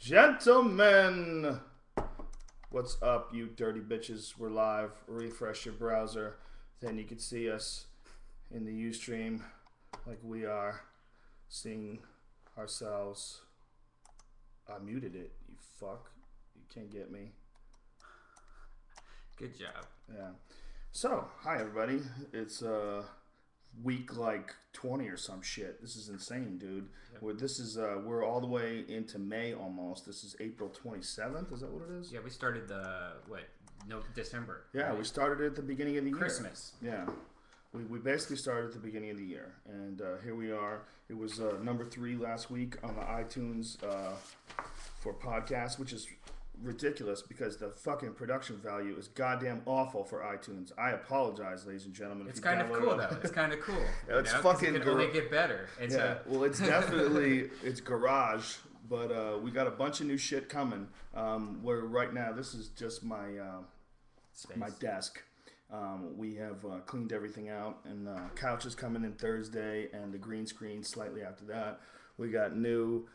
Gentlemen, what's up, you dirty bitches? We're live. Refresh your browser, then you can see us in the Ustream like we are seeing ourselves. I muted it, you fuck. You can't get me. Good job. Yeah. So, hi everybody. It's week like 20 or some shit. This is insane, dude. Yep. We're all the way into May almost. This is April 27th. Is that what it is? Yeah, we started December. Yeah, right? we started at the beginning of the Christmas. year. Yeah. We basically started at the beginning of the year, and here we are. It was number 3 last week on the iTunes for podcasts, which is ridiculous because the fucking production value is goddamn awful for iTunes. I apologize, ladies and gentlemen. It's kind of cool though. It's kind of cool. It's fucking. It can only get better. Well, it's definitely it's garage, but we got a bunch of new shit coming. Where right now this is just my my desk. We have cleaned everything out, and couch is coming in Thursday, and the green screen slightly after that. We got new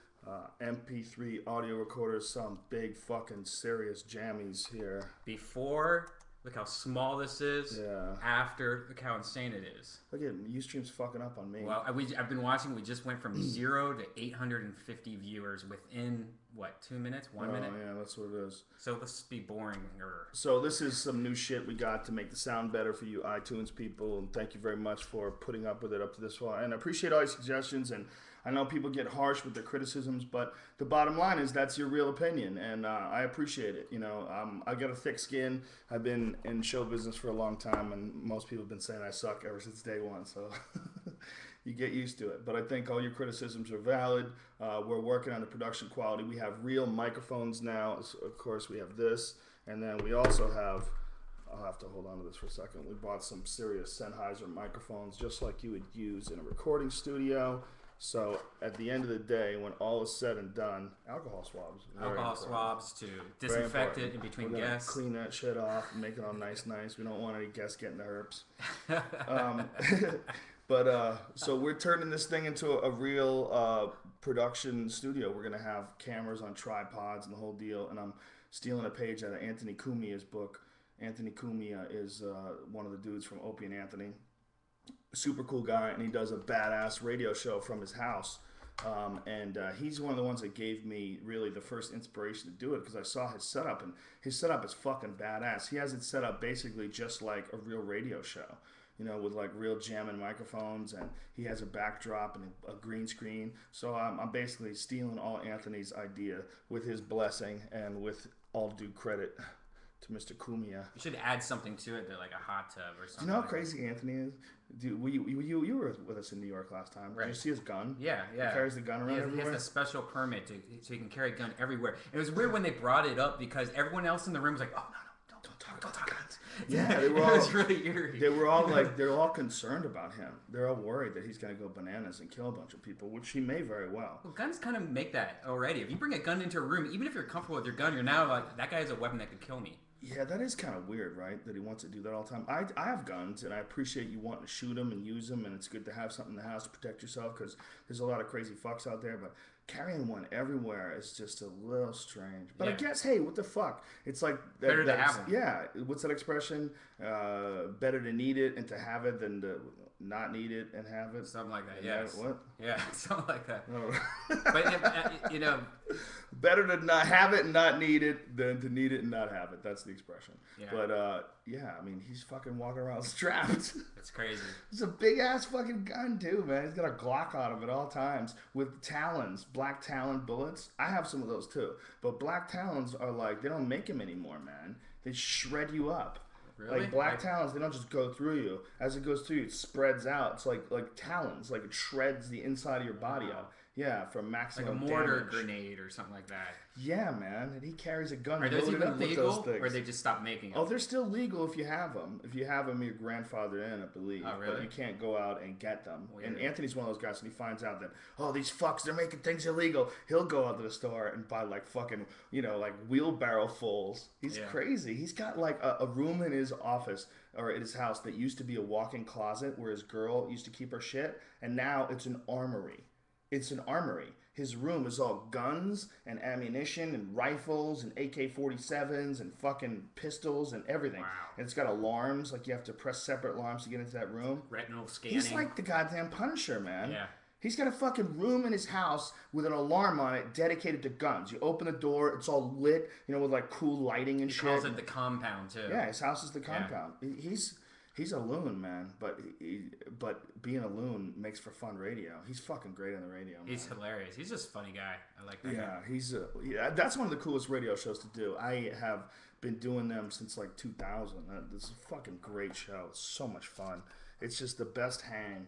MP3 audio recorders, some big fucking serious jammies here. Before, look how small this is. Yeah. After, look how insane it is. Look at Ustream's fucking up on me. Well, I've been watching. We just went from 0 to 850 viewers within what, 2 minutes, 1 minute? Yeah, that's what it is. So let's be boring. So this is some new shit we got to make the sound better for you iTunes people, and thank you very much for putting up with it up to this far. And I appreciate all your suggestions, and I know people get harsh with their criticisms, but the bottom line is that's your real opinion, and I appreciate it. You know, I got a thick skin. I've been in show business for a long time, and most people have been saying I suck ever since day one, so you get used to it. But I think all your criticisms are valid. We're working on the production quality. We have real microphones now. Of course, we have this, and then we also have, I'll have to hold on to this for a second. We bought some serious Sennheiser microphones, just like you would use in a recording studio. So at the end of the day, when all is said and done, alcohol swabs. Alcohol swabs to disinfect it in between guests. Clean that shit off and make it all nice. We don't want any guests getting the herpes. So we're turning this thing into a real production studio. We're going to have cameras on tripods and the whole deal. And I'm stealing a page out of Anthony Cumia's book. Anthony Cumia is one of the dudes from Opie and Anthony. Super cool guy, and he does a badass radio show from his house. He's one of the ones that gave me really the first inspiration to do it because I saw his setup, and his setup is fucking badass. He has it set up basically just like a real radio show, you know, with like real jamming microphones, and he has a backdrop and a green screen. So I'm basically stealing all Anthony's idea with his blessing and with all due credit to Mr. Cumia. You should add something to it, like a hot tub or something. Do you know how crazy Anthony is? Dude, you were with us in New York last time. Right. Did you see his gun? Yeah. He carries the gun around everywhere. He has a special permit so he can carry a gun everywhere. It was weird when they brought it up because everyone else in the room was like, "Oh no, don't talk about guns." Yeah, they were all. It was really eerie. They're all concerned about him. They're all worried that he's gonna go bananas and kill a bunch of people, which he may very well. Well, guns kind of make that already. If you bring a gun into a room, even if you're comfortable with your gun, you're now like, that guy has a weapon that could kill me. Yeah, that is kind of weird, right? That he wants to do that all the time. I have guns, and I appreciate you wanting to shoot them and use them, and it's good to have something in the house to protect yourself because there's a lot of crazy fucks out there, but carrying one everywhere is just a little strange. But yeah. I guess, hey, what the fuck? It's like... Better to have them. Yeah, what's that expression? Better to need it and to have it than to not need it and have it. Something like that, yes. What? Yeah, something like that. No. But, you know... Better to not have it and not need it than to need it and not have it. That's the expression. Yeah. But, yeah, I mean, he's fucking walking around strapped. It's crazy. It's a big-ass fucking gun, too, man. He's got a Glock on him at all times with talons, black talon bullets. I have some of those, too. But black talons are like, they don't make them anymore, man. They shred you up. Really? Like black talons, they don't just go through you. As it goes through you, it spreads out. It's like talons, like it shreds the inside of your body out. Yeah, from maximum like a mortar damage. grenade or something like that. Yeah, man. And he carries a gun. Are those loaded even up with legal, those things. or they just stopped making them? Oh, they're still legal if you have them. If you have them, you're grandfathered in, I believe. Oh, really? But you can't go out and get them. Weird. And Anthony's one of those guys, and he finds out that, oh, these fucks, they're making things illegal. He'll go out to the store and buy, like, fucking, you know, like, wheelbarrow fulls. He's crazy. He's got, like, a room in his office or at his house that used to be a walk-in closet where his girl used to keep her shit, and now it's an armory. It's an armory. His room is all guns and ammunition and rifles and AK-47s and fucking pistols and everything. Wow. And it's got alarms, like you have to press separate alarms to get into that room. Retinal scanning. He's like the goddamn Punisher, man. Yeah. He's got a fucking room in his house with an alarm on it dedicated to guns. You open the door, it's all lit, with like cool lighting and shit. He calls it the compound too. Yeah, his house is the compound. Yeah. He's a loon, man. But being a loon makes for fun radio. He's fucking great on the radio. Man. He's hilarious. He's just a funny guy. I like that. Yeah, that's one of the coolest radio shows to do. I have been doing them since like 2000. This is a fucking great show. It's so much fun. It's just the best hang.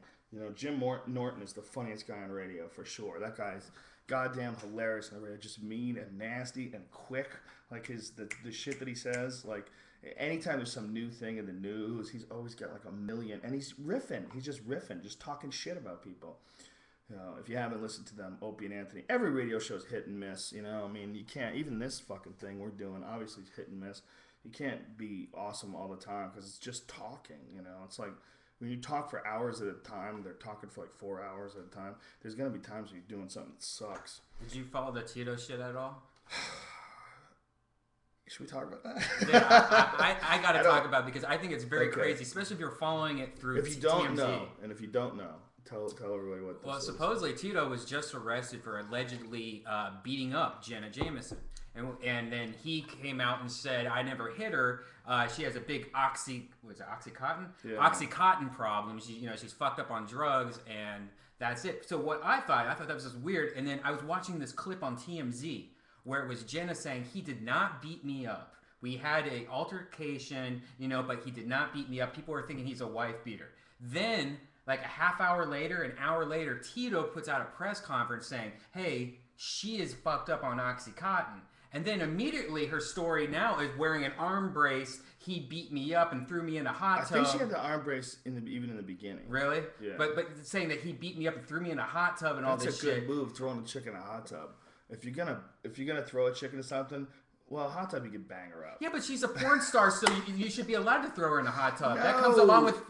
Jim Norton is the funniest guy on radio for sure. That guy's goddamn hilarious on the radio. Just mean and nasty and quick. Like the shit that he says. Like anytime there's some new thing in the news, he's always got like a million. And he's riffing. He's just riffing, just talking shit about people. If you haven't listened to them, Opie and Anthony, every radio show's hit and miss. You can't. Even this fucking thing we're doing, obviously, is hit and miss. You can't be awesome all the time because it's just talking. It's like. When you talk for hours at a time, they're talking for like 4 hours at a time. There's gonna be times when you're doing something that sucks. Did you follow the Tito shit at all? Should we talk about that? Yeah, I gotta talk about it because I think it's very crazy, especially if you're following it through. If you don't know, tell everybody what. Well, supposedly Tito was just arrested for allegedly beating up Jenna Jameson. And then he came out and said, I never hit her. She has a big Oxycontin? Yeah. Oxycontin problem. She's fucked up on drugs, and that's it. So what I thought that was just weird. And then I was watching this clip on TMZ where it was Jenna saying, he did not beat me up. We had an altercation, but he did not beat me up. People were thinking he's a wife beater. Then, like a half hour later, an hour later, Tito puts out a press conference saying, hey, she is fucked up on Oxycontin. And then immediately her story now is wearing an arm brace. He beat me up and threw me in a hot tub. I think she had the arm brace even in the beginning. Really? Yeah. But saying that he beat me up and threw me in a hot tub and all this shit. That's a good move, throwing a chick in a hot tub. If you're gonna throw a chick into something, well, a hot tub you can bang her up. Yeah, but she's a porn star, so you should be allowed to throw her in a hot tub. No. That comes along with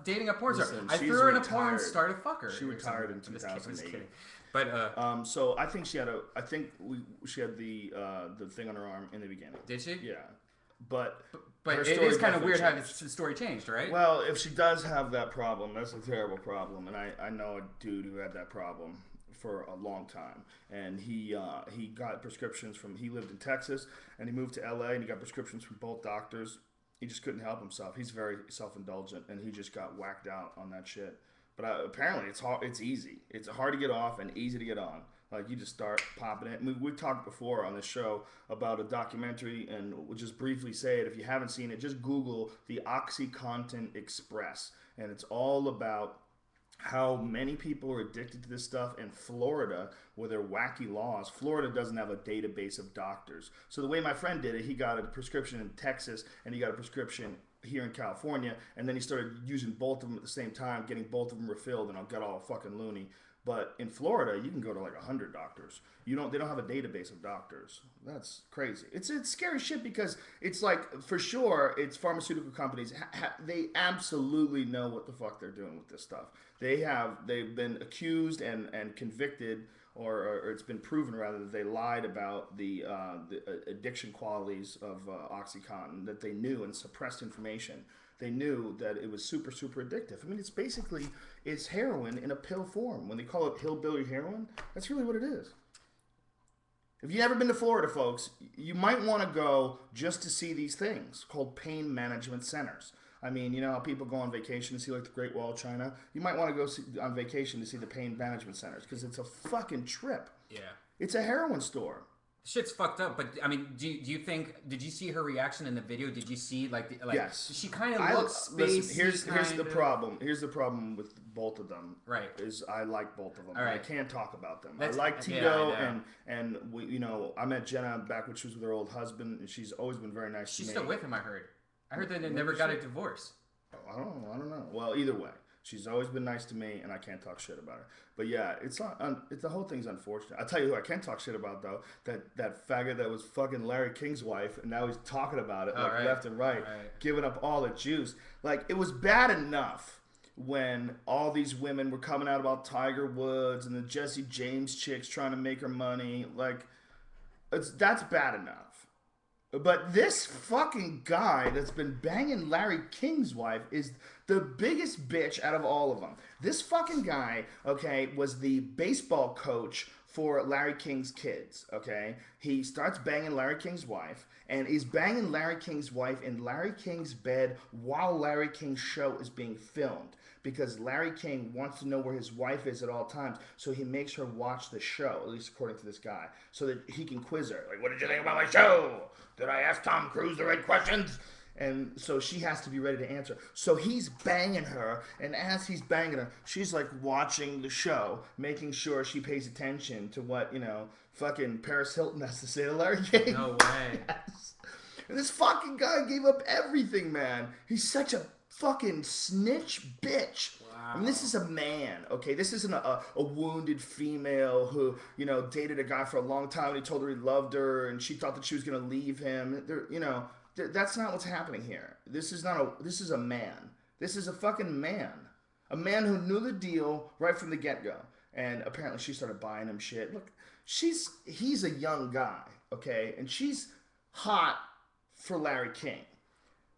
dating a porn star. I threw her in a porn star to fuck her. She retired in 2008. But so I think she had she had the thing on her arm in the beginning. Did she? Yeah, but it is kind of weird how the story changed, right? Well, if she does have that problem, that's a terrible problem, and I know a dude who had that problem for a long time, and he got prescriptions from. He lived in Texas, and he moved to LA, and he got prescriptions from both doctors. He just couldn't help himself. He's very self-indulgent, and he just got whacked out on that shit. But apparently it's hard. It's easy. It's hard to get off and easy to get on. Like you just start popping it. We've talked before on this show about a documentary, and we'll just briefly say it. If you haven't seen it, just Google the OxyContin Express, and it's all about how many people are addicted to this stuff in Florida with their wacky laws. Florida doesn't have a database of doctors. So the way my friend did it, he got a prescription in Texas, and he got a prescription here in California, and then he started using both of them at the same time, getting both of them refilled, and I got all fucking loony. But in Florida, you can go to like 100 doctors. They don't have a database of doctors. That's crazy. It's scary shit because it's like, for sure, it's pharmaceutical companies. They absolutely know what the fuck they're doing with this stuff. They've been accused and convicted, or it's been proven rather that they lied about the addiction qualities of OxyContin, that they knew, and suppressed information. They knew that it was super, super addictive. I mean, it's heroin in a pill form. When they call it hillbilly heroin, that's really what it is. If you've never been to Florida, folks, you might want to go just to see these things called pain management centers. I mean, you know how people go on vacation to see like the Great Wall of China? You might want to go on vacation to see the pain management centers because it's a fucking trip. Yeah. It's a heroin store. Shit's fucked up, but I mean, do you think? Did you see her reaction in the video? Did you see yes? She kind of looks spacey. Here's the problem. Here's the problem with both of them. Right. Is I like both of them. All right. I can't talk about them. I like Tito and we, I met Jenna back when she was with her old husband, and she's always been very nice to me. She's still with him. I heard that they never got a divorce. I don't know. Well, either way. She's always been nice to me, and I can't talk shit about her. But yeah, the whole thing's unfortunate. I'll tell you who I can talk shit about, though. That faggot that was fucking Larry King's wife, and now he's talking about it left and right, giving up all the juice. Like, it was bad enough when all these women were coming out about Tiger Woods and the Jesse James chicks trying to make her money. Like, that's bad enough. But this fucking guy that's been banging Larry King's wife is the biggest bitch out of all of them. This fucking guy, okay, was the baseball coach for Larry King's kids, okay? He starts banging Larry King's wife, and he's banging Larry King's wife in Larry King's bed while Larry King's show is being filmed. Because Larry King wants to know where his wife is at all times, so he makes her watch the show, at least according to this guy, so that he can quiz her. Like, what did you think about my show? Did I ask Tom Cruise the right questions? And so she has to be ready to answer. So he's banging her, and as he's banging her, she's like watching the show, making sure she pays attention to what, fucking Paris Hilton has to say to Larry King. No way. Yes. And this fucking guy gave up everything, man. He's such a fucking snitch bitch. Wow. I mean, this is a man, okay? This isn't a wounded female who, dated a guy for a long time and he told her he loved her and she thought that she was going to leave him. That's not what's happening here. This is a man. This is a fucking man. A man who knew the deal right from the get-go. And apparently she started buying him shit. Look, he's a young guy, okay? And she's hot for Larry King.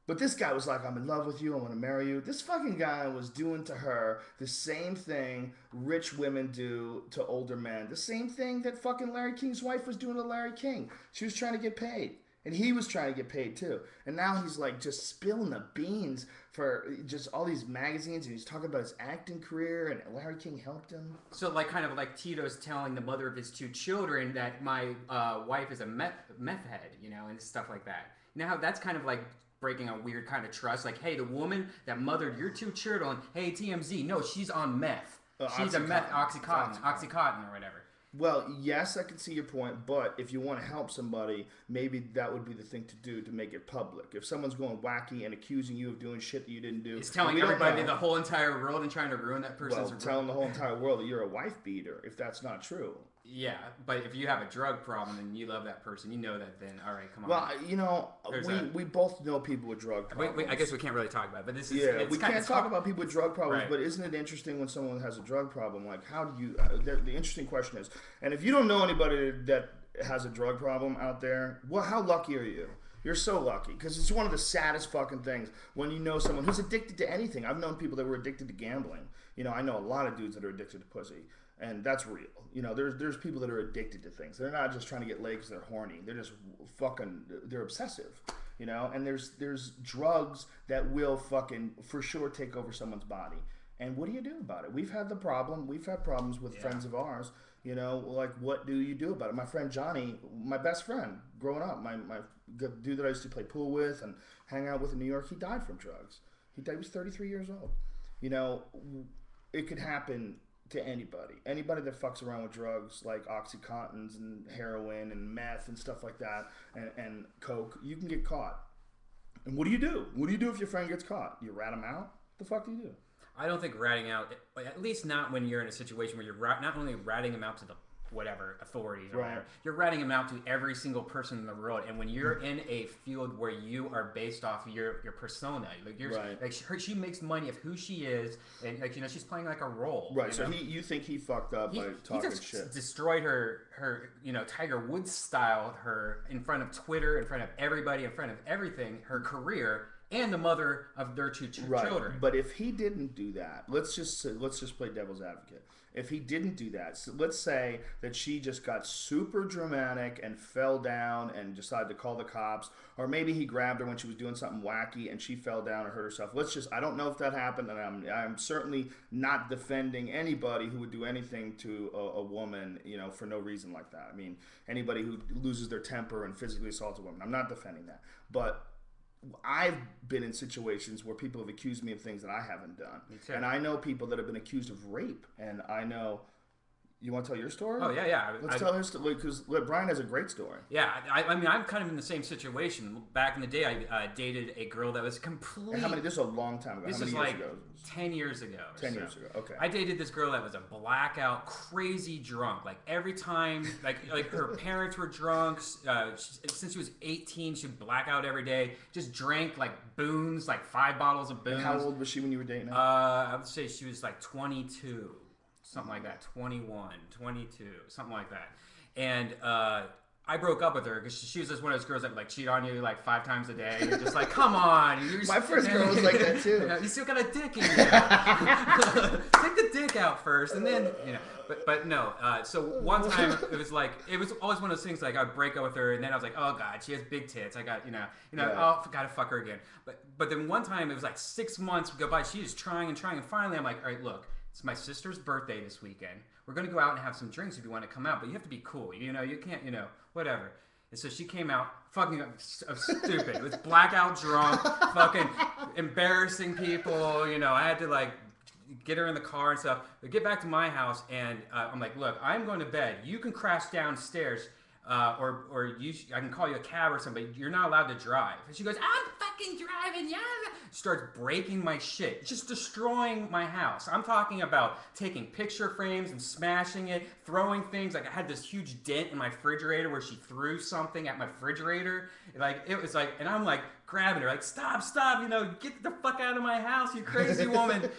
But this guy was like, I'm in love with you, I want to marry you. This fucking guy was doing to her the same thing rich women do to older men. The same thing that fucking Larry King's wife was doing to Larry King. She was trying to get paid. And he was trying to get paid too. And now he's like just spilling the beans for just all these magazines. And he's talking about his acting career and Larry King helped him. So kind of like Tito's telling the mother of his 2 children that my wife is a meth head, and stuff like that. Now that's kind of like breaking a weird kind of trust. Like, hey, the woman that mothered your 2 children, hey, TMZ, no, she's on meth. She's a meth, Oxycontin or whatever. Well, yes, I can see your point, but if you want to help somebody, maybe that would be the thing to do to make it public. If someone's going wacky and accusing you of doing shit that you didn't do, it's telling everybody, the whole entire world, and trying to ruin that person's. Well, telling the whole entire world that you're a wife beater, if that's not true. Yeah, but if you have a drug problem and you love that person, you know that. Then all right, come on. Well, we both know people with drug problems. I guess we can't really talk about it, but this is we can't talk about people with drug problems. Right. But isn't it interesting when someone has a drug problem? Like, how do you? The interesting question is, and if you don't know anybody that has a drug problem out there, well, how lucky are you? You're so lucky, because it's one of the saddest fucking things when you know someone who's addicted to anything. I've known people that were addicted to gambling. I know a lot of dudes that are addicted to pussy. And that's real. There's people that are addicted to things. They're not just trying to get laid because they're horny. They're just they're obsessive. And there's drugs that will fucking for sure take over someone's body. And what do you do about it? We've had the problem. We've had problems with friends of ours. Like, what do you do about it? My friend Johnny, my best friend growing up, my dude that I used to play pool with and hang out with in New York, he died from drugs. He was 33 years old. It could happen to anybody that fucks around with drugs like Oxycontins and heroin and meth and stuff like that and coke, you can get caught. And what do you do? What do you do if your friend gets caught? You rat him out? The fuck do you do? I don't think ratting out, at least not when you're in a situation where you're not only ratting them out to the authorities or whatever, you're ratting them out to every single person in the world. And when you're in a field where you are based off of your persona, she makes money of who she is, and she's playing like a role. Right. So you think he fucked up by talking shit? He just destroyed her Tiger Woods style, her in front of Twitter, in front of everybody, in front of everything, her career. And the mother of their 2 children. But if he didn't do that, let's just play devil's advocate. If he didn't do that, so let's say that she just got super dramatic and fell down and decided to call the cops, or maybe he grabbed her when she was doing something wacky and she fell down or hurt herself. I don't know if that happened, and I'm certainly not defending anybody who would do anything to a woman, for no reason like that. I mean, anybody who loses their temper and physically assaults a woman, I'm not defending that. But I've been in situations where people have accused me of things that I haven't done. And I know people that have been accused of rape. And I know You want to tell your story? Oh yeah. Let's tell his story because Brian has a great story. Yeah, I mean, I'm kind of in the same situation. Back in the day, I dated a girl that was complete. And how many? This is a long time ago. This how many is years like ago? 10 years ago. 10 years ago. Okay. I dated this girl that was a blackout, crazy drunk. Like every time, like her parents were drunk. Since she was 18, she'd black out every day. Just drank like booze, like 5 bottles of booze. And how old was she when you were dating her? I would say she was like 22. Something like that, 21, 22, something like that. And I broke up with her because she was just one of those girls that would like cheat on you like 5 times a day. You're just like, come on. My first girl was like that too. You still got a dick in you. Take the dick out first, and then But no. So one time it was always one of those things like I'd break up with her, and then I was like, oh god, she has big tits. I got oh, gotta fuck her again. But then one time it was like 6 months would go by. She was trying, and finally I'm like, all right, look. It's my sister's birthday this weekend. We're going to go out and have some drinks if you want to come out, but you have to be cool. You can't, whatever. And so she came out fucking stupid. It was blackout drunk, fucking embarrassing people. I had to like get her in the car and stuff. But get back to my house, and I'm like, look, I'm going to bed. You can crash downstairs. Or I can call you a cab or something, but you're not allowed to drive. And she goes, I'm fucking driving, yeah. Starts breaking my shit, just destroying my house. I'm talking about taking picture frames and smashing it, throwing things. Like I had this huge dent in my refrigerator where she threw something at my refrigerator. Like it was like, and I'm like grabbing her, like stop, get the fuck out of my house, you crazy woman.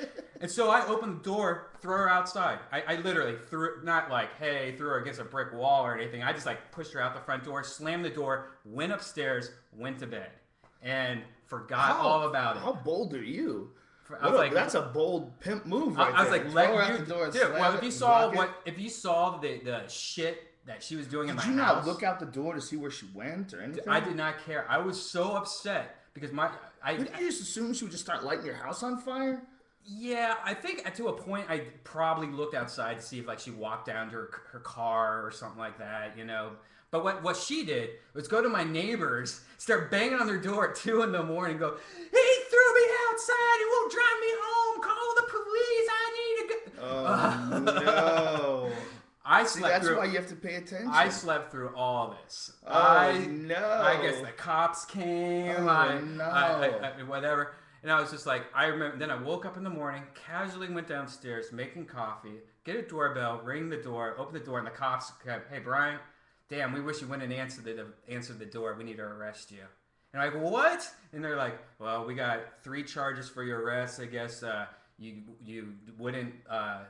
And so I opened the door, throw her outside. I literally threw, not like, hey, threw her against a brick wall or anything. I just like pushed her out the front door, slammed the door, went upstairs, went to bed, and forgot all about it. How bold are you? I was like, that's a bold pimp move right there. I was like, let her you, out the door and dude. Well, if you saw the shit that she was doing in my house. Did you not look out the door to see where she went or anything? I did not care. I was so upset because Didn't you just assume she would just start lighting your house on fire? Yeah, I think to a point I probably looked outside to see if like she walked down to her car or something like that, But what she did was go to my neighbors, start banging on their door at 2 a.m, go, he threw me outside, he won't drive me home, call the police, I need to go. Oh, no. That's why you have to pay attention. I slept through all this. No. I guess the cops came. Whatever. And I was just like, I remember, then I woke up in the morning, casually went downstairs, making coffee, get a doorbell, ring the door, open the door, and the cops come, hey, Brian, damn, we wish you wouldn't answer the door. We need to arrest you. And I'm like, what? And they're like, well, we got 3 charges for your arrest. I guess you wouldn't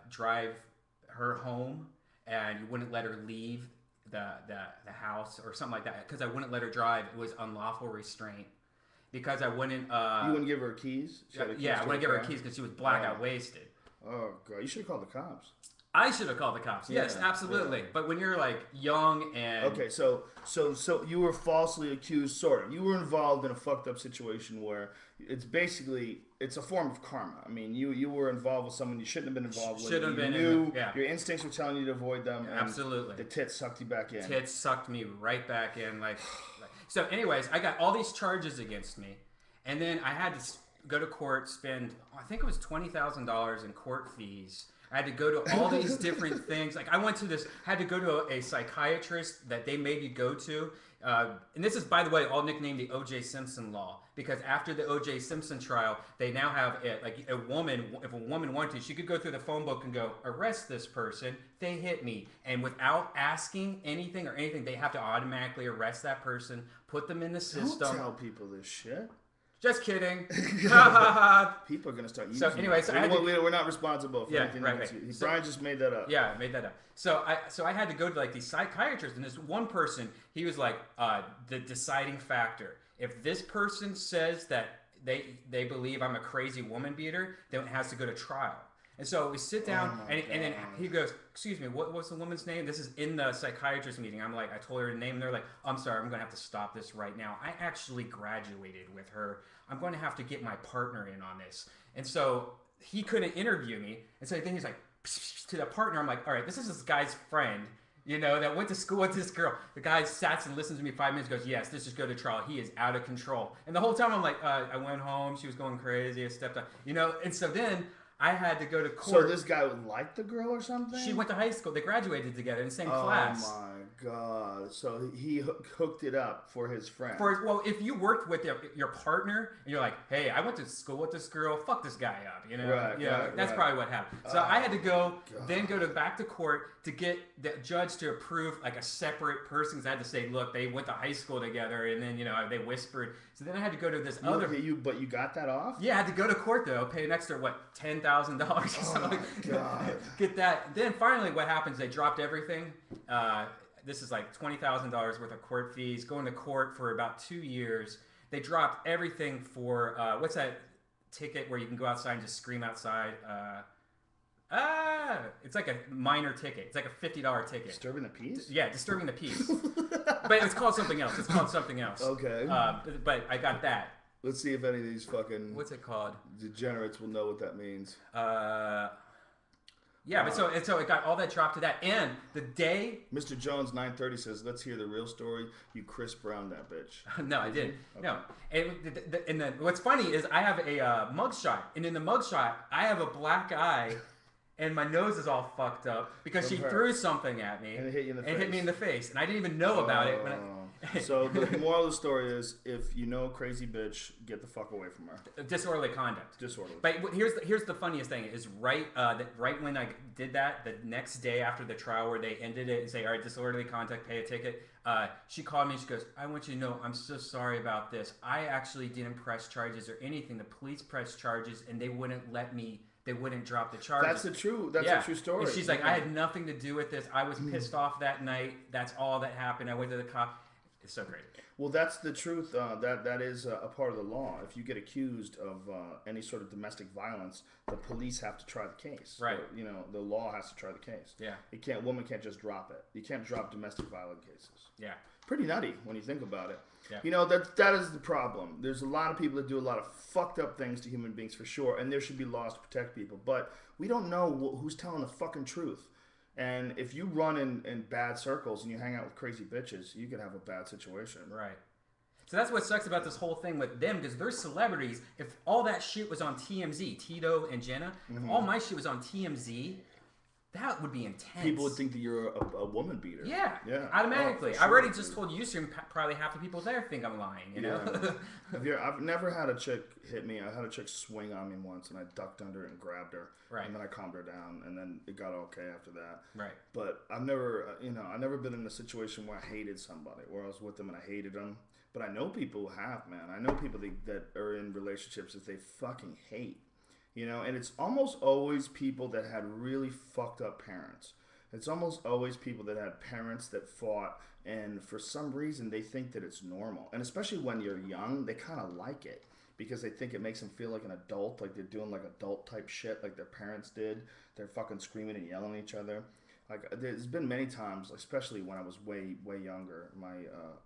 drive her home, and you wouldn't let her leave the house or something like that. Because I wouldn't let her drive. It was unlawful restraint. Because I wouldn't... you wouldn't give her keys? I wouldn't give her keys because she was blackout wasted. Oh, God. You should have called the cops. I should have called the cops. Yes, absolutely. Yeah. But when you're like young and... Okay, so you were falsely accused, sort of. You were involved in a fucked up situation where it's basically... It's a form of karma. I mean, you were involved with someone you shouldn't have been involved with. Shouldn't have been. Your instincts were telling you to avoid them. Yeah, absolutely. The tits sucked you back in. Tits sucked me right back in. So anyways, I got all these charges against me. And then I had to go to court, spend, I think it was $20,000 in court fees. I had to go to all these different things. Like I had to go to a psychiatrist that they made you go to. And this is, by the way, all nicknamed the O.J. Simpson law. Because after the O.J. Simpson trial, they now have, a woman, if a woman wanted to, she could go through the phone book and go, arrest this person, they hit me. And without asking anything, they have to automatically arrest that person, put them in the system. Don't tell people this shit. Just kidding. People are going to start using we're not responsible for anything. Right. Brian just made that up. Yeah, I made that up. So I had to go to these psychiatrists, and this one person, he was like the deciding factor. If this person says that they believe I'm a crazy woman beater, then it has to go to trial. And so we sit down, and then he goes, excuse me, what's the woman's name? This is in the psychiatrist meeting. I'm like, I told her her name, and they're like, I'm sorry, I'm going to have to stop this right now. I actually graduated with her. I'm going to have to get my partner in on this. And so he couldn't interview me. And so then he's like, to the partner, I'm like, all right, this is this guy's friend, that went to school with this girl. The guy sat and listened to me 5 minutes, goes, yes, let's just go to trial. He is out of control. And the whole time I'm like, I went home. She was going crazy. I stepped up, and so then I had to go to So court. this guy would like the girl or something? She went to high school. They graduated together in the same Oh class. my god! So he hooked it up for his friend. Well, if you worked with your partner and you're like, hey, I went to school with this girl, fuck this guy up, you know? Right, that's right. probably what happened. So I had to go, God. go back to court to get the judge to approve like a separate person. Because I had to say, look, they went to high school together, and then they whispered. So then I had to go to this other. But you got that off? Yeah, I had to go to court though, pay an extra $10,000 or something. God. Get that. Then finally, what happens? They dropped everything. This is like $20,000 worth of court fees. Going to court for about 2 years. They dropped everything for what's that ticket where you can go outside and just scream outside? It's like a minor ticket. It's like a $50 ticket. Disturbing the peace? Yeah, disturbing the peace. But it's called something else. Okay. But I got that. Let's see if any of these fucking What's it called? degenerates will know what that means. Yeah, but so it got all that dropped to that, and the day. Mr. Jones 930 says, "Let's hear the real story. You Chris Brown that bitch." No, I didn't. Okay. No, and then what's funny is I have a mugshot, and in the mugshot I have a black eye, and my nose is all fucked up because she threw something at me and it hit you in the face. And hit me in the face, and I didn't even know about it. So the moral of the story is, if you know a crazy bitch, get the fuck away from her. Disorderly conduct. Disorderly. But here's the funniest thing is right when I did that, the next day after the trial where they ended it and say, all right, disorderly conduct, pay a ticket. She called me. She goes, I want you to know, I'm so sorry about this. I actually didn't press charges or anything. The police pressed charges, and they wouldn't let me. They wouldn't drop the charges. That's a true story. And she's like, I had nothing to do with this. I was pissed off that night. That's all that happened. I went to the cop. It's so great. Well, that's the truth. That is a part of the law. If you get accused of any sort of domestic violence, the police have to try the case. Right. Or, the law has to try the case. Yeah. Woman can't just drop it. You can't drop domestic violence cases. Yeah. Pretty nutty when you think about it. Yeah. That is the problem. There's a lot of people that do a lot of fucked up things to human beings for sure, and there should be laws to protect people. But we don't know who's telling the fucking truth. And if you run in bad circles and you hang out with crazy bitches, you could have a bad situation. Right. So that's what sucks about this whole thing with them, because they're celebrities. If all that shit was on TMZ, Tito and Jenna, if all my shit was on TMZ, that would be intense. People would think that you're a woman beater. Yeah. Yeah. Automatically. Sure. I already just told Ustream probably half the people there think I'm lying, you know? Yeah. I've never had a chick hit me. I had a chick swing on me once, and I ducked under and grabbed her. Right. And then I calmed her down, and then it got okay after that. Right. But I've never, I've never been in a situation where I hated somebody, where I was with them and I hated them. But I know people who have, man. I know people that are in relationships that they fucking hate. And it's almost always people that had really fucked up parents. It's almost always people that had parents that fought, and for some reason they think that it's normal. And especially when you're young, they kind of like it because they think it makes them feel like an adult, like they're doing like adult type shit like their parents did. They're fucking screaming and yelling at each other. Like, there's been many times, especially when I was way, way younger, my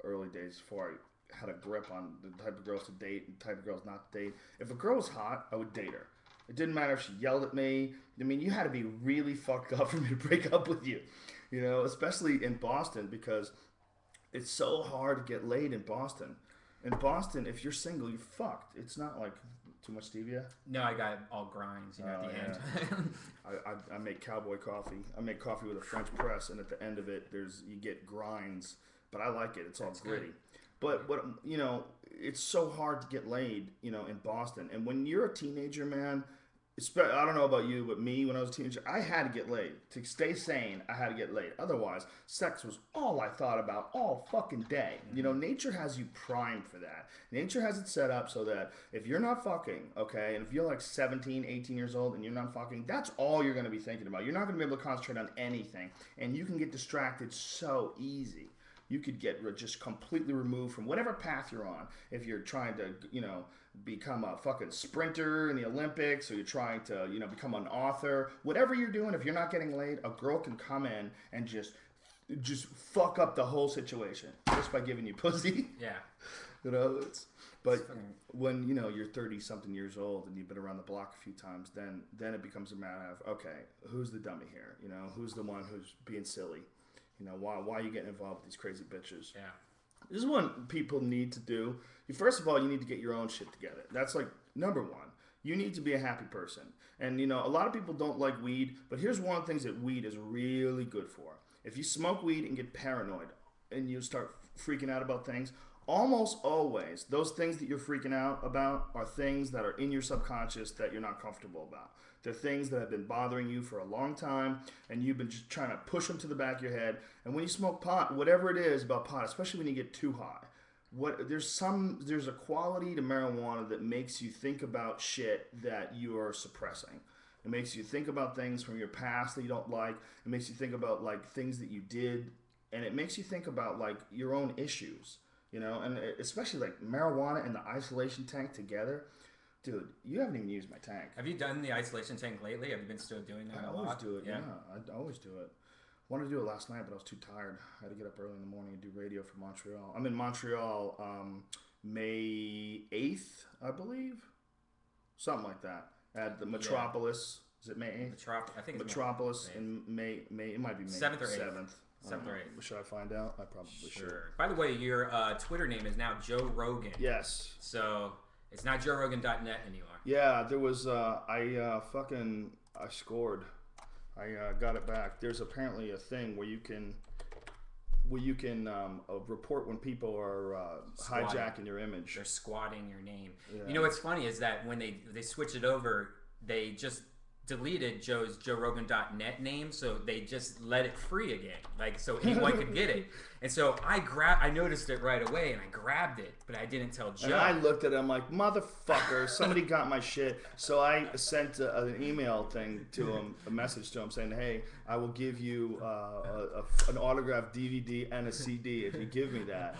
early days before I had a grip on the type of girls to date and the type of girls not to date. If a girl was hot, I would date her. It didn't matter if she yelled at me. I mean, you had to be really fucked up for me to break up with you. Especially in Boston, because it's so hard to get laid in Boston. In Boston, if you're single, you're fucked. It's not like too much stevia. No, I got all grinds, at the end. I make cowboy coffee. I make coffee with a French press, and at the end of it, you get grinds. But I like it. It's all gritty. But it's so hard to get laid, in Boston. And when you're a teenager, man, I don't know about you, but me, when I was a teenager, I had to get laid. To stay sane, I had to get laid. Otherwise, sex was all I thought about all fucking day. Nature has you primed for that. Nature has it set up so that if you're not fucking, okay, and if you're like 17, 18 years old and you're not fucking, that's all you're going to be thinking about. You're not going to be able to concentrate on anything. And you can get distracted so easy. You could get just completely removed from whatever path you're on. If you're trying to, become a fucking sprinter in the Olympics, or you're trying to, become an author, whatever you're doing, if you're not getting laid, a girl can come in and just fuck up the whole situation just by giving you pussy. Yeah. But when, you're 30-something years old and you've been around the block a few times, then it becomes a matter of, okay, who's the dummy here? Who's the one who's being silly? Why are you getting involved with these crazy bitches? Yeah. This is what people need to do. First of all, you need to get your own shit together. That's like number one. You need to be a happy person. And a lot of people don't like weed, but here's one of the things that weed is really good for. If you smoke weed and get paranoid and you start freaking out about things, almost always those things that you're freaking out about are things that are in your subconscious that you're not comfortable about. They're things that have been bothering you for a long time, and you've been just trying to push them to the back of your head. And when you smoke pot, whatever it is about pot, especially when you get too high, there's a quality to marijuana that makes you think about shit that you are suppressing. It makes you think about things from your past that you don't like. It makes you think about like things that you did, and it makes you think about like your own issues. And especially like marijuana and the isolation tank together. Dude, you haven't even used my tank. Have you done the isolation tank lately? Have you been still doing that I a always lot? do it, yeah. I always do it. Wanted to do it last night, but I was too tired. I had to get up early in the morning and do radio for Montreal. I'm in Montreal May 8th, I believe. Something like that. At the Metropolis. Is it May 8th? I think it's Metropolis in May. It might be May 7th or 8th. 7th. 7th or 8th. Should I find out? I probably should. By the way, your Twitter name is now Joe Rogan. Yes. So it's not JoeRogan.net anymore. Yeah, there was I scored. I got it back. There's apparently a thing where you can report when people are hijacking your image. They're squatting your name. Yeah. You know what's funny is that when they switched it over, they just deleted Joe's JoeRogan.net name, so they just let it free again, like so anyone could get it. And so I noticed it right away, and I grabbed it, but I didn't tell Joe. And I looked at it, I'm like, motherfucker, somebody got my shit. So I sent an email thing to him, a message to him saying, hey, I will give you an autographed DVD and a CD if you give me that.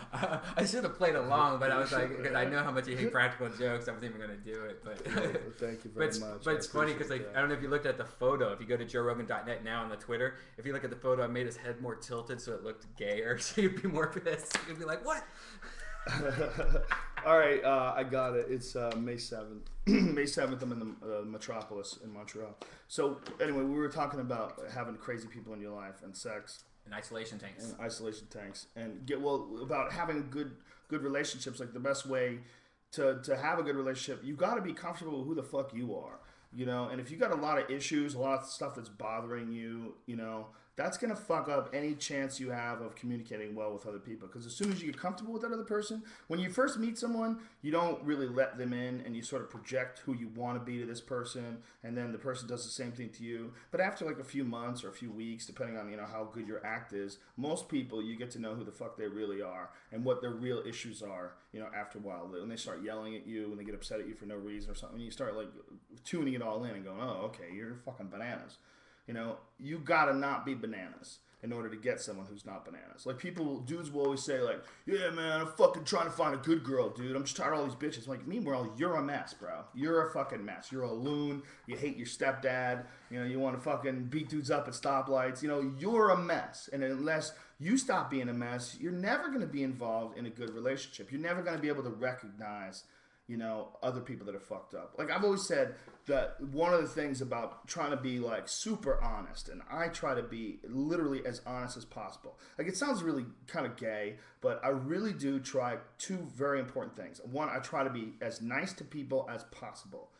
I should have played along, but I was like, because I know how much you hate practical jokes, I wasn't even going to do it. But thank you very much. But it's funny because I don't know if you looked at the photo. If you go to JoeRogan.net now on the Twitter, if you look at the photo, I made his head more tilted so it looked gayer. So you'd be more pissed. You'd be like, what? All right, I got it. It's May 7th. May 7th, I'm in the Metropolis in Montreal. So anyway, we were talking about having crazy people in your life and sex. And isolation tanks. And about having good relationships. Like the best way to have a good relationship, you got to be comfortable with who the fuck you are. And if you got a lot of issues, a lot of stuff that's bothering you, that's going to fuck up any chance you have of communicating well with other people. Because as soon as you get comfortable with that other person, when you first meet someone, you don't really let them in and you sort of project who you want to be to this person. And then the person does the same thing to you. But after like a few months or a few weeks, depending on, how good your act is, most people, you get to know who the fuck they really are and what their real issues are, after a while. When they start yelling at you and they get upset at you for no reason or something, you start like tuning it all in and going, oh, okay, you're fucking bananas. You gotta not be bananas in order to get someone who's not bananas. Like dudes will always say like, yeah, man, I'm fucking trying to find a good girl, dude. I'm just tired of all these bitches. Like, meanwhile, you're a mess, bro. You're a fucking mess. You're a loon. You hate your stepdad. You want to fucking beat dudes up at stoplights. You're a mess. And unless you stop being a mess, you're never going to be involved in a good relationship. You're never going to be able to recognize other people that are fucked up. Like I've always said that one of the things about trying to be like super honest, and I try to be literally as honest as possible. Like it sounds really kind of gay, but I really do try two very important things. One, I try to be as nice to people as possible.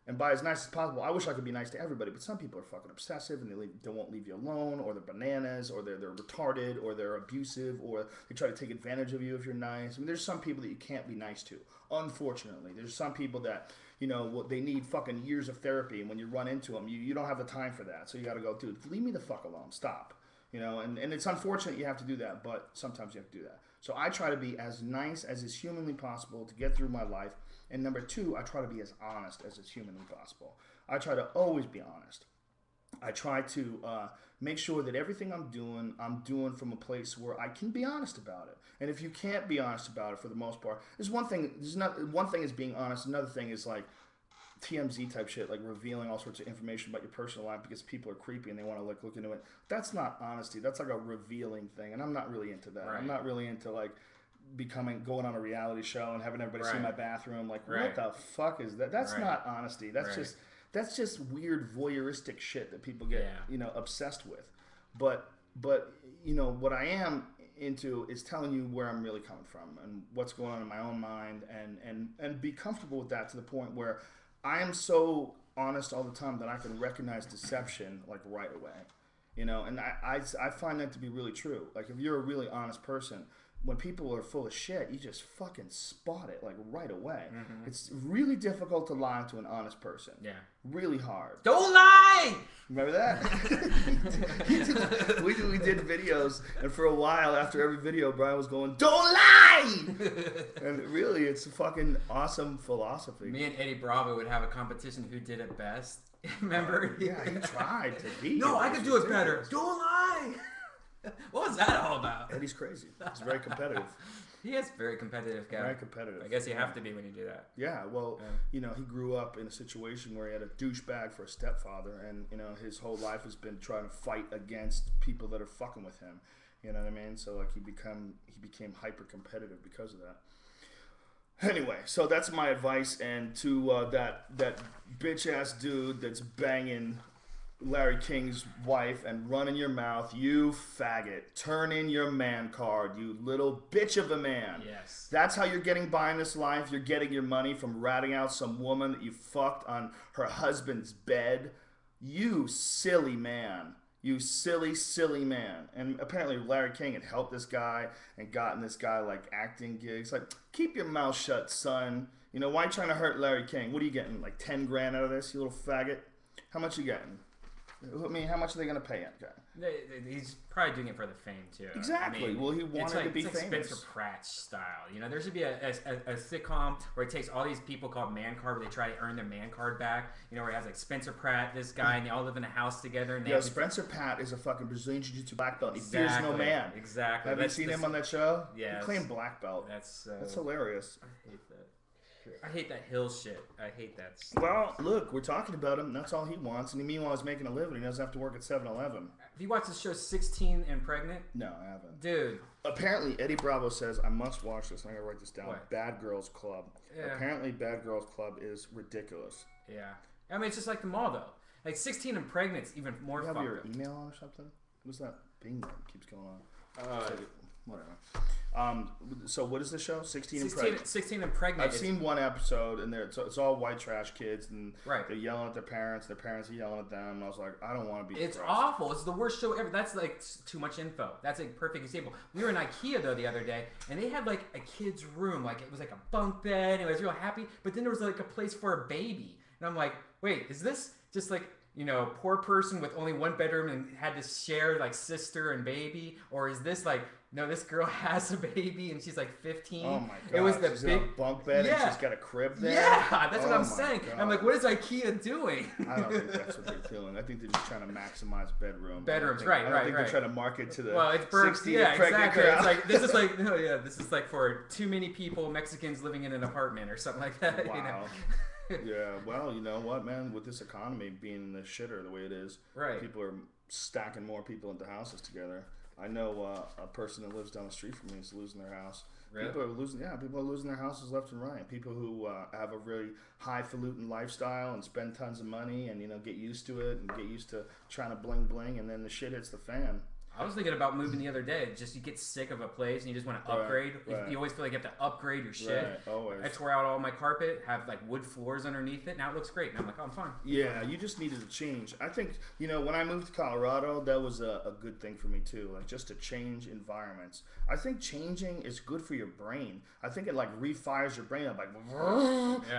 And by as nice as possible, I wish I could be nice to everybody, but some people are fucking obsessive and they won't leave you alone, or they're bananas, or they're retarded, or they're abusive, or they try to take advantage of you if you're nice. I mean, there's some people that you can't be nice to, unfortunately. There's some people that, they need fucking years of therapy, and when you run into them, you don't have the time for that. So you got to go, dude, leave me the fuck alone. Stop. And it's unfortunate you have to do that, but sometimes you have to do that. So I try to be as nice as is humanly possible to get through my life. And number two, I try to be as honest as is humanly possible. I try to always be honest. I try to make sure that everything I'm doing from a place where I can be honest about it. And if you can't be honest about it for the most part, one thing is being honest. Another thing is like TMZ type shit, like revealing all sorts of information about your personal life because people are creepy and they want to like look into it. That's not honesty. That's like a revealing thing, and I'm not really into that. Right. I'm not really into like going on a reality show and having everybody see my bathroom. Like, what the fuck is that? That's not honesty. That's just weird voyeuristic shit that people get obsessed with. But what I am into is telling you where I'm really coming from and what's going on in my own mind, and be comfortable with that to the point where I am so honest all the time that I can recognize deception like right away. You know, and I find that to be really true. Like if you're a really honest person, when people are full of shit, you just fucking spot it like right away. Mm-hmm. It's really difficult to lie to an honest person. Yeah. Really hard. Don't lie! Remember that? we did videos, and for a while after every video, Brian was going, "Don't lie!" And really, it's a fucking awesome philosophy. Me and Eddie Bravo would have a competition who did it best. Remember? Yeah, he tried to beat. No, I could do it better. Don't lie! What was that all about? Eddie's crazy. He's very competitive. He is very competitive guy. Very competitive. I guess you have to be when you do that. Yeah, well, you know, he grew up in a situation where he had a douchebag for a stepfather, and you know, his whole life has been trying to fight against people that are fucking with him. You know what I mean? So like he became hyper competitive because of that. Anyway, so that's my advice, and to that bitch ass dude that's banging Larry King's wife and running your mouth, you faggot. Turn in your man card, you little bitch of a man. Yes. That's how you're getting by in this life. You're getting your money from ratting out some woman that you fucked on her husband's bed. You silly man. You silly, silly man. And apparently Larry King had helped this guy and gotten this guy like acting gigs. Like, keep your mouth shut, son. You know, why are you trying to hurt Larry King? What are you getting? Like 10 grand out of this, you little faggot? How much you getting? I mean, how much are they going to pay him, guy? He's probably doing it for the fame, too. Exactly. I mean, well, he wanted to be it's like famous. Spencer Pratt style. You know, there should be a sitcom where it takes all these people called man card, where they try to earn their man card back. You know, where it has like Spencer Pratt, this guy, and they all live in a house together. And they Spencer Pratt is a fucking Brazilian Jiu-Jitsu black belt. He fears no man. Exactly. Have you seen him on that show? Yeah. He claimed black belt. That's hilarious. I hate that. I hate that Hill shit. I hate that stuff. Well, look, we're talking about him. That's all he wants. And meanwhile, he's making a living. He doesn't have to work at 7-Eleven. Have you watched the show 16 and Pregnant? No, I haven't. Dude. Apparently, Eddie Bravo says, I must watch this. I'm going to write this down. What? Bad Girls Club. Yeah. Apparently, Bad Girls Club is ridiculous. Yeah. I mean, it's just like the mall, though. Like, 16 and Pregnant's even more fun. You have your email on or something? What's that bing that keeps going on? Whatever. So what is the show? 16 and Pregnant. 16 and Pregnant. I've seen one episode, and it's all white trash kids, and right. They're yelling at their parents are yelling at them, and I was like, I don't want to be It's depressed. Awful. It's the worst show ever. That's like too much info. That's a perfect example. We were in IKEA, though, the other day, and they had like a kid's room. Like, it was like a bunk bed, and it was real happy, but then there was like a place for a baby. And I'm like, wait, is this just like, you know, poor person with only one bedroom and had to share like sister and baby? Or is this like, no, this girl has a baby and she's like 15. Oh my god! It was the she's big in a bunk bed and she's got a crib there. Yeah, that's what I'm saying. God. I'm like, what is IKEA doing? I don't think that's what they're doing. I think they're just trying to maximize bedrooms. Right. I don't think they're trying to market to the it's 16 and pregnant crowd. It's like this is like for too many people, Mexicans living in an apartment or something like that. Wow. You know? Yeah, well, you know what, man? With this economy being the shitter the way it is, right? People are stacking more people into houses together. I know a person that lives down the street from me is losing their house. Really? People are losing their houses left and right. People who have a really highfalutin lifestyle and spend tons of money and, you know, get used to it and get used to trying to bling bling, and then the shit hits the fan. I was thinking about moving the other day. Just you get sick of a place and you just want to upgrade. Right. You always feel like you have to upgrade your shit. Right, always. I tore out all my carpet, have like wood floors underneath it. Now it looks great. And I'm like, oh, I'm fine. Yeah, you just needed to change. I think, you know, when I moved to Colorado, that was a good thing for me too. Like, just to change environments. I think changing is good for your brain. I think it like refires your brain up, like,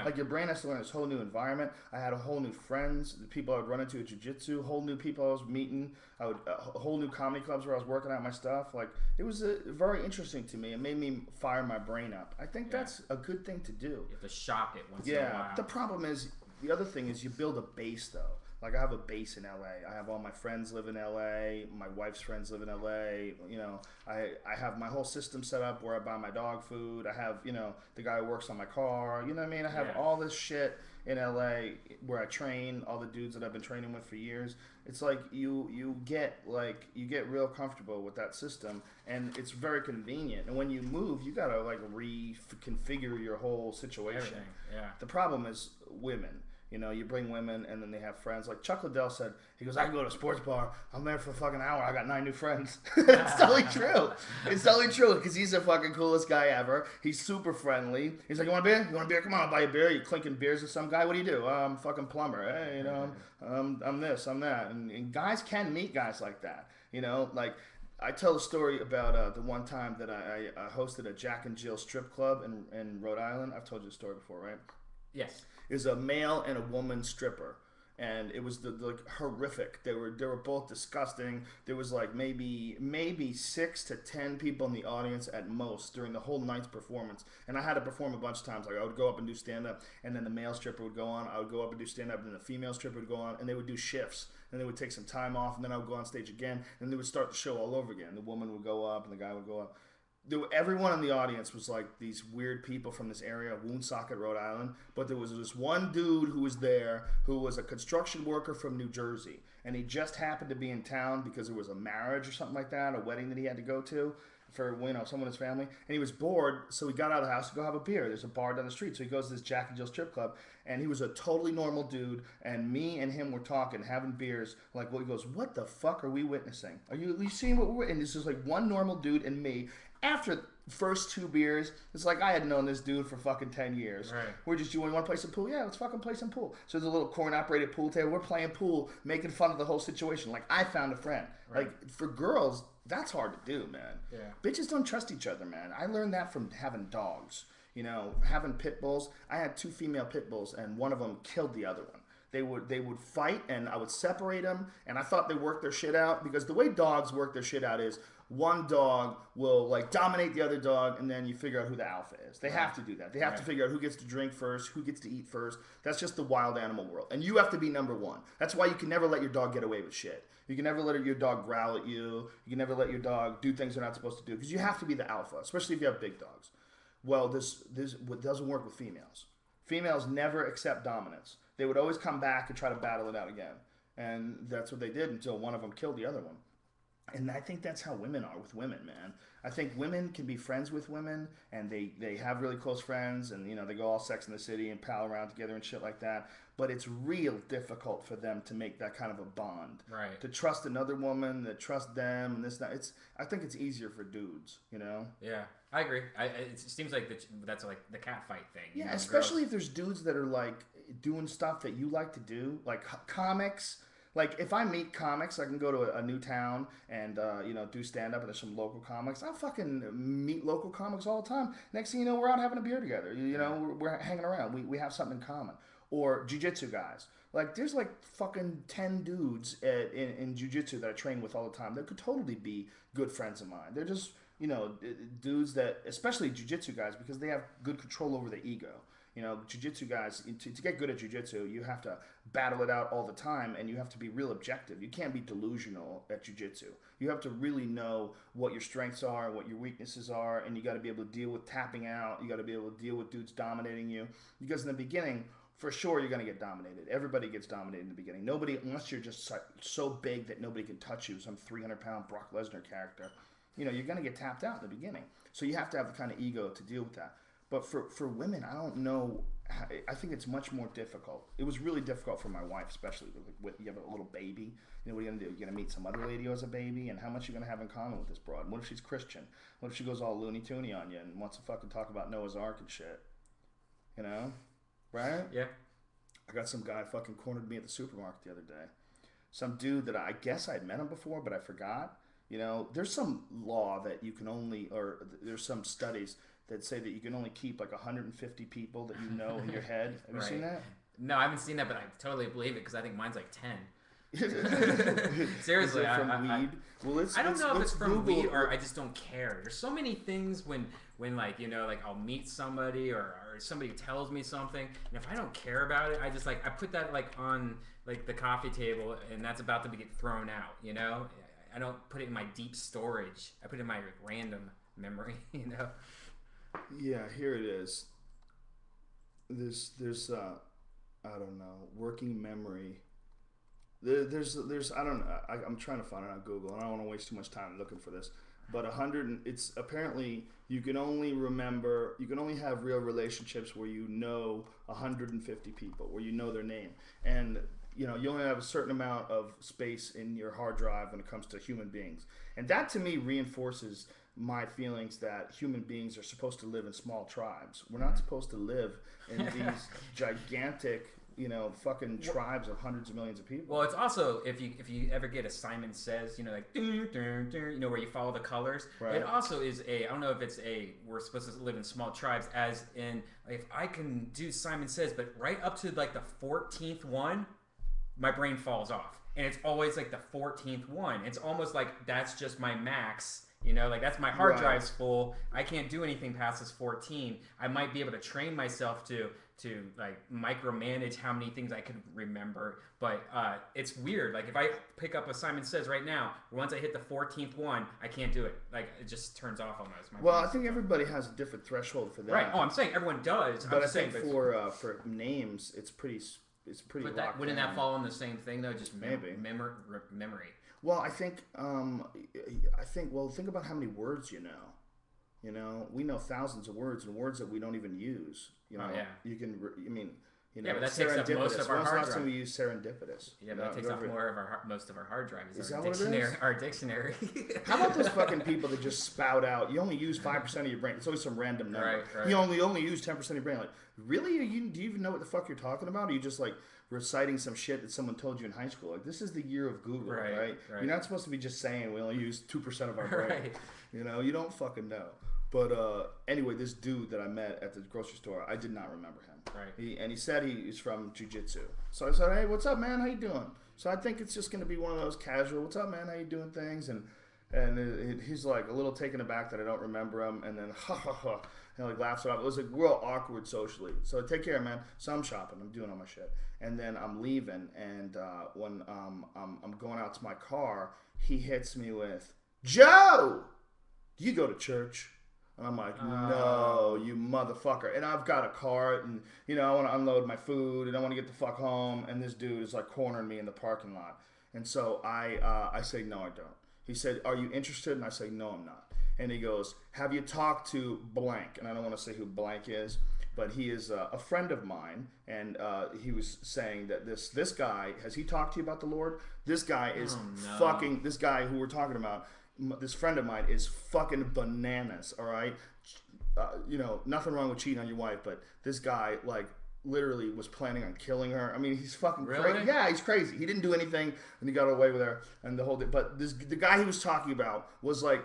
like your brain has to learn this whole new environment. I had a whole new friends, the people I would run into at jiu-jitsu, whole new people I was meeting, whole new comedy clubs where I was working out my stuff. Like, it was very interesting to me. It made me fire my brain up. I think that's a good thing to do. You have to shock it once in a while. The problem is, the other thing is you build a base though. Like, I have a base in LA. I have all my friends live in LA. My wife's friends live in LA. You know, I have my whole system set up where I buy my dog food. I have, you know, the guy who works on my car. You know what I mean? I have all this shit in LA where I train, all the dudes that I've been training with for years. It's like you get real comfortable with that system, and it's very convenient. And when you move, you gotta like reconfigure your whole situation. Everything. Yeah. The problem is women. You know, you bring women and then they have friends. Like Chuck Liddell said, he goes, I can go to a sports bar. I'm there for a fucking hour. I got 9 new friends. It's totally true. It's totally true because he's the fucking coolest guy ever. He's super friendly. He's like, you want a beer? You want a beer? Come on, I'll buy you a beer. You're clinking beers with some guy. What do you do? I'm fucking plumber. Hey, you know, I'm this, I'm that. And guys can meet guys like that. You know, like I tell a story about the one time that I hosted a Jack and Jill strip club in Rhode Island. I've told you the story before, right? Yes. It was a male and a woman stripper, and it was like horrific. They were both disgusting. There was like maybe 6 to 10 people in the audience at most during the whole night's performance. And I had to perform a bunch of times. Like I would go up and do stand up, and then the male stripper would go on. I would go up and do stand up, and then the female stripper would go on, and they would do shifts. And they would take some time off, and then I would go on stage again, and they would start the show all over again. The woman would go up, and the guy would go up. Everyone in the audience was like these weird people from this area, Woonsocket, Rhode Island. But there was this one dude who was there who was a construction worker from New Jersey. And he just happened to be in town because there was a marriage or something like that, a wedding that he had to go to for, you know, someone in his family. And he was bored, so he got out of the house to go have a beer. There's a bar down the street. So he goes to this Jack and Jill strip club. And he was a totally normal dude. And me and him were talking, having beers. Like, well, he goes, what the fuck are we witnessing? Are you seeing what we're... And this is like one normal dude and me. After the first 2 beers, it's like I had known this dude for fucking 10 years. Right. We're just, you want to play some pool? Yeah, let's fucking play some pool. So there's a little coin-operated pool table. We're playing pool, making fun of the whole situation. Like, I found a friend. Right. Like, for girls, that's hard to do, man. Yeah. Bitches don't trust each other, man. I learned that from having dogs. You know, having pit bulls. I had 2 female pit bulls, and one of them killed the other one. They would fight, and I would separate them, and I thought they worked their shit out, because the way dogs work their shit out is one dog will like dominate the other dog, and then you figure out who the alpha is. They have to do that. They have to figure out who gets to drink first, who gets to eat first. That's just the wild animal world, and you have to be number one. That's why you can never let your dog get away with shit. You can never let your dog growl at you. You can never let your dog do things they're not supposed to do, because you have to be the alpha, especially if you have big dogs. Well, this doesn't work with females. Females never accept dominance. They would always come back and try to battle it out again. And that's what they did until one of them killed the other one. And I think that's how women are with women, man. I think women can be friends with women, and they have really close friends, and, you know, they go all Sex in the City and pal around together and shit like that. But it's real difficult for them to make that kind of a bond. Right. To trust another woman, to trust them, and this, that. I think it's easier for dudes, you know? Yeah, I agree. It seems like that's like the cat fight thing. Yeah, know, especially girls. if there's dudes that are, like, doing stuff that you like to do, like comics. Like, if I meet comics, I can go to a new town and, you know, do stand-up, and there's some local comics. I'll fucking meet local comics all the time. Next thing you know, we're out having a beer together. You know, we're hanging around. We have something in common. Or jiu-jitsu guys. Like, there's like fucking 10 dudes in jiu-jitsu that I train with all the time that could totally be good friends of mine. They're just, you know, dudes that, especially jiu-jitsu guys, because they have good control over their ego. You know, jiu-jitsu guys, to get good at jiu-jitsu, you have to battle it out all the time, and you have to be real objective. You can't be delusional at jiu-jitsu. You have to really know what your strengths are and what your weaknesses are, and you got to be able to deal with tapping out. You got to be able to deal with dudes dominating you. Because in the beginning, for sure, you're going to get dominated. Everybody gets dominated in the beginning. Nobody, unless you're just so big that nobody can touch you, some 300-pound Brock Lesnar character, you know, you're going to get tapped out in the beginning. So you have to have the kind of ego to deal with that. But for women, I don't know. I think it's much more difficult. It was really difficult for my wife, especially with you have a little baby. You know, what are you going to do? You're going to meet some other lady who has a baby, and how much are you going to have in common with this broad? What if she's Christian? What if she goes all Looney Toony on you and wants to fucking talk about Noah's Ark and shit? You know? Right? Yeah. I got some guy fucking cornered me at the supermarket the other day. Some dude that I guess I'd met him before, but I forgot. You know, there's some law that you can only, or there's some studies that say that you can only keep like 150 people that you know in your head. Have you seen that? No, I haven't seen that, but I totally believe it because I think mine's like 10. Seriously, from weed? Well, I don't know if it's from weed or I just don't care. There's so many things when like, you know, like I'll meet somebody or somebody tells me something, and if I don't care about it, I just like I put that like on like the coffee table, and that's about to get thrown out. You know, I don't put it in my deep storage. I put it in my random memory. You know. Yeah, here it is. There's I don't know, working memory. There's I don't know. I'm trying to find it on Google, and I don't want to waste too much time looking for this. but 100. It's apparently you can only have real relationships where you know 150 people, where you know their name, and you only have a certain amount of space in your hard drive when it comes to human beings, and that to me reinforces my feelings that human beings are supposed to live in small tribes. We're not supposed to live in these gigantic, fucking tribes of hundreds of millions of people. Well, it's also if you ever get a Simon Says, like dun, dun, dun, where you follow the colors. Right. It also is I don't know if it's we're supposed to live in small tribes, as in if I can do Simon Says, but right up to like the 14th one, my brain falls off, and it's always like the 14th one. It's almost like that's just my max. Like that's my hard drive's full. I can't do anything past this 14. I might be able to train myself to like micromanage how many things I can remember. But it's weird. Like if I pick up a Simon Says right now, once I hit the 14th one, I can't do it. Like it just turns off almost. Well, I think everybody has a different threshold for that. Right. Oh, I'm saying everyone does. But I think for names, it's pretty. But wouldn't that fall in the same thing though? Just memory. Well, I think. Well, think about how many words you know. We know thousands of words and words that we don't even use. You can. Yeah, but that takes up most of our hard drive. When's the last time we used serendipitous? Yeah, but that takes up most of our hard drive. Is that what it is? Our dictionary. How about those fucking people that just spout out? You only use 5% of your brain. It's always some random number. Right. You only use 10% of your brain. Like, really? Do you even know what the fuck you're talking about? Or are you just like reciting some shit that someone told you in high school? Like, this is the year of Google, right? You're not supposed to be just saying we only use 2% of our brain. Right. You don't fucking know. But anyway, this dude that I met at the grocery store, I did not remember him. Right. He said he's from jiu-jitsu. So I said, hey, what's up, man? How you doing? So I think it's just going to be one of those casual, what's up, man? How you doing things? And he's like a little taken aback that I don't remember him. And then, ha, ha, ha. And like laughs it off. It was like real awkward socially. So take care, man. So I'm shopping. I'm doing all my shit. And then I'm leaving. And when I'm going out to my car, he hits me with, Joe, do you go to church? And I'm like, no, you motherfucker. And I've got a cart, and, I want to unload my food, and I want to get the fuck home. And this dude is like cornering me in the parking lot. And so I say, no, I don't. He said, are you interested? And I say, no, I'm not. And he goes, have you talked to blank? And I don't want to say who blank is, but he is a friend of mine. And he was saying that this guy, has he talked to you about the Lord? This guy is fucking, this guy who we're talking about, this friend of mine is fucking bananas, all right? Nothing wrong with cheating on your wife, but this guy, like, literally was planning on killing her. I mean, he's fucking crazy. Yeah, he's crazy. He didn't do anything, and he got away with her, and the whole thing. But the guy he was talking about was like,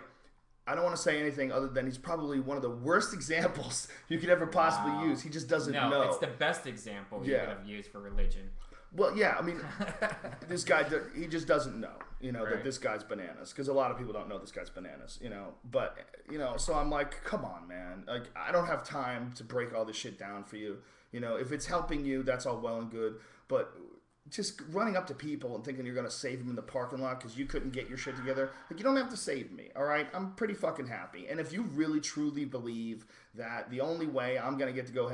I don't want to say anything other than he's probably one of the worst examples you could ever possibly use. He just doesn't know. No, it's the best example you could have used for religion. Well, yeah, I mean, this guy, he just doesn't know, that this guy's bananas. Because a lot of people don't know this guy's bananas, But, so I'm like, come on, man. Like, I don't have time to break all this shit down for you. If it's helping you, that's all well and good. But just running up to people and thinking you're going to save them in the parking lot because you couldn't get your shit together, like, you don't have to save me, all right? I'm pretty fucking happy. And if you really, truly believe that the only way I'm going to get to go to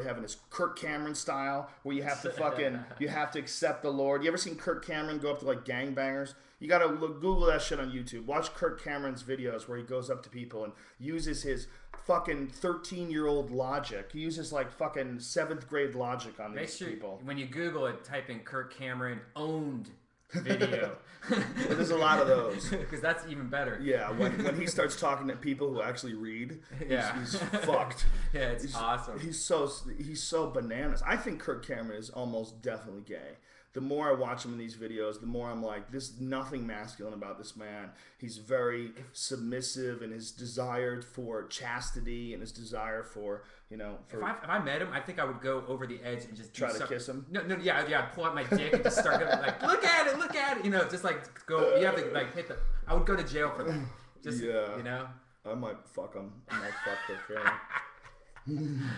heaven is Kirk Cameron style, where you have to you have to accept the Lord. You ever seen Kirk Cameron go up to, like, gangbangers? You got to Google that shit on YouTube. Watch Kirk Cameron's videos where he goes up to people and uses his fucking 13-year-old logic. He uses like fucking 7th grade logic on these people. When you Google it, type in Kirk Cameron owned video. But there's a lot of those. Because that's even better. Yeah, when he starts talking to people who actually read, he's fucked. Yeah, it's awesome. He's so bananas. I think Kirk Cameron is almost definitely gay. The more I watch him in these videos, the more I'm like, there's nothing masculine about this man. He's very submissive in his desire for chastity and his desire for, If I met him, I think I would go over the edge and just try to kiss him. No, yeah. I'd pull out my dick and just start going like, look at it, just like go. You have to like hit the. I would go to jail for that. Just I might fuck him. I might fuck Kirk Cameron.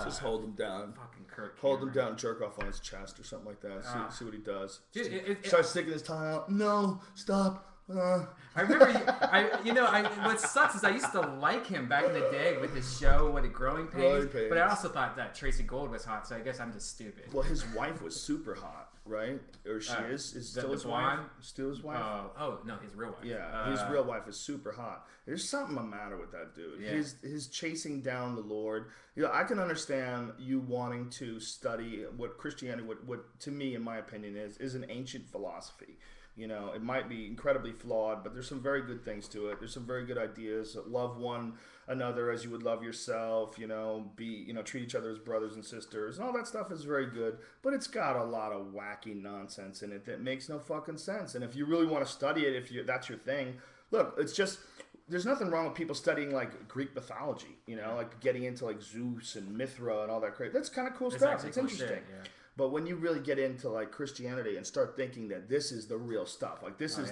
Just hold him down. Fucking Kirk. Hold him down, jerk off on his chest or something like that. See what he does. Dude, start sticking his tongue out. No, stop. I remember, what sucks is I used to like him back in the day with his show, Growing Pains. But I also thought that Tracy Gold was hot, so I guess I'm just stupid. Well, his wife was super hot. right? Or she is still the his wife. blonde? Still his wife. Oh no, his real wife. Yeah, his real wife is super hot. There's something the matter with that dude. Yeah. His chasing down the Lord. You know, I can understand you wanting to study what Christianity, what to me, in my opinion, is an ancient philosophy. You know, it might be incredibly flawed, but there's some very good things to it. There's some very good ideas. Love one another as you would love yourself. Treat each other as brothers and sisters, and all that stuff is very good. But it's got a lot of wacky nonsense in it that makes no fucking sense. And if you really want to study it, that's your thing, look, it's just. There's nothing wrong with people studying like Greek mythology, like getting into like Zeus and Mithra and all that crap. That's kind of cool stuff. It's interesting. Shit, yeah. But when you really get into like Christianity and start thinking that this is the real stuff, like this is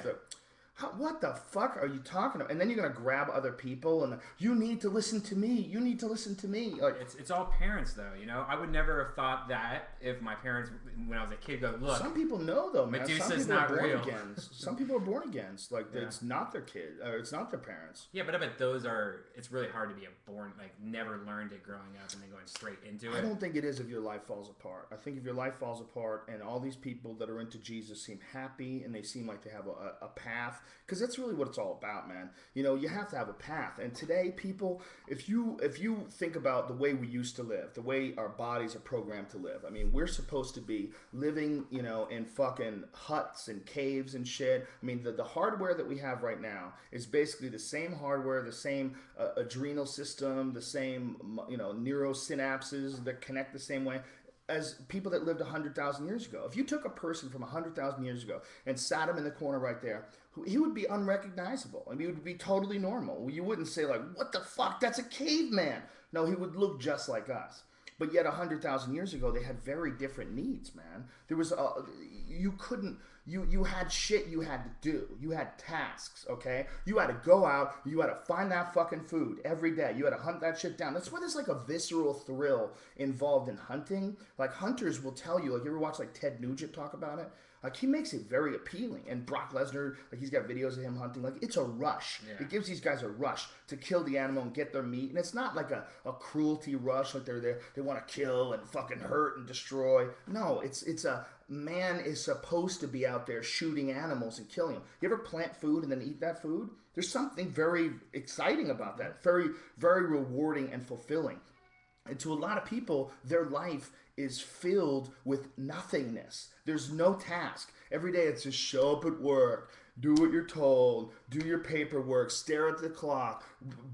what the fuck are you talking about? And then you're gonna grab other people and you need to listen to me. You need to listen to me. Like it's all parents though, I would never have thought that if my parents, when I was a kid, go look. Some people know though, man. Medusa's some people not are born real. Against. Some people are born against. Like it's not their kid, or it's not their parents. Yeah, but I bet it's really hard to be never learned it growing up and then going straight into it. I don't think it is if your life falls apart. I think if your life falls apart and all these people that are into Jesus seem happy and they seem like they have a path, because that's really what it's all about, man. You have to have a path. And today, people, if you think about the way we used to live, the way our bodies are programmed to live, I mean, we're supposed to be living, in fucking huts and caves and shit. I mean, the hardware that we have right now is basically the same hardware, the same adrenal system, the same, neurosynapses that connect the same way as people that lived 100,000 years ago. If you took a person from 100,000 years ago and sat him in the corner right there, he would be unrecognizable. I mean, he would be totally normal. You wouldn't say like, what the fuck, that's a caveman. No, he would look just like us. But yet 100,000 years ago, they had very different needs, man. There was, you had shit you had to do. You had tasks, okay? You had to go out, you had to find that fucking food every day. You had to hunt that shit down. That's why there's like a visceral thrill involved in hunting. Like hunters will tell you, like you ever watch like Ted Nugent talk about it? Like he makes it very appealing. And Brock Lesnar, like he's got videos of him hunting. Like it's a rush. Yeah. It gives these guys a rush to kill the animal and get their meat. And it's not like a cruelty rush, like they're there, they want to kill and fucking hurt and destroy. No, it's a man is supposed to be out there shooting animals and killing them. You ever plant food and then eat that food? There's something very exciting about that. Very, very rewarding and fulfilling. And to a lot of people, their life is filled with nothingness. There's no task. Every day it's just show up at work, do what you're told, do your paperwork, stare at the clock,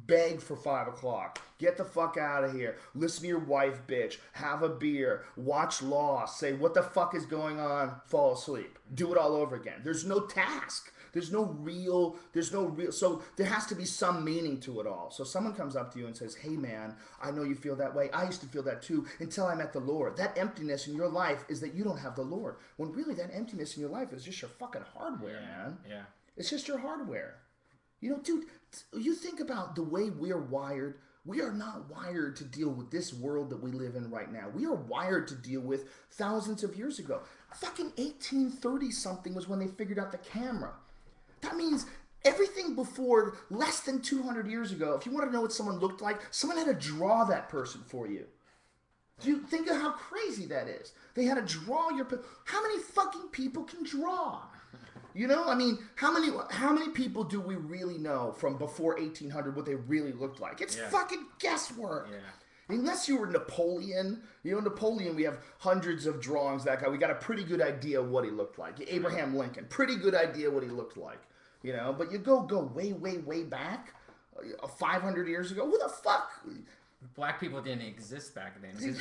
beg for 5 o'clock, get the fuck out of here, listen to your wife bitch, have a beer, watch Lost, say what the fuck is going on, fall asleep. Do it all over again. There's no task. There's no real, so there has to be some meaning to it all. So someone comes up to you and says, hey man, I know you feel that way. I used to feel that too until I met the Lord. That emptiness in your life is that you don't have the Lord. When really that emptiness in your life is just your fucking hardware, man. Yeah. It's just your hardware. Dude, you think about the way we're wired. We are not wired to deal with this world that we live in right now. We are wired to deal with thousands of years ago. Fucking 1830 something was when they figured out the camera. That means everything before less than 200 years ago, if you want to know what someone looked like, someone had to draw that person for you. Do you think of how crazy that is? They had to draw your... How many fucking people can draw? I mean, how many people do we really know from before 1800 what they really looked like? It's fucking guesswork. Yeah. Unless you were Napoleon. Napoleon, we have hundreds of drawings of that guy. We got a pretty good idea of what he looked like. Abraham Lincoln, pretty good idea what he looked like. But you go way, way, way back, 500 years ago. Who the fuck? Black people didn't exist back then.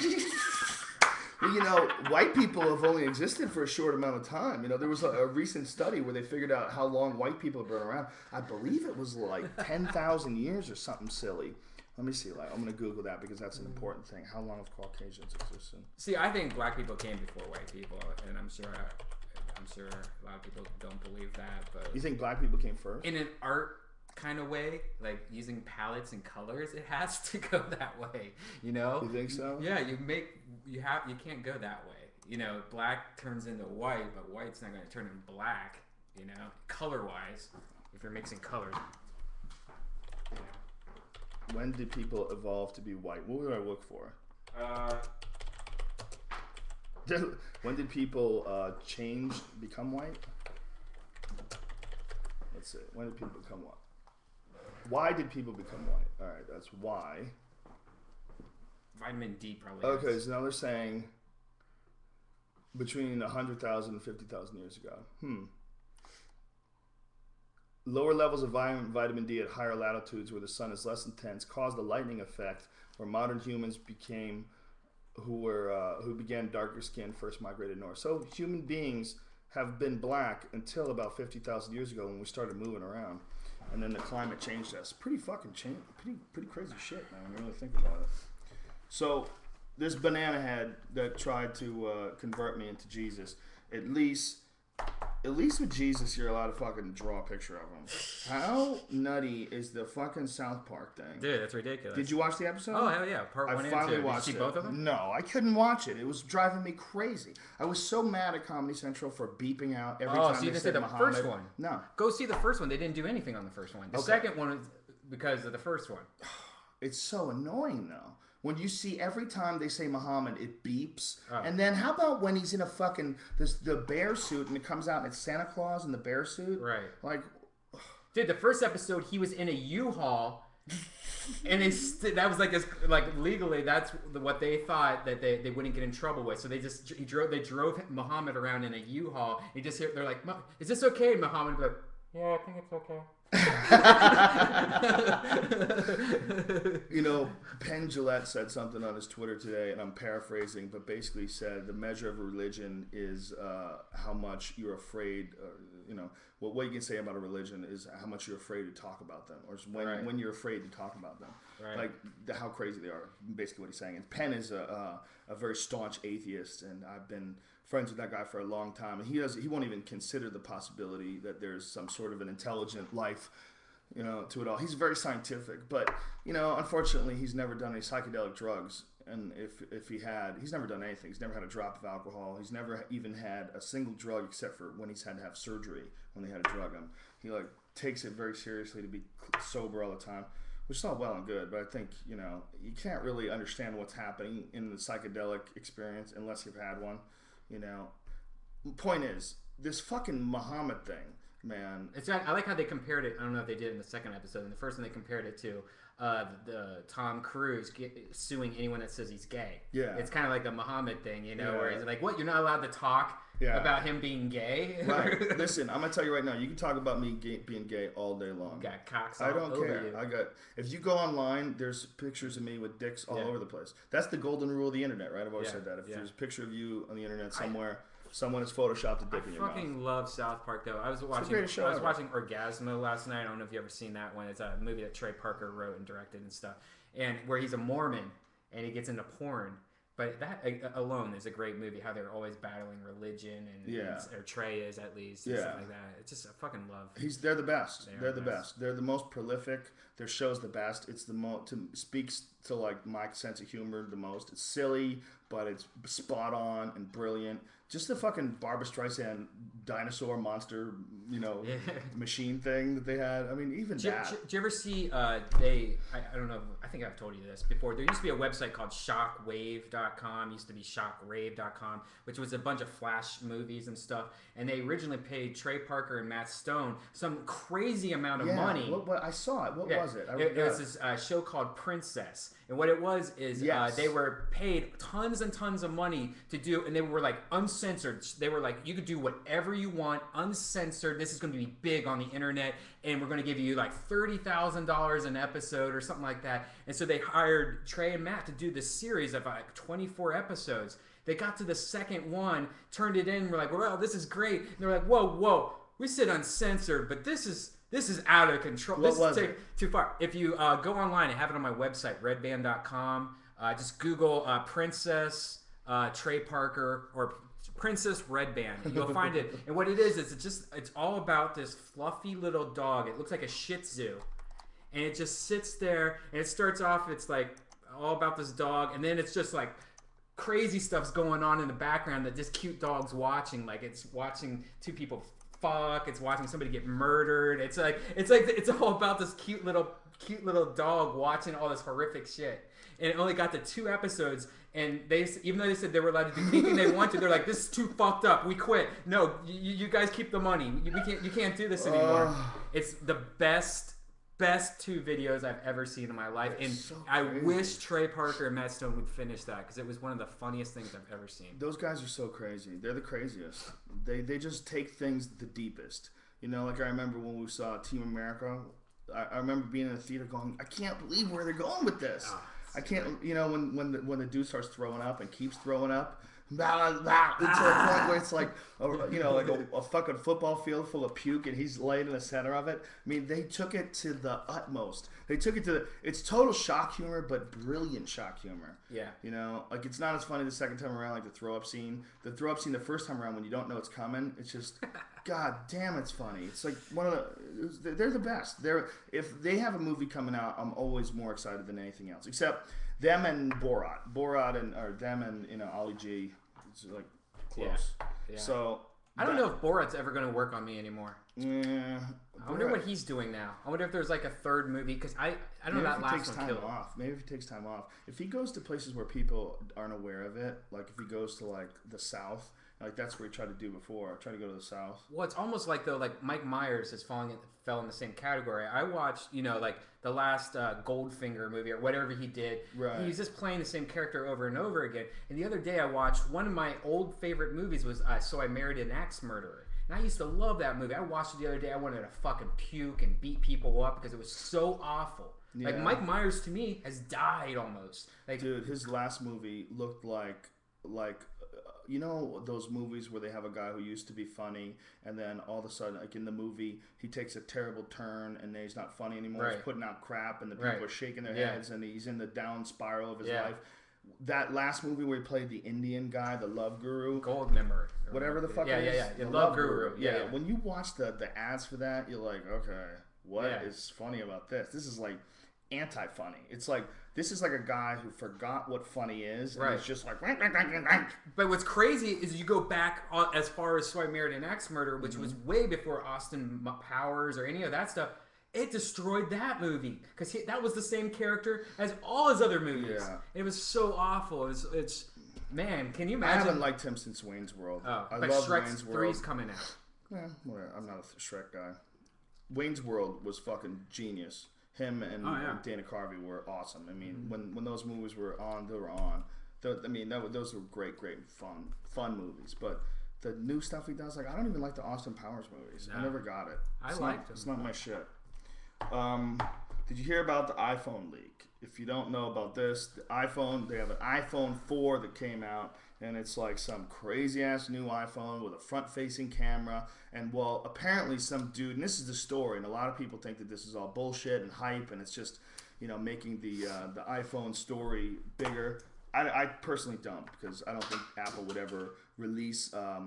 Well, white people have only existed for a short amount of time. There was a recent study where they figured out how long white people have been around. I believe it was like 10,000 years or something silly. Let me see. I'm going to Google that because that's an important thing. How long have Caucasians existed? See, I think black people came before white people, and I'm sure a lot of people don't believe that. But you think black people came first? In an art kind of way, like using palettes and colors, it has to go that way. You think so? Yeah, you can't go that way. Black turns into white, but white's not going to turn into black. Color wise, if you're mixing colors. When did people evolve to be white? What would I look for? When did people become white? Let's see. When did people become white? Why did people become white? All right, that's why. Vitamin D probably. Okay, so now they're saying between 100,000 and 50,000 years ago. Lower levels of vitamin D at higher latitudes where the sun is less intense caused the lightning effect, where modern humans who began darker skin first migrated north. So human beings have been black until about 50,000 years ago when we started moving around, and then the climate changed us. Pretty crazy shit, man. When you really think about it. So this banana head that tried to convert me into Jesus, at least with Jesus, you're allowed to fucking draw a picture of him. How nutty is the fucking South Park thing? Dude, that's ridiculous. Did you watch the episode? Oh, hell yeah. Part 1 and 2. I finally Did watched you see both of them? No, I couldn't watch it. It was driving me crazy. I was so mad at Comedy Central for beeping out every time so you they didn't see said the Muhammad. first one? No. Go see the first one. They didn't do anything on the first one. The second one was because of the first one. It's so annoying, though. When you see every time they say Muhammad, it beeps. Oh. And then how about when he's in a fucking the bear suit and it comes out and it's Santa Claus in the bear suit? Right. Like, dude, the first episode he was in a U-Haul, and that was like legally that's what they thought that they wouldn't get in trouble with. So they drove Muhammad around in a U-Haul. They're like, "Is this okay?" And Muhammad would be like, "Yeah, I think it's okay." You know, Penn Jillette said something on his Twitter today, and I'm paraphrasing, but basically said the measure of a religion is how much you're afraid. What you can say about a religion is how much you're afraid to talk about them, or when you're afraid to talk about them, like how crazy they are. Basically, what he's saying. And Penn is a very staunch atheist, and I've been friends with that guy for a long time, and he won't even consider the possibility that there's some sort of an intelligent life, to it all. He's very scientific, but unfortunately, he's never done any psychedelic drugs. And if he had, he's never done anything. He's never had a drop of alcohol. He's never even had a single drug except for when he's had to have surgery when they had to drug him. He takes it very seriously to be sober all the time, which is all well and good. But I think you can't really understand what's happening in the psychedelic experience unless you've had one. Point is, this fucking Muhammad thing, man. I like how they compared it. I don't know if they did it in the second episode. In the first one, they compared it to the Tom Cruise suing anyone that says he's gay. Yeah, it's kind of like the Muhammad thing, where he's like, "What? You're not allowed to talk about him being gay?" Right. Listen, I'm gonna tell you right now. You can talk about me being gay all day long. You got cocks. I don't care. If you go online, there's pictures of me with dicks all over the place. That's the golden rule of the internet, right? I've always said that. If there's a picture of you on the internet somewhere, someone has photoshopped a dick in your mouth. I fucking love South Park, though. I was watching Orgasmo last night. I don't know if you ever seen that one. It's a movie that Trey Parker wrote and directed and stuff, and where he's a Mormon and he gets into porn. But that alone is a great movie. How they're always battling religion or Trey is at least and stuff like that. It's just a fucking love. They're the best. They're the best. They're the most prolific. Their show's the best. It's the most speaks to my sense of humor the most. It's silly, but it's spot on and brilliant. Just the fucking Barbra Streisand dinosaur monster, machine thing that they had. I mean, even that. Did you ever see, I don't know, I think I've told you this before. There used to be a website called shockwave.com, used to be shockrave.com, which was a bunch of Flash movies and stuff. And they originally paid Trey Parker and Matt Stone some crazy amount of money. I saw it. What was it? It was this show called Princess. And what it was is they were paid tons and tons of money to do, and they were uncensored. They were like, you could do whatever you want, uncensored. This is going to be big on the internet, and we're going to give you $30,000 an episode or something like that. And so they hired Trey and Matt to do this series of 24 episodes. They got to the second one, turned it in. We're like, well, this is great. And they're like, whoa, we said uncensored, but this is out of control. This is too far. If you go online, I have it on my website, redban.com. Just Google Princess Trey Parker or Princess Redban, and you'll find it. And what it is it's all about this fluffy little dog. It looks like a Shih Tzu, and it just sits there. And it starts off, it's all about this dog, and then it's just crazy stuff's going on in the background that this cute dog's watching. It's watching two people fuck. It's watching somebody get murdered. It's all about this cute little dog watching all this horrific shit. and it only got to 2 episodes. And they, even though they said they were allowed to do anything they wanted, they're like, "This is too fucked up. We quit. No, you guys keep the money. You can't do this anymore." It's the best 2 videos I've ever seen in my life, and so I wish Trey Parker and Matt Stone would finish that because it was one of the funniest things I've ever seen. Those guys are so crazy. They're the craziest. They just take things the deepest. You know, like I remember when we saw Team America. I remember being in the theater going, "I can't believe where they're going with this." I can't, you know, when the dude starts throwing up and keeps throwing up, blah, blah, blah, to a point where it's like, like a fucking football field full of puke, and he's laying in the center of it. I mean, they took it to the utmost. They took it to it's total shock humor, but brilliant shock humor. Yeah. You know, like it's not as funny the second time around, like the throw up scene. The throw up scene the first time around when you don't know it's coming, it's just, god damn, it's funny. It's like they're the best. If they have a movie coming out, I'm always more excited than anything else, except them and Borat and them and Ali G. It's like close. Yeah. So I don't know if Borat's ever going to work on me anymore. Yeah. I wonder what he's doing now. I wonder if there's like a third movie because I don't know that last one killed. Maybe if he takes time off. If he goes to places where people aren't aware of it, like if he goes to like the South, like that's where he tried to do before. Try to go to the South. Well, it's almost like though, like Mike Myers fell in the same category. I watched, like the last Goldfinger movie or whatever he did. Right. He was just playing the same character over and over again. And the other day, I watched one of my old favorite movies was So I Married an Axe Murderer. And I used to love that movie. I watched it the other day. I wanted to fucking puke and beat people up because it was so awful. Yeah. Like Mike Myers to me has died almost. Like, dude, his last movie looked like you know those movies where they have a guy who used to be funny and then all of a sudden, like in the movie, he takes a terrible turn and then he's not funny anymore. Right. He's putting out crap and the people are shaking their heads and he's in the down spiral of his life. That last movie where he played the Indian guy, the love guru, Goldmember, whatever the fuck it is. The love guru. Yeah. When you watch the ads for that, you're like, okay, what is funny about this? This is like anti-funny. It's like this is like a guy who forgot what funny is, and it's just like. But what's crazy is you go back as far as So I Married an Axe Murderer, which was way before Austin Powers or any of that stuff. It destroyed that movie because that was the same character as all his other movies. Yeah. It was so awful. It's man, can you imagine? I haven't liked him since Wayne's World. Oh, I but love Shrek Wayne's World. 3's coming out. Yeah, whatever. I'm not a Shrek guy. Wayne's World was fucking genius. Him and Dana Carvey were awesome. I mean, when those movies were on, they were on. Those were great fun movies. But the new stuff he does, like I don't even like the Austin Powers movies. No. I never got it. I liked them. It's not my shit. Did you hear about the iPhone leak? If you don't know about this, they have an iPhone 4 that came out, and it's like some crazy ass new iPhone with a front facing camera. And well, apparently some dude, and this is the story, and a lot of people think that this is all bullshit and hype, and it's just making the iPhone story bigger. I personally don't, because I don't think Apple would ever release a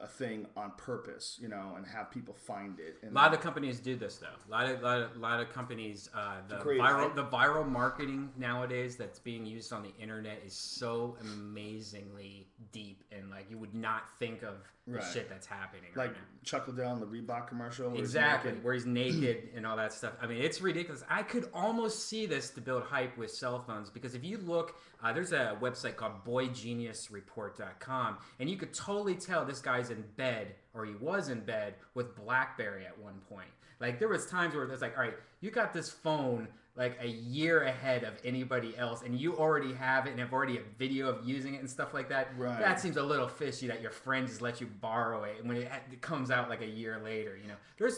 thing on purpose, and have people find it. And a lot of companies do this though. A lot of companies, the viral marketing nowadays that's being used on the internet is so amazingly deep, and like you would not think of the shit that's happening. Like right now. Chuck Liddell in the Reebok commercial. Exactly, where he's naked and all that stuff. I mean, it's ridiculous. I could almost see this to build hype with cell phones, because if you look, there's a website called BoyGeniusReport.com, and you could totally tell this guy's in bed, or he was in bed with BlackBerry at one point. Like there was times where it's like, all right, you got this phone like a year ahead of anybody else, and you already have it and have already a video of using it and stuff like that. Right. That seems a little fishy that your friend just let you borrow it, and when it comes out like a year later,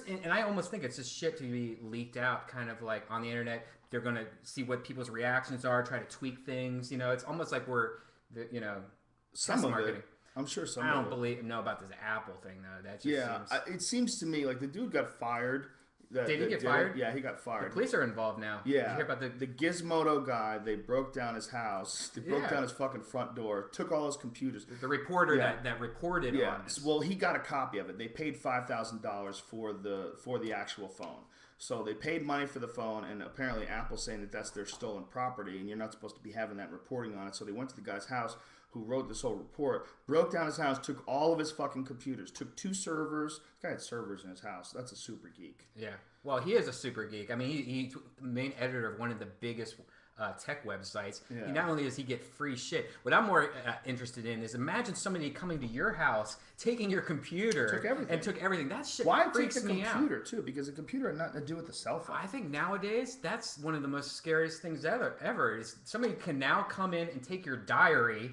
and I almost think it's just shit to be leaked out, kind of like on the internet. They're gonna see what people's reactions are, try to tweak things. It's almost like we're, some of marketing. It. I'm sure some. I don't know about this Apple thing though. That just seems... it seems to me like the dude got fired. Did he get fired? Yeah, he got fired. The police are involved now. Yeah. Did you hear about the Gizmodo guy? They broke down his house. They broke down his fucking front door. Took all his computers. The reporter that reported on this. Well, he got a copy of it. They paid $5,000 for the actual phone. So they paid money for the phone, and apparently Apple's saying that that's their stolen property, and you're not supposed to be having that reporting on it. So they went to the guy's house who wrote this whole report, broke down his house, took all of his fucking computers, took 2 servers. This guy had servers in his house. That's a super geek. Yeah. Well, he is a super geek. I mean, he's the main editor of one of the biggest tech websites. Yeah. Not only does he get free shit, what I'm more interested in is imagine somebody coming to your house, taking your computer, took everything. That shit freaks me out. Why take the computer too? Because the computer had nothing to do with the cell phone. I think nowadays that's one of the most scariest things ever is somebody can now come in and take your diary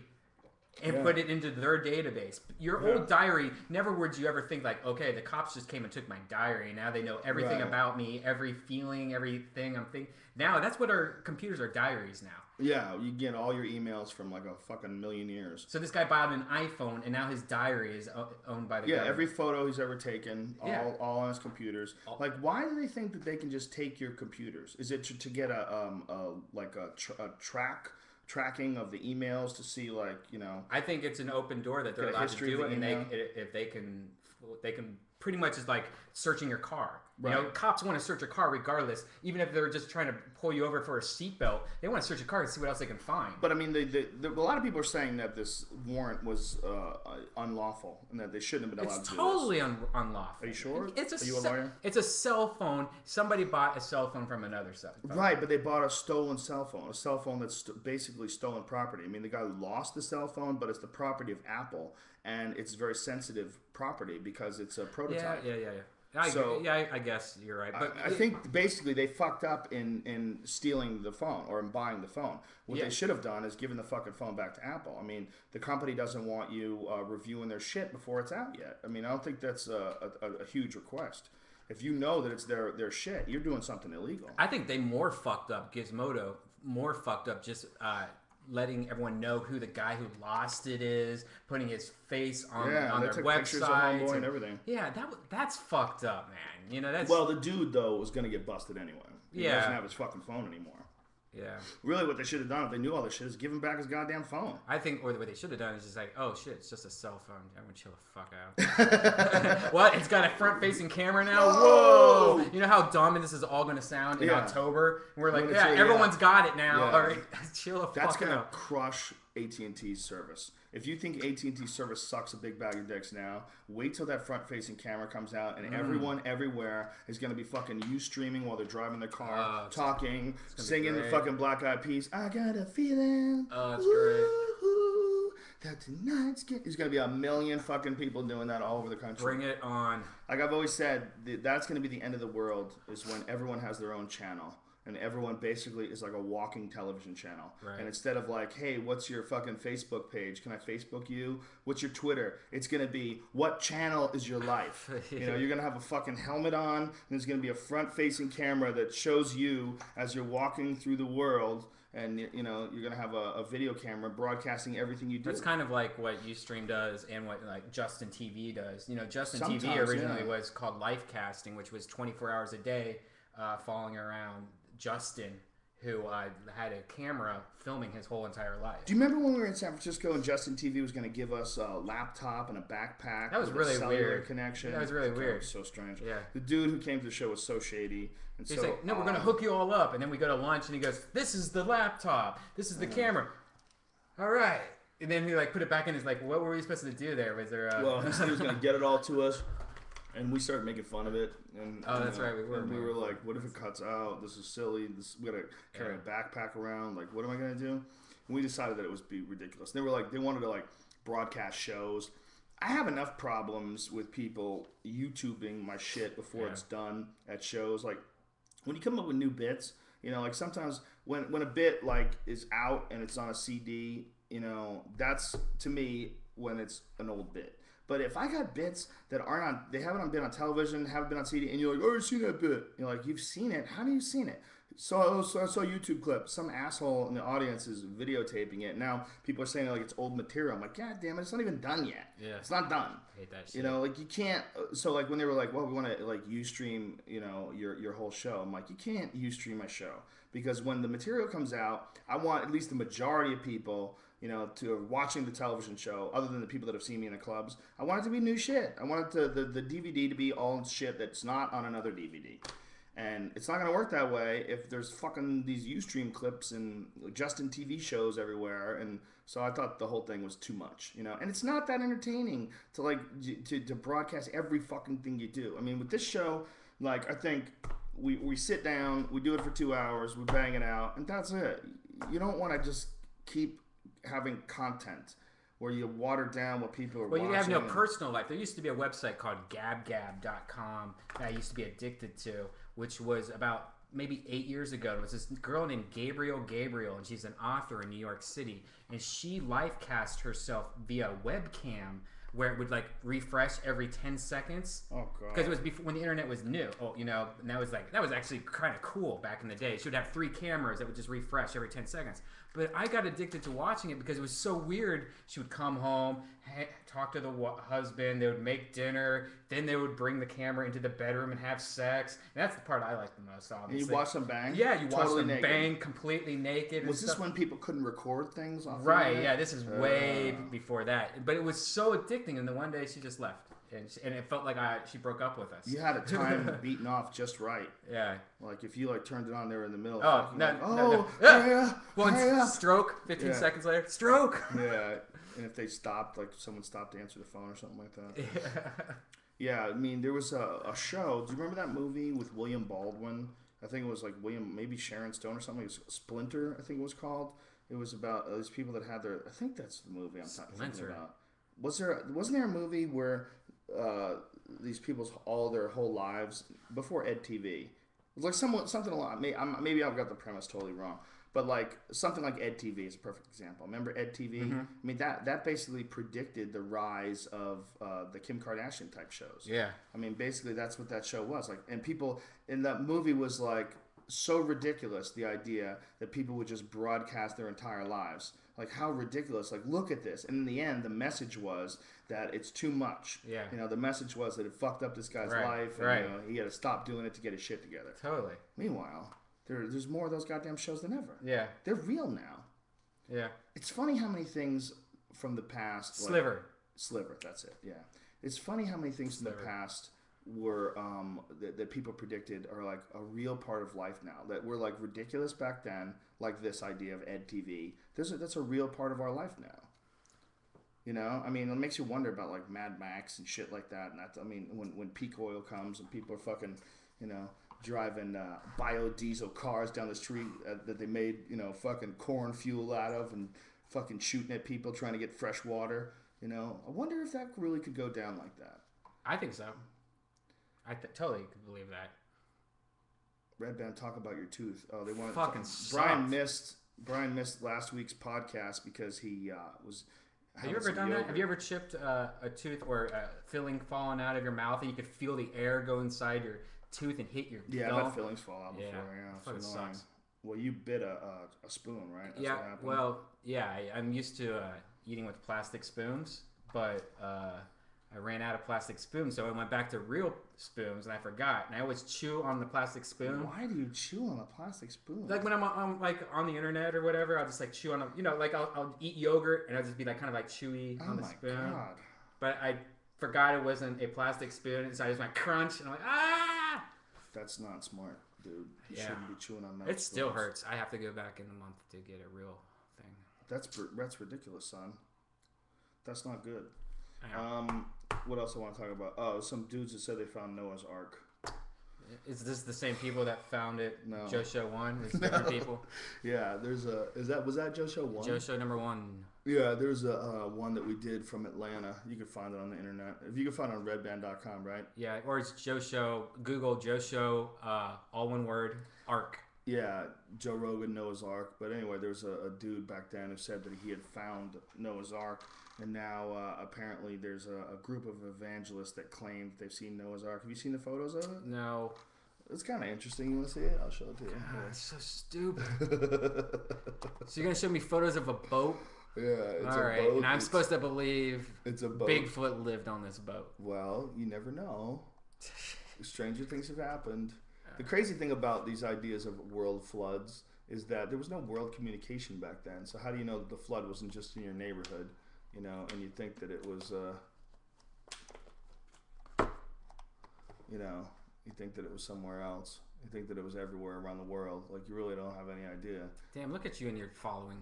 and put it into their database. Your old diary, never would you ever think like, okay, the cops just came and took my diary, and now they know everything about me, every feeling, everything I'm thinking. Now, that's what our computers are, diaries now. Yeah, you get all your emails from like a fucking million years. So this guy bought an iPhone, and now his diary is owned by the government. Every photo he's ever taken, all on his computers. Like, why do they think that they can just take your computers? Is it to get a tracking of the emails to see, like, you know? I think it's an open door that they're allowed to do it, and they can pretty much is like searching your car. You know, cops want to search your car regardless, even if they're just trying to pull you over for a seatbelt. They want to search your car and see what else they can find. But I mean, a lot of people are saying that this warrant was unlawful and that they shouldn't have been allowed to do this. It's totally unlawful. Are you sure? Are you a lawyer? It's a cell phone. Somebody bought a cell phone from another cell phone. Right, but they bought a stolen cell phone that's basically stolen property. I mean, the guy lost the cell phone, but it's the property of Apple, and it's very sensitive property because it's a prototype. Yeah. I guess you're right. But I think basically they fucked up in stealing the phone or in buying the phone. What they should have done is given the fucking phone back to Apple. I mean, the company doesn't want you reviewing their shit before it's out yet. I mean, I don't think that's a huge request. If you know that it's their shit, you're doing something illegal. I think they more fucked up Gizmodo, more fucked up just letting everyone know who the guy who lost it is, putting his face on their website and everything. Yeah, that's fucked up, man. You know, that's the dude though was gonna get busted anyway. He doesn't have his fucking phone anymore. Yeah. Really, what they should have done if they knew all this shit is give him back his goddamn phone. I think, or what they should have done is just like, oh shit, it's just a cell phone. Everyone chill the fuck out. What? It's got a front-facing camera now? Whoa! You know how dumb this is all going to sound in October? And we're like, everyone's got it now. All right, chill the fuck out. That's going to crush AT&T's service. If you think AT&T service sucks a big bag of dicks now, wait till that front-facing camera comes out, and everyone everywhere is going to be fucking you streaming while they're driving their car, talking, singing the fucking Black Eyed Peas. I got a feeling. Oh, that's great. That tonight's there's going to be a million fucking people doing that all over the country. Bring it on. Like I've always said, that's going to be the end of the world is when everyone has their own channel. And everyone basically is like a walking television channel. Right. And instead of like, hey, what's your fucking Facebook page? Can I Facebook you? What's your Twitter? It's going to be, what channel is your life? You know, you're going to have a fucking helmet on, and there's going to be a front-facing camera that shows you as you're walking through the world. And, you know, you're going to have a video camera broadcasting everything you do. It's kind of like what Ustream does and what, like, Justin TV does. You know, Justin TV originally was called live casting, which was 24 hours a day following around Justin, who had a camera filming his whole entire life. Do you remember when we were in San Francisco and Justin TV was going to give us a laptop and a backpack? That was really weird. Connection. That was really weird. Was so strange. Yeah. The dude who came to the show was so shady. And he's like, no, we're going to hook you all up. And then we go to lunch and he goes, this is the laptop. This is the camera. All right. And then he like put it back in. He's like, what were we supposed to do there? Was there? Well, he said he was going to get it all to us. And we started making fun of it. And, that's right. We were like, what if it cuts out? This is silly. We got to carry a backpack around. Like, what am I going to do? And we decided that it would be ridiculous. And they were like, they wanted to like broadcast shows. I have enough problems with people YouTubing my shit before it's done at shows. Like, when you come up with new bits, you know, like sometimes when a bit like is out and it's on a CD, you know, that's to me when it's an old bit. But if I got bits that aren't on, they haven't been on television, haven't been on CD, and you're like, oh, I've seen that bit. You're like, you've seen it? How do you seen it? So I saw a YouTube clip. Some asshole in the audience is videotaping it. Now people are saying like it's old material. I'm like, God damn it, it's not even done yet. Yeah. It's not done. I hate that shit. You know, like you can't. So like when they were like, well, we want to like Ustream, you know, your whole show. I'm like, you can't Ustream my show because when the material comes out, I want at least the majority of people, you know, to watching the television show, other than the people that have seen me in the clubs, I want it to be new shit. I want it to the DVD to be all shit that's not on another DVD. And it's not going to work that way if there's fucking these Ustream clips and Justin TV shows everywhere. And so I thought the whole thing was too much, you know. And it's not that entertaining to like to broadcast every fucking thing you do. I mean, with this show, like I think we sit down, we do it for 2 hours, we bang it out, and that's it. You don't want to just keep having content where you water down what people are watching. Well, you have no personal life. There used to be a website called gabgab.com that I used to be addicted to, which was about maybe 8 years ago. There was this girl named Gabriel, and she's an author in New York City, and she live cast herself via webcam where it would like refresh every 10 seconds. Oh god! Because it was before when the internet was new. Oh, and that was actually kind of cool back in the day. She would have 3 cameras that would just refresh every 10 seconds. But I got addicted to watching it because it was so weird. She would come home, talk to the husband, they would make dinner, then they would bring the camera into the bedroom and have sex. And that's the part I like the most, obviously. And you watch them bang? Yeah, you watch them naked. bang completely naked. Was this when people couldn't record things off Right, yeah, this is way before that. But it was so addicting, and then one day she just left. And it felt like she broke up with us. You had a time beaten off just right. Yeah. Like if you like turned it on, they were in the middle. Oh, no. Yeah. Stroke. 15 seconds later. Stroke. Yeah. And if they stopped, like someone stopped to answer the phone or something like that. Yeah. I mean, there was a show. Do you remember that movie with William Baldwin? I think it was like maybe Sharon Stone or something. It was Splinter, I think it was called. It was about these people that had I think that's the movie I'm thinking about. Wasn't there a movie where these people's all their whole lives before EdTV? It was like something along. Maybe I've got the premise totally wrong, but like something like EdTV is a perfect example. Remember EdTV? Mm-hmm. I mean that basically predicted the rise of the Kim Kardashian type shows. Yeah. I mean basically that's what that show was like, and people in that movie was like so ridiculous, the idea that people would just broadcast their entire lives. Like, how ridiculous. Like, look at this. And in the end, the message was that it's too much. Yeah. The message was that it fucked up this guy's life. And, he had to stop doing it to get his shit together. Totally. Meanwhile, there's more of those goddamn shows than ever. Yeah. They're real now. Yeah. It's funny how many things from the past... Sliver, that's it, yeah. It's funny how many things from the past were that people predicted are like a real part of life now, that were like ridiculous back then, like this idea of EdTV. That's a real part of our life now. I mean, it makes you wonder about like Mad Max and shit like that. And that's, I mean, when peak oil comes and people are fucking, driving biodiesel cars down the street that they made, fucking corn fuel out of, and fucking shooting at people trying to get fresh water. I wonder if that really could go down like that. I think so. I totally could believe that. Redban, talk about your tooth. Oh, they wanted fucking Brian missed last week's podcast because he was. Have you ever done that? Have you ever chipped a tooth or a filling falling out of your mouth and you could feel the air go inside your tooth and hit your gum? I've had fillings fall out before. Yeah, fucking sucks. Well, you bit a spoon, right? That's what happened. Well, yeah. I'm used to eating with plastic spoons, but I ran out of plastic spoons, so I went back to real spoons, and I forgot. And I always chew on the plastic spoon. Why do you chew on a plastic spoon? Like when I'm on the internet or whatever, I'll just like chew on like I'll eat yogurt, and I'll just be like kind of like chewy on the spoon. Oh my god! But I forgot it wasn't a plastic spoon, so I just went crunch, and I'm like, ah! That's not smart, dude. You shouldn't be chewing on metal It still hurts. I have to go back in a month to get a real thing. That's ridiculous, son. That's not good. What else I want to talk about? Oh, some dudes that said they found Noah's Ark. Is this the same people that found it? No. Joe Show 1? It's different people? Yeah, was that Joe Show 1? Joe Show number 1. Yeah, there's a one that we did from Atlanta. You can find it on the internet. If you can find it on redban.com, right? Yeah, or it's Joe Show. Google Joe Show, all one word, Ark. Yeah, Joe Rogan, Noah's Ark. But anyway, there's a dude back then who said that he had found Noah's Ark. And now, apparently, there's a group of evangelists that claim they've seen Noah's Ark. Have you seen the photos of it? No. It's kind of interesting. You want to see it? I'll show it to you. God, it's so stupid. So you're going to show me photos of a boat? Yeah, it's all a right. boat. And I'm supposed to believe it's a boat. Bigfoot lived on this boat. Well, you never know. Stranger things have happened. The crazy thing about these ideas of world floods is that there was no world communication back then. So how do you know that the flood wasn't just in your neighborhood? And you think that it was, you think that it was somewhere else. You think that it was everywhere around the world. Like, you really don't have any idea. Damn, look at you and your following.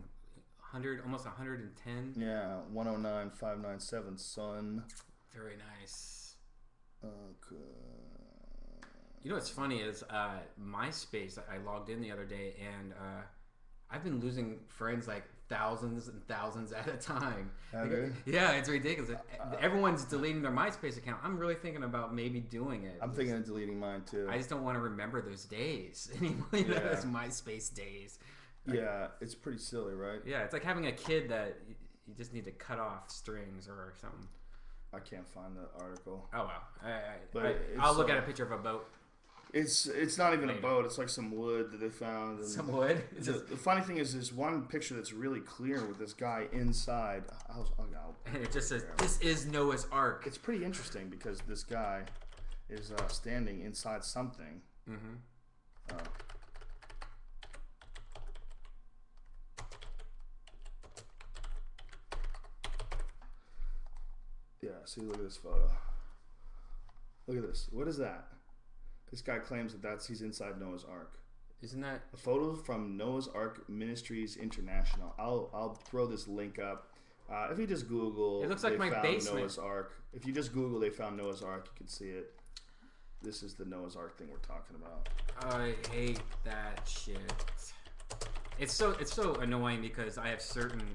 Almost 110. Yeah, 109,597, son. Very nice. Okay. You know what's funny is MySpace. I logged in the other day, and I've been losing friends like thousands and thousands at a time. Okay. Yeah, it's ridiculous. Everyone's deleting their MySpace account. I'm really thinking about maybe doing it. I'm thinking of deleting mine too. I just don't want to remember those days anymore. Those MySpace days. Yeah, it's pretty silly, right? Yeah, it's like having a kid that you just need to cut off strings or something. I can't find the article. Oh wow! I'll look at a picture of a boat. It's not even a boat. It's like some wood that they found. And some wood. The funny thing is, there's one picture that's really clear with this guy inside. And it just says, "This is Noah's Ark." It's pretty interesting because this guy is standing inside something. Mm-hmm. Yeah. See, look at this photo. Look at this. What is that? This guy claims that he's inside Noah's Ark. Isn't that a photo from Noah's Ark Ministries International? I'll throw this link up. If you just Google, it looks like my basement. Noah's Ark. If you just Google, they found Noah's Ark. You can see it. This is the Noah's Ark thing we're talking about. I hate that shit. It's so annoying because I have certain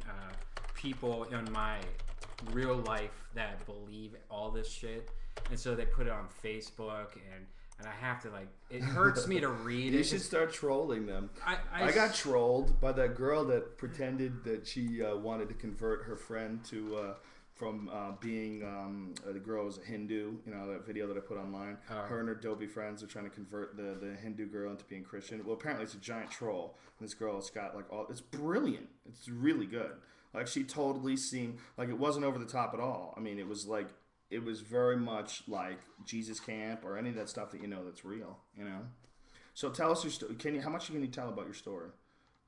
people in my real life that believe all this shit, and so they put it on Facebook and I have to, like, it hurts me to read it. You should start trolling them. I got trolled by that girl that pretended that she wanted to convert her friend to from being the girl was a Hindu. You know, that video that I put online. Her and her dopey friends are trying to convert the Hindu girl into being Christian. Well, apparently it's a giant troll. And this girl has got like all. It's brilliant. It's really good. Like, she totally seemed like it wasn't over the top at all. I mean, it was like. It was very much like Jesus Camp or any of that stuff that you know that's real, you know. So tell us your story. How much can you tell about your story?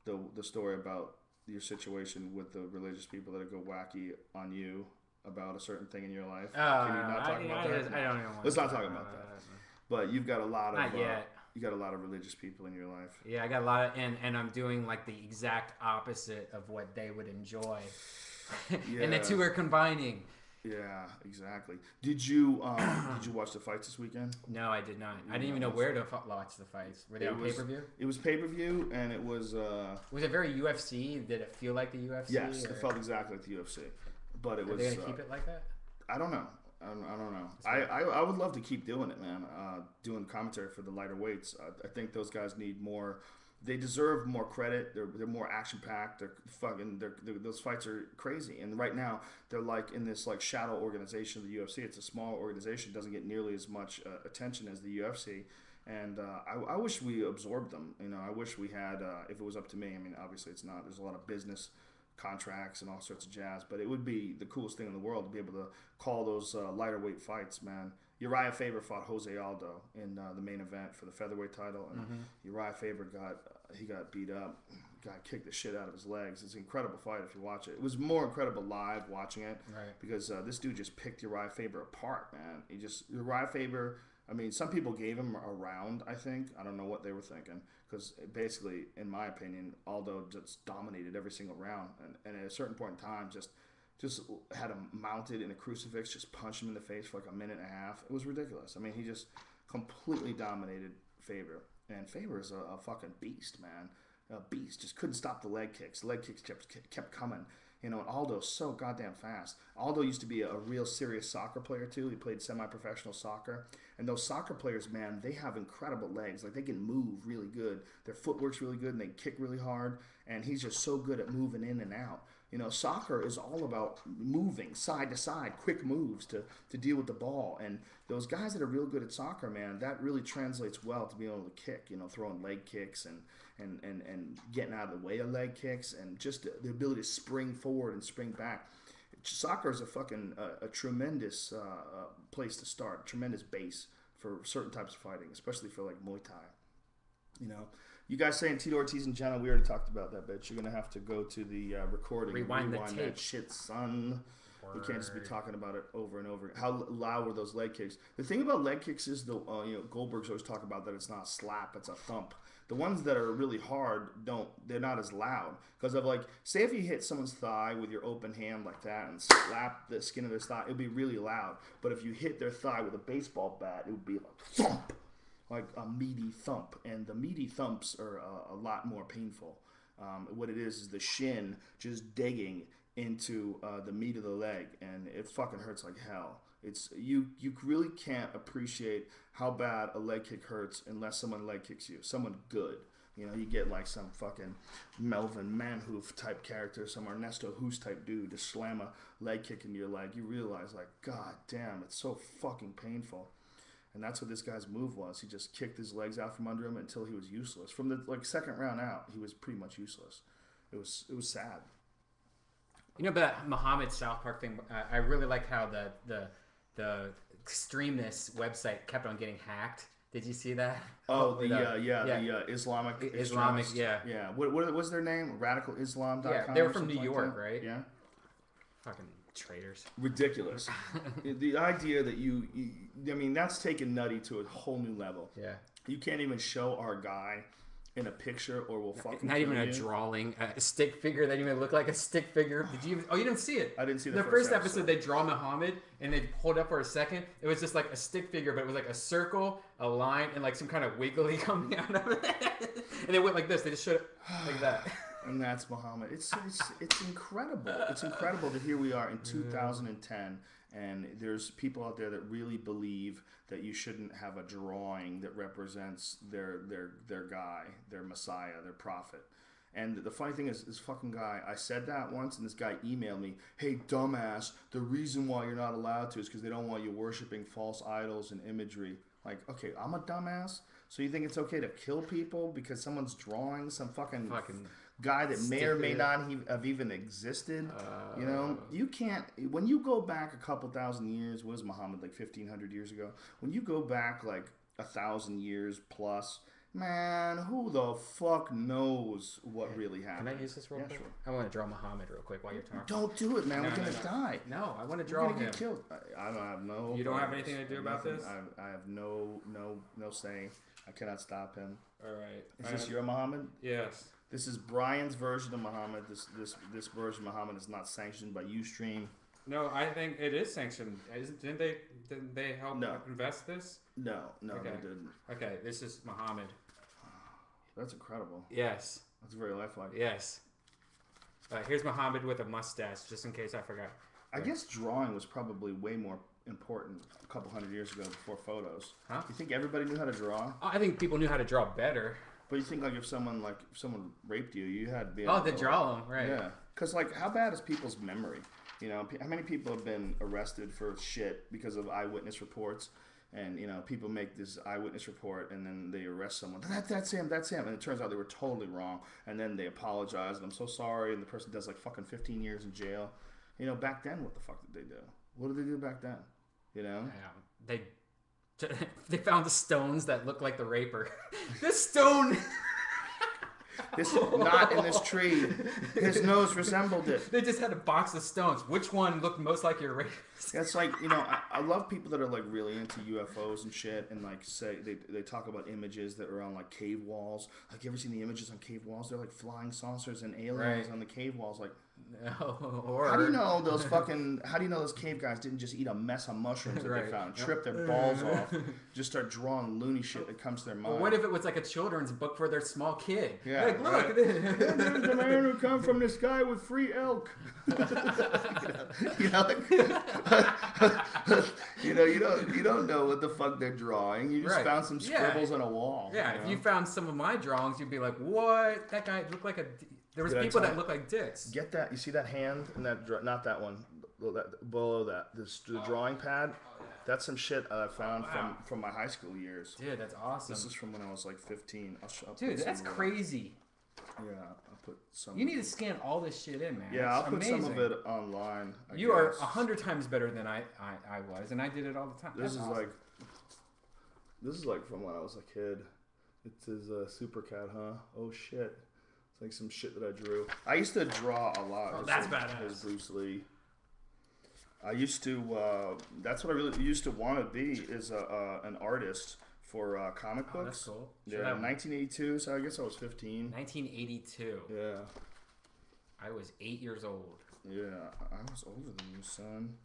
The story about your situation with the religious people that go wacky on you about a certain thing in your life. Can you not talk about that? I don't even want Let's not talk about that. But you've got a lot of not yet. You got a lot of religious people in your life. Yeah, I got a lot of, and I'm doing like the exact opposite of what they would enjoy. Yeah. And the two are combining. Yeah, exactly. Did you watch the fights this weekend? No, I did not. I didn't even know where to watch the fights. Were they on pay-per-view? It was pay-per-view, and it was... was it very UFC? Did it feel like the UFC? Yes, it felt exactly like the UFC. But it was... Are they going to keep it like that? I don't know. I don't know. I would love to keep doing it, man. Doing commentary for the lighter weights. I think those guys need more... They deserve more credit. They're more action packed. Those fights are crazy. And right now they're like in this like shadow organization of the UFC. It's a small organization. Doesn't get nearly as much attention as the UFC. And I wish we absorbed them. You know, I wish we had. If it was up to me, I mean, obviously it's not. There's a lot of business contracts and all sorts of jazz. But it would be the coolest thing in the world to be able to call those lighter weight fights, man. Uriah Faber fought Jose Aldo in the main event for the featherweight title, and Uriah Faber got beat up, got kicked the shit out of his legs. It's an incredible fight if you watch it. It was more incredible live watching it, right? Because this dude just picked Uriah Faber apart, man. Uriah Faber. I mean, some people gave him a round. I think I don't know what they were thinking because basically, in my opinion, Aldo just dominated every single round, and at a certain point in time, just had him mounted in a crucifix, just punched him in the face for like a minute and a half. It was ridiculous. I mean, he just completely dominated Faber. And Faber is a fucking beast, man. A beast. Just couldn't stop the leg kicks. The leg kicks kept coming. You know, and Aldo's so goddamn fast. Aldo used to be a real serious soccer player, too. He played semi-professional soccer. And those soccer players, man, they have incredible legs. Like, they can move really good. Their footwork's really good, and they kick really hard. And he's just so good at moving in and out. You know, soccer is all about moving side to side, quick moves to deal with the ball. And those guys that are real good at soccer, man, that really translates well to being able to kick, you know, throwing leg kicks and getting out of the way of leg kicks and just the ability to spring forward and spring back. Soccer is a tremendous place to start, tremendous base for certain types of fighting, especially for like Muay Thai. You know, you guys saying Tito Ortiz and Jenna, we already talked about that, bitch. You're going to have to go to the recording. Rewind the tape. That shit, son. Word. You can't just be talking about it over and over. How loud were those leg kicks? The thing about leg kicks is, Goldberg's always talking about that it's not a slap, it's a thump. The ones that are really hard, they're not as loud. Because of like, say if you hit someone's thigh with your open hand like that and slap the skin of their thigh, it would be really loud. But if you hit their thigh with a baseball bat, it would be like thump. like a meaty thump, and the meaty thumps are a lot more painful. What it is the shin just digging into the meat of the leg, and it fucking hurts like hell. It's you really can't appreciate how bad a leg kick hurts unless someone leg kicks you, someone good. You know, you get like some fucking Melvin Manhoof type character, some Ernesto Hoos type dude to slam a leg kick into your leg. You realize, like, god damn, it's so fucking painful. And that's what this guy's move was. He just kicked his legs out from under him until he was useless. From the like second round out, he was pretty much useless. It was sad. You know, but Muhammad South Park thing. I really like how the Extremeness website kept on getting hacked. Did you see that? Oh, the Islamic, yeah. What was their name? RadicalIslam.com. Yeah, they were from New York, right? Yeah. Fucking traitors. Ridiculous. The idea that I mean, that's taken nutty to a whole new level. Yeah. You can't even show our guy in a picture, or we'll fucking not even a drawing, a stick figure that even looked like a stick figure. Did you? Oh, you didn't see it. I didn't see the first episode. They draw Muhammad and they hold up for a second. It was just like a stick figure, but it was like a circle, a line, and like some kind of wiggly coming out of it. And they went like this. They just showed it like that. And that's Muhammad. It's incredible. It's incredible that here we are in 2010, and there's people out there that really believe that you shouldn't have a drawing that represents their guy, their messiah, their prophet. And the funny thing is, this fucking guy, I said that once, and this guy emailed me, hey, dumbass, the reason why you're not allowed to is because they don't want you worshiping false idols and imagery. Like, okay, I'm a dumbass? So you think it's okay to kill people because someone's drawing some fucking guy that may or may not have even existed? You know, you can't, when you go back a couple thousand years, what is Muhammad, like 1,500 years ago? When you go back like 1,000 years plus, man, who the fuck knows what really happened? Can I use this real quick? Sure. I want to draw Muhammad real quick while you're talking. Don't do it, man. We're going to die. No, I want to draw We're going him. to get killed. I don't have no... You don't have anything to do about this? I have no say. I cannot stop him. All right. Is this your Muhammad? Yes. This is Brian's version of Muhammad. This version of Muhammad is not sanctioned by Ustream. No, I think it is sanctioned. Didn't they help invest this? No, okay. They didn't. Okay, this is Muhammad. That's incredible. Yes. That's very lifelike. Yes. Here's Muhammad with a mustache, just in case I forgot. I guess drawing was probably way more important a couple hundred years ago before photos. Huh? You think everybody knew how to draw? Oh, I think people knew how to draw better. But you think if someone raped you, you had to be able to draw them, right? Yeah. Because how bad is people's memory? You know, how many people have been arrested for shit because of eyewitness reports? And, you know, people make this eyewitness report and then they arrest someone. That's him. And it turns out they were totally wrong. And then they apologize and I'm so sorry. And the person does like fucking 15 years in jail. You know, back then, what the fuck did they do? What did they do back then? You know? Yeah, they found the stones that look like the raper. This stone... This not in this tree. His nose resembled it. They just had a box of stones. Which one looked most like your race? That's like, you know, I love people that are like really into UFOs and shit, and like say they talk about images that are on like cave walls. Like, you ever seen the images on cave walls? They're like flying saucers and aliens on the cave walls. Like, no. How do you know those cave guys didn't just eat a mess of mushrooms that they found, trip their balls off, just start drawing loony shit that comes to their mind? Well, what if it was like a children's book for their small kid? Yeah, like, look at this. There's the man who come from the sky with free elk. You don't know what the fuck they're drawing. You just found some scribbles on a wall. Yeah, you know? If you found some of my drawings, you'd be like, what? That guy looked like a... There was people that look like dicks. Get that? You see that hand and that? Not that one. Below that, the drawing pad. That's some shit I found from my high school years. Dude, that's awesome. This is from when I was like 15. Dude, that's crazy. Yeah, I'll put some. You need to scan all this shit in, man. Yeah, I'll put some of it online. You are 100 times better than I was, and I did it all the time. This is like from when I was a kid. It's his Super Cat, huh? Oh shit. It's like some shit that I drew. I used to draw a lot. Oh, that's badass. As Bruce Lee. I used to. That's what I really used to want to be, is an artist for comic books. That's cool. Yeah, 1982. So I guess I was 15. 1982. Yeah. I was 8 years old. Yeah, I was older than you, son.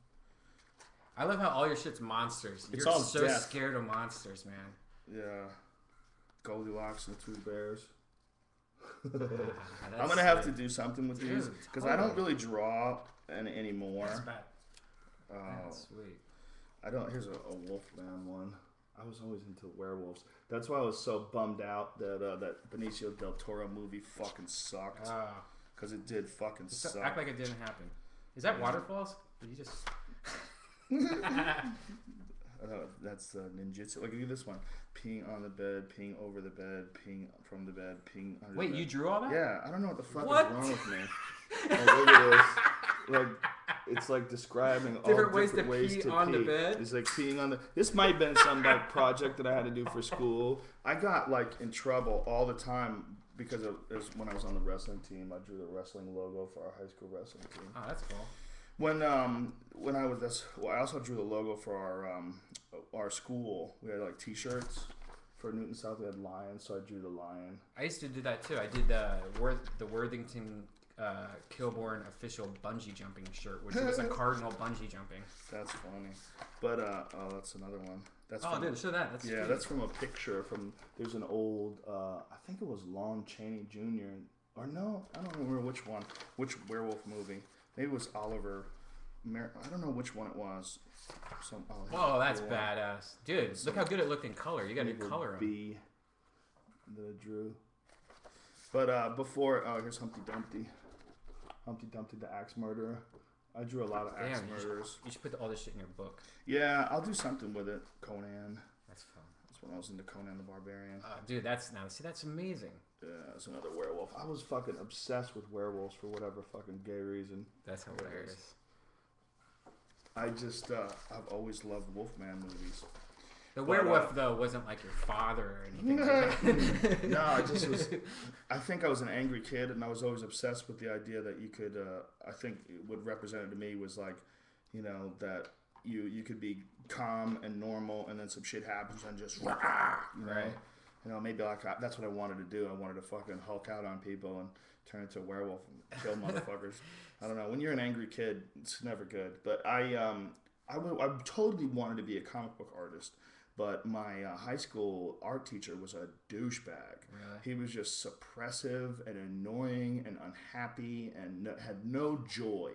I love how all your shit's monsters. It's You're all so death. scared of monsters, man. Yeah. Goldilocks and the Two Bears. Ah, I'm gonna have to do something with these because I don't totally. really draw anymore. That's bad. Oh, That's sweet. I don't. Here's a Wolfman one. I was always into werewolves. That's why I was so bummed out that that Benicio del Toro movie fucking sucked. Because it did fucking suck. Act like it didn't happen. Is that waterfalls? Did you just? That's ninjutsu. Like, look at this one. Peeing on the bed, peeing over the bed, peeing from the bed, peeing under Wait, the bed. you drew all that? Yeah, I don't know what the fuck What? is wrong with me. Like, look at this. Like, it's like describing all different ways to on pee. the bed. It's like peeing on the. This might have been some like project that I had to do for school. I got like in trouble all the time because it was when I was on the wrestling team. I drew the wrestling logo for our high school wrestling team. Oh, that's cool. When I was I also drew the logo for our school. We had like T-shirts for Newton South. We had lions, so I drew the lion. I used to do that too. I did the Worthington Kilbourne official bungee jumping shirt, which was a cardinal bungee jumping. That's funny. But oh, that's another one. That's dude, show that. That's yeah, that's from a picture from. There's an old. I think it was Lon Chaney Jr. Or no, I don't remember which one. Which werewolf movie? Maybe it was Oliver. I don't know which one it was. Whoa, that's badass, dude! Look how good it looked in color. You got to color B that I drew. But before, here's Humpty Dumpty. Humpty Dumpty, the axe murderer. I drew a lot of axe murderers. You should put all this shit in your book. Yeah, I'll do something with it. Conan. That's fun. That's when I was into Conan the Barbarian. Dude, that's amazing. Yeah, that's another werewolf. I was fucking obsessed with werewolves for whatever fucking gay reason. That's hilarious. I just, I've always loved Wolfman movies. The werewolf, though, wasn't like your father or anything. No, I just was. I think I was an angry kid, and I was always obsessed with the idea that you could. I think what represented to me was like, that you could be calm and normal, and then some shit happens and just right. Maybe like that's what I wanted to do. I wanted to fucking Hulk out on people and turn into a werewolf and kill motherfuckers. I don't know. When you're an angry kid, it's never good. But I totally wanted to be a comic book artist. But my high school art teacher was a douchebag. Really? He was just suppressive and annoying and unhappy and had no joy.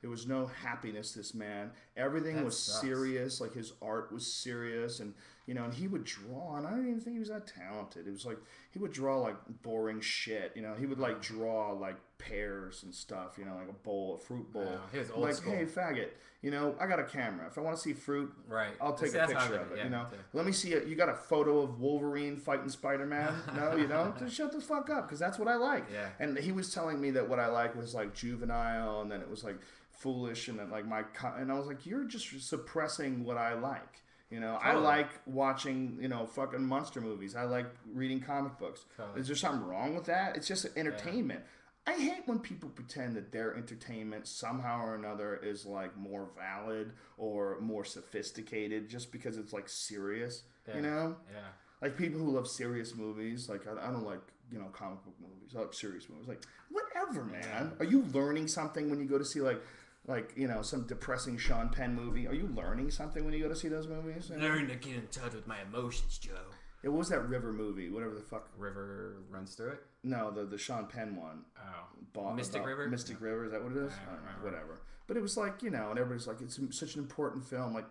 There was no happiness, this man. Everything was serious. Like, his art was serious. And, and he would draw. And I didn't even think he was that talented. It was like, he would draw, like, boring shit. He would, like, draw, like, pears and stuff. Like a fruit bowl. Wow, he was old school. Hey, faggot, I got a camera. If I want to see fruit, right, I'll take a picture of it, Let me see it. You got a photo of Wolverine fighting Spider-Man? No, Just shut the fuck up, because that's what I like. Yeah. And he was telling me that what I like was, like, juvenile, and then it was, like, foolish, and then, like, and I was like, you're just suppressing what I like. Totally. I like watching, fucking monster movies. I like reading comic books. Totally. Is there something wrong with that? It's just entertainment. Yeah. I hate when people pretend that their entertainment somehow or another is like more valid or more sophisticated just because it's like serious, Yeah. Like people who love serious movies, like I don't like, comic book movies. I like serious movies. Like, whatever, man. Yeah. Are you learning something when you go to see like some depressing Sean Penn movie? Are you learning something when you go to see those movies? Learn to get in touch with my emotions, Joe. Yeah, what was that River movie? Whatever the fuck. River Runs Through It? No, the Sean Penn one. Oh. Mystic River? Mystic River, is that what it is? I don't know, whatever. But it was like, and everybody's like, it's such an important film. Like,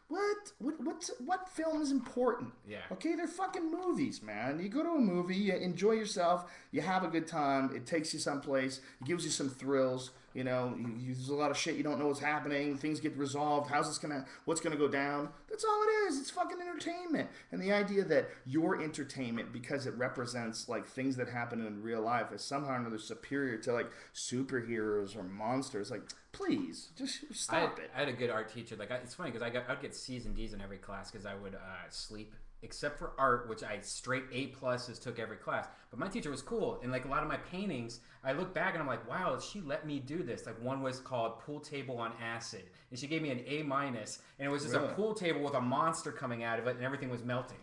what film is important? Yeah. Okay, they're fucking movies, man. You go to a movie, you enjoy yourself, you have a good time, it takes you someplace, it gives you some thrills. There's a lot of shit you don't know what's happening. Things get resolved. What's gonna go down? That's all it is. It's fucking entertainment. And the idea that your entertainment, because it represents like things that happen in real life, is somehow or another superior to like superheroes or monsters. Like, please, just stop it. I had a good art teacher. Like, it's funny because I'd get C's and D's in every class because I would sleep. Except for art, which I straight A pluses took every class. But my teacher was cool. And like a lot of my paintings, I look back and I'm like, wow, she let me do this. Like one was called Pool Table on Acid. And she gave me an A minus. And it was just a pool table with a monster coming out of it and everything was melting.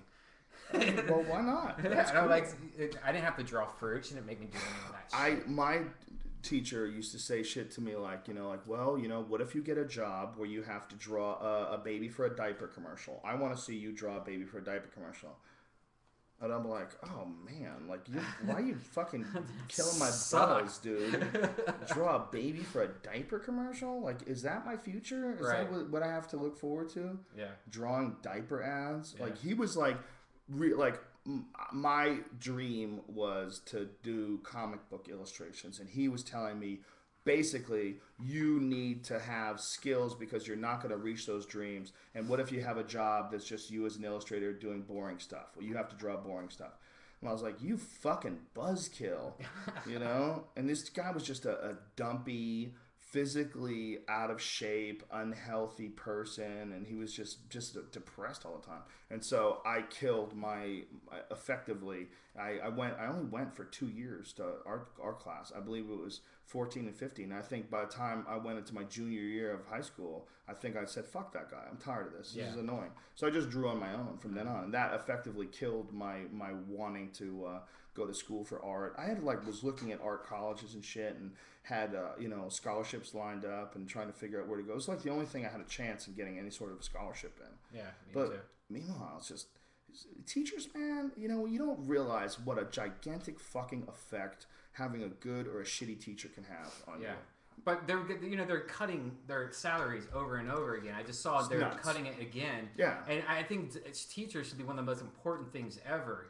Well, why not? That's cool. I didn't have to draw fruit. She didn't make me do any of that shit. My teacher used to say shit to me like, what if you get a job where you have to draw a baby for a diaper commercial? I want to see you draw a baby for a diaper commercial. And I'm like, oh man, like why are you fucking killing my Sucks. balls, dude? Draw a baby for a diaper commercial? Like, is that my future? Is Right. that what I have to look forward to? Yeah. Drawing diaper ads? Yeah. Like, he was like, like my dream was to do comic book illustrations, and he was telling me basically you need to have skills because you're not going to reach those dreams. And what if you have a job that's just you as an illustrator doing boring stuff? Well, you have to draw boring stuff. And I was like, you fucking buzzkill, you know? And this guy was just a dumpy, physically out of shape, unhealthy person, and he was just depressed all the time. And so I killed my effectively. I only went for 2 years to art class. I believe it was 14 and 15. And I think by the time I went into my junior year of high school, I think I said, fuck that guy. I'm tired of this. This is annoying. So I just drew on my own from then on. And that effectively killed my wanting to go to school for art. I had was looking at art colleges and shit, and had scholarships lined up and trying to figure out where to go. It was like the only thing I had a chance of getting any sort of a scholarship in. Yeah, me But too. meanwhile, it's just teachers, man. You don't realize what a gigantic fucking effect having a good or a shitty teacher can have on you. But they're cutting their salaries over and over again. I just saw they're nuts. Cutting it again. Yeah. And I think teachers should be one of the most important things ever.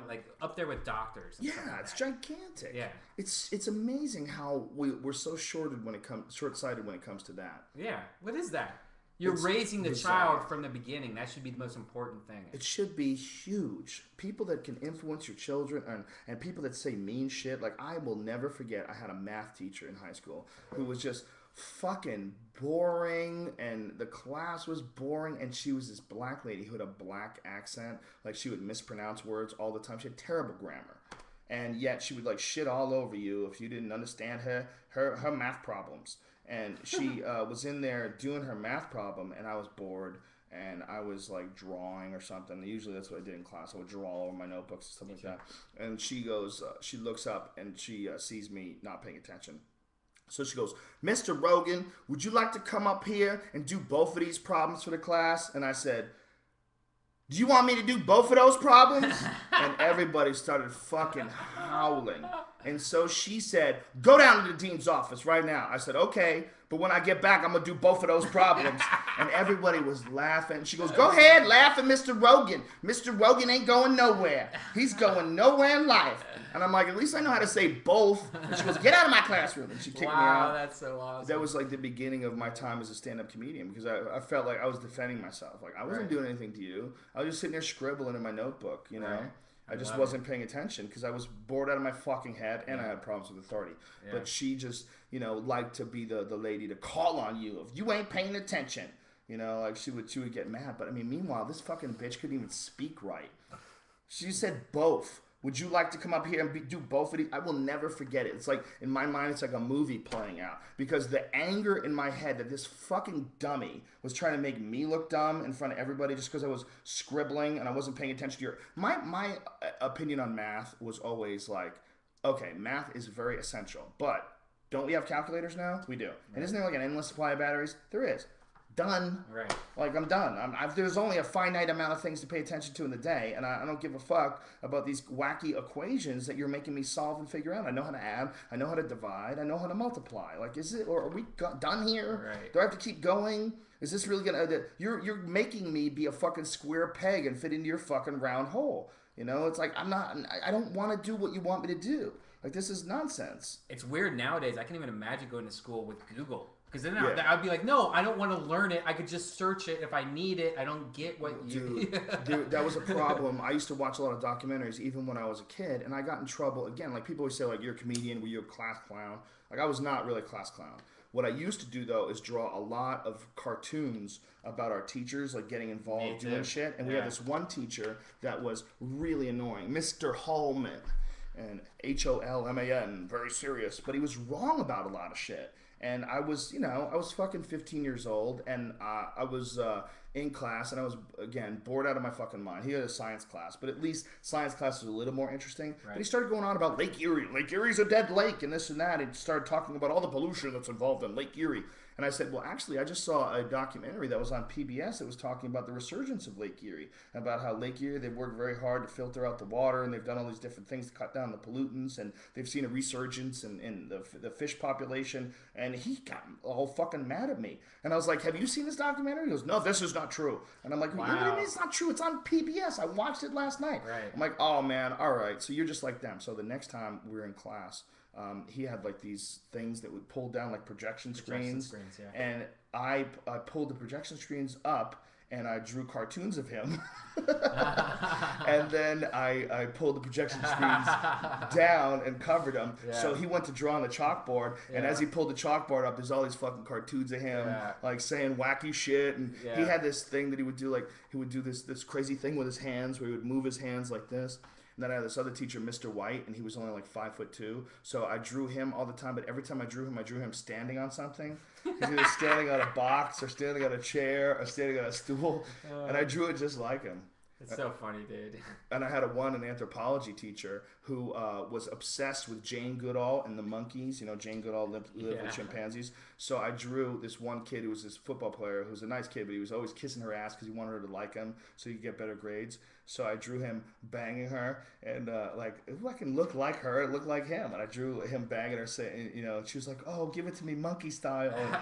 Like up there with doctors. And stuff like It's that. gigantic. Yeah. It's amazing how we're so short-sighted when it comes to that. Yeah. What is that? You're It's raising the bizarre. child from the beginning. That should be the most important thing. It should be huge. People that can influence your children and people that say mean shit. Like, I will never forget, I had a math teacher in high school who was just fucking boring, and the class was boring, and she was this black lady who had a black accent. Like, she would mispronounce words all the time. She had terrible grammar. And yet she would shit all over you if you didn't understand her math problems. And she was in there doing her math problem, and I was bored, and I was drawing or something. Usually that's what I did in class. I would draw all over my notebooks and stuff like that. And she goes, she looks up and she sees me not paying attention. So she goes, Mr. Rogan, would you like to come up here and do both of these problems for the class? And I said, do you want me to do both of those problems? And everybody started fucking howling. And so she said, go down to the dean's office right now. I said, okay, but when I get back, I'm going to do both of those problems. And everybody was laughing. She goes, go ahead, laugh at Mr. Rogan. Mr. Rogan ain't going nowhere. He's going nowhere in life. And I'm like, at least I know how to say both. And she goes, get out of my classroom. And she kicked me out. Wow, that's so awesome. That was the beginning of my time as a stand-up comedian, because I felt like I was defending myself. Like, I wasn't doing anything to you. I was just sitting there scribbling in my notebook, you know. Right. I just wasn't paying attention because I was bored out of my fucking head, and I had problems with authority. Yeah. But she just, liked to be the lady to call on you if you ain't paying attention. She would get mad. But I mean, meanwhile, this fucking bitch couldn't even speak right. She said both. Would you like to come up here and do both of these? I will never forget it. It's like, in my mind, it's like a movie playing out. Because the anger in my head that this fucking dummy was trying to make me look dumb in front of everybody just because I was scribbling and I wasn't paying attention to your... My opinion on math was always okay, math is very essential. But don't we have calculators now? We do. Right. And isn't there an endless supply of batteries? There is. Done. Right. I'm done. There's only a finite amount of things to pay attention to in the day, and I don't give a fuck about these wacky equations that you're making me solve and figure out. I know how to add. I know how to divide. I know how to multiply. Is it, or are we done here? Right. Do I have to keep going? Is this really gonna? You're making me be a fucking square peg and fit into your fucking round hole. It's like I'm not. I don't want to do what you want me to do. This is nonsense. It's weird nowadays. I can't even imagine going to school with Google. Because then I'd be like, no, I don't want to learn it. I could just search it if I need it. I don't get what you... Dude, that was a problem. I used to watch a lot of documentaries even when I was a kid, and I got in trouble. Again, people always say, you're a comedian, were you a class clown? I was not really a class clown. What I used to do, though, is draw a lot of cartoons about our teachers, getting involved doing shit. And we had this one teacher that was really annoying, Mr. Holman, and Holman, very serious. But he was wrong about a lot of shit. And I was, I was fucking 15 years old, and I was in class, and I was, again, bored out of my fucking mind. He had a science class, but at least science class was a little more interesting. Right. But he started going on about Lake Erie. Lake Erie's a dead lake, and this and that. He started talking about all the pollution that's involved in Lake Erie. And I said, well, actually, I just saw a documentary that was on PBS that was talking about the resurgence of Lake Erie, about how Lake Erie, they've worked very hard to filter out the water, and they've done all these different things to cut down the pollutants, and they've seen a resurgence in the fish population. And he got all fucking mad at me. And I was like, have you seen this documentary? He goes, no, this is not true. And I'm like, wow. What do you mean it's not true? It's on PBS. I watched it last night. Right. I'm like, oh, man, all right. So you're just like them. So the next time we were in class, he had like these things that would pull down like projection screens, yeah. And I pulled the projection screens up and I drew cartoons of him. And then I pulled the projection screens down and covered them. Yeah. So he went to draw on the chalkboard, and as he pulled the chalkboard up, there's all these fucking cartoons of him like saying wacky shit. And he had this thing that he would do, like he would do this crazy thing with his hands where he would move his hands like this. And then I had this other teacher, Mr. White, and he was only like 5'2". So I drew him all the time, but every time I drew him standing on something. He's either standing on a box or standing on a chair or standing on a stool. And I drew it just like him. It's so funny, dude. And I had an anthropology teacher who was obsessed with Jane Goodall and the monkeys. You know, Jane Goodall lived with chimpanzees. So I drew this one kid who was this football player who was a nice kid, but he was always kissing her ass because he wanted her to like him so he could get better grades. So I drew him banging her, and like, if I can look like her, it looked like him. And I drew him banging her, saying, you know, she was like, oh, give it to me monkey style. And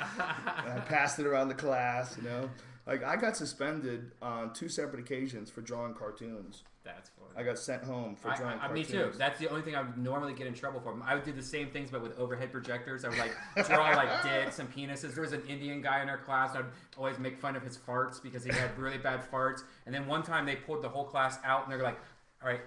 I passed it around the class, you know. Like, I got suspended on 2 separate occasions for drawing cartoons. That's funny. I got sent home for drawing cartoons. Me too. That's the only thing I would normally get in trouble for. I would do the same things, but with overhead projectors. I would, like, draw, like, dicks and penises. There was an Indian guy in our class. I'd always make fun of his farts because he had really bad farts. And then one time they pulled the whole class out, and they're like, all right,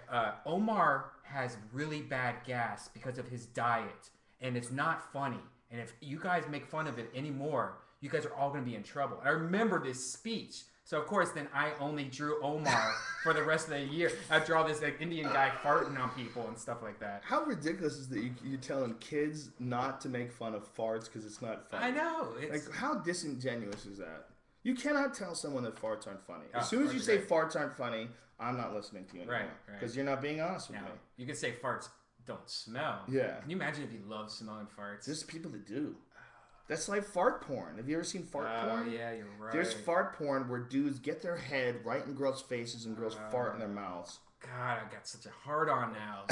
Omar has really bad gas because of his diet, and it's not funny. And if you guys make fun of it anymore, you guys are all going to be in trouble. I remember this speech. So, of course, then I only drew Omar for the rest of the year. I draw this like Indian guy farting on people and stuff like that. How ridiculous is that you're telling kids not to make fun of farts because it's not funny? I know. Like, how disingenuous is that? You cannot tell someone that farts aren't funny. As soon as you say farts aren't funny, I'm not listening to you anymore. Right. Because you're not being honest with me. You could say farts don't smell. Yeah. Can you imagine if you love smelling farts? There's people that do. That's like fart porn. Have you ever seen fart porn? Oh, yeah, you're right. There's fart porn where dudes get their head right in girls' faces and girls fart in their mouths. God, I got such a hard on now.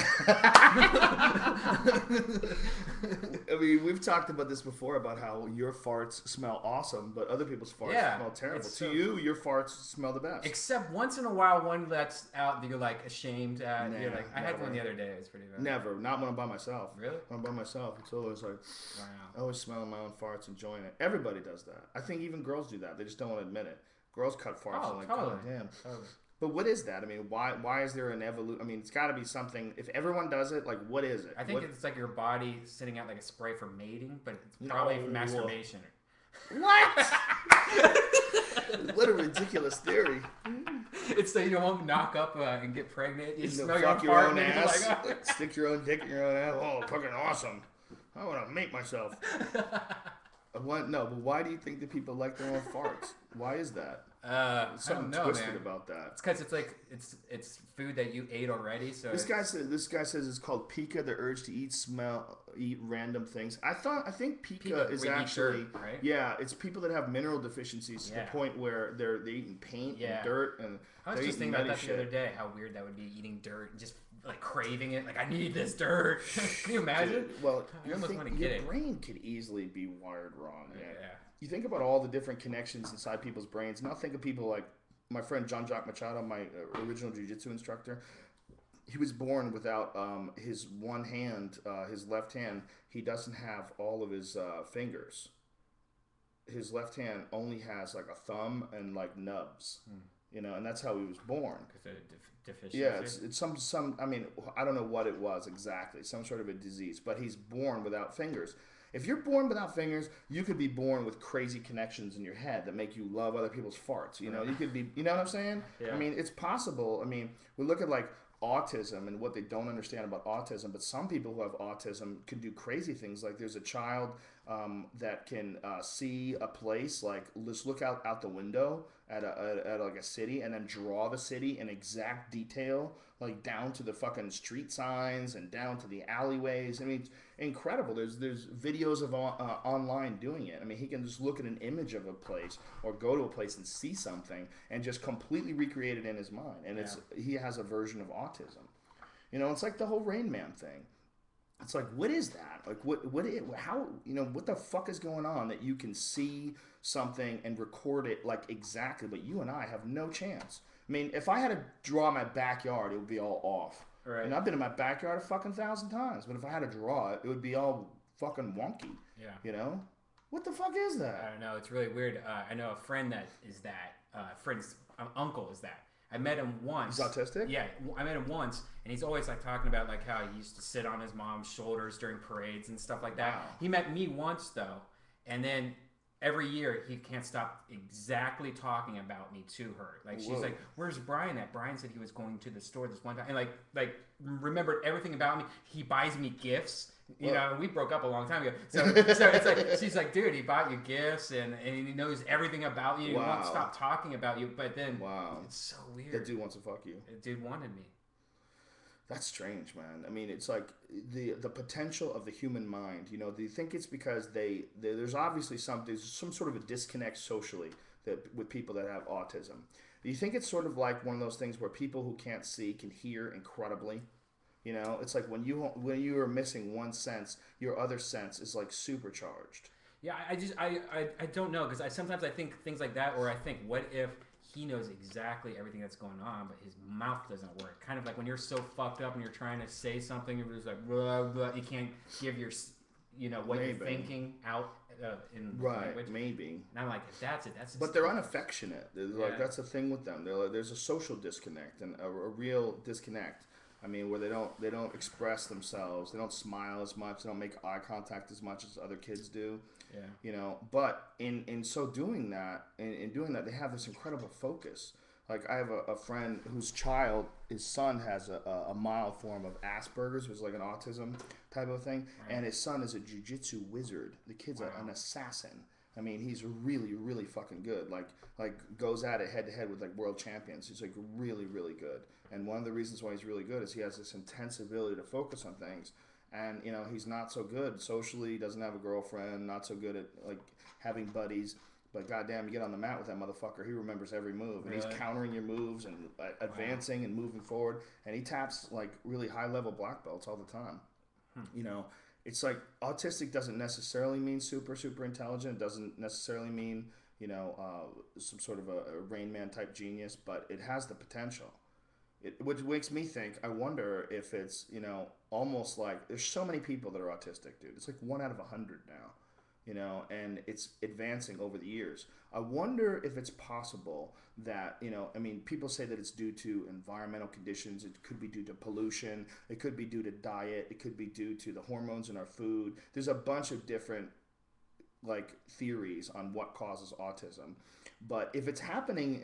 I mean, we've talked about this before about how your farts smell awesome, but other people's farts smell terrible. To you, your farts smell the best. Except once in a while, one that's out that you're like ashamed at. You're like, I had one the other day. It was pretty bad. Never. Not when I'm by myself. Really? When I'm by myself, it's always like, wow. I always smelling my own farts, enjoying it. Everybody does that. I think even girls do that. They just don't want to admit it. Girls cut farts and like, totally. oh, damn. Totally. But what is that? I mean, why is there an evolution? I mean, it's got to be something. If everyone does it, like, what is it? I think it's like your body sending out like a spray for mating, but it's probably for masturbation. What? What a ridiculous theory. It's so you won't knock up and get pregnant. You smell fuck your own ass. Like, oh. Stick your own dick in your own ass. Oh, fucking awesome. I want to mate myself. No, but why do you think that people like their own farts? Why is that? Something twisted about that. It's because it's like it's food that you ate already. So this guy says it's called pica, the urge to eat random things. I think pica is actually dirt, right? Yeah, it's people that have mineral deficiencies to the point where they're eating paint and dirt and I was just thinking about that the other day. How weird that would be, eating dirt and just like craving it. Like, I need this dirt. Can you imagine? Dude, well, your brain could easily be wired wrong. Yeah. You think about all the different connections inside people's brains. Now think of people like my friend John Jacques Machado, my original jiu-jitsu instructor. He was born without his one hand, his left hand. He doesn't have all of his fingers. His left hand only has like a thumb and like nubs. You know, and that's how he was born. Deficiency? Yeah, it's some. I mean, I don't know what it was exactly. Some sort of a disease. But he's born without fingers. If you're born without fingers, you could be born with crazy connections in your head that make you love other people's farts. You know, you could be. You know what I'm saying? Yeah. I mean, it's possible. I mean, we look at like autism and what they don't understand about autism, but some people who have autism can do crazy things. Like there's a child that can see a place, like just look out the window at like a city and then draw the city in exact detail, like down to the fucking street signs and down to the alleyways. I mean, it's incredible. There's videos of online doing it. I mean, he can just look at an image of a place or go to a place and see something and just completely recreate it in his mind. And he has a version of autism. You know, it's like the whole Rain Man thing. It's like, what is that? Like, how, what the fuck is going on that you can see something and record it like exactly, but you and I have no chance. I mean, if I had to draw my backyard, it would be all off. Right. And I've been in my backyard a fucking 1,000 times, but if I had to draw it, it would be all fucking wonky. Yeah. You know? What the fuck is that? I don't know. It's really weird. I know a friend that is that. Friend's uncle is that. I met him once. He's autistic? Yeah, I met him once, and he's always like talking about like how he used to sit on his mom's shoulders during parades and stuff like that. Wow. He met me once though, and then every year he can't stop exactly talking about me to her. Like she's like, "Where's Brian at?" Brian said he was going to the store this one time, and like remembered everything about me. He buys me gifts. You know, we broke up a long time ago. So it's like she's like, dude, he bought you gifts and he knows everything about you. He won't stop talking about you. But then, it's so weird. That dude wants to fuck you. That dude wanted me. That's strange, man. I mean, it's like the potential of the human mind. You know, do you think it's because there's obviously there's some sort of a disconnect socially with people that have autism? Do you think it's sort of like one of those things where people who can't see can hear incredibly? You know, it's like when you are missing one sense, your other sense is like supercharged. Yeah, I don't know, because sometimes I think things like that, or I think, what if he knows exactly everything that's going on, but his mouth doesn't work? Kind of like when you're so fucked up and you're trying to say something, and it's like blah, blah, you can't give your what you're thinking out in language. Maybe. And I'm like, if that's it, that's. But they're unaffectionate. Like that's the thing with them. There's a social disconnect and a real disconnect. I mean, where they don't express themselves, they don't smile as much, they don't make eye contact as much as other kids do. Yeah. You know, but in so doing that, in doing that, they have this incredible focus. Like I have a friend whose his son has a mild form of Asperger's, which is like an autism type of thing, and his son is a jiu-jitsu wizard. The kid's an assassin. I mean, he's really, really fucking good. Like goes at it head to head with like world champions. He's like really, really good. And one of the reasons why he's really good is he has this intense ability to focus on things. And you know, he's not so good socially. He doesn't have a girlfriend. Not so good at like having buddies. But goddamn, you get on the mat with that motherfucker, he remembers every move, and he's countering your moves and advancing and moving forward. And he taps like really high level black belts all the time. You know. It's like autistic doesn't necessarily mean super intelligent. It doesn't necessarily mean, some sort of a Rain Man type genius, but it has the potential. Which makes me think, I wonder if it's, almost like there's so many people that are autistic, dude. It's like 1 out of 100 now, and it's advancing over the years. I wonder if it's possible that, people say that it's due to environmental conditions. It could be due to pollution. It could be due to diet. It could be due to the hormones in our food. There's a bunch of different, theories on what causes autism. But if it's happening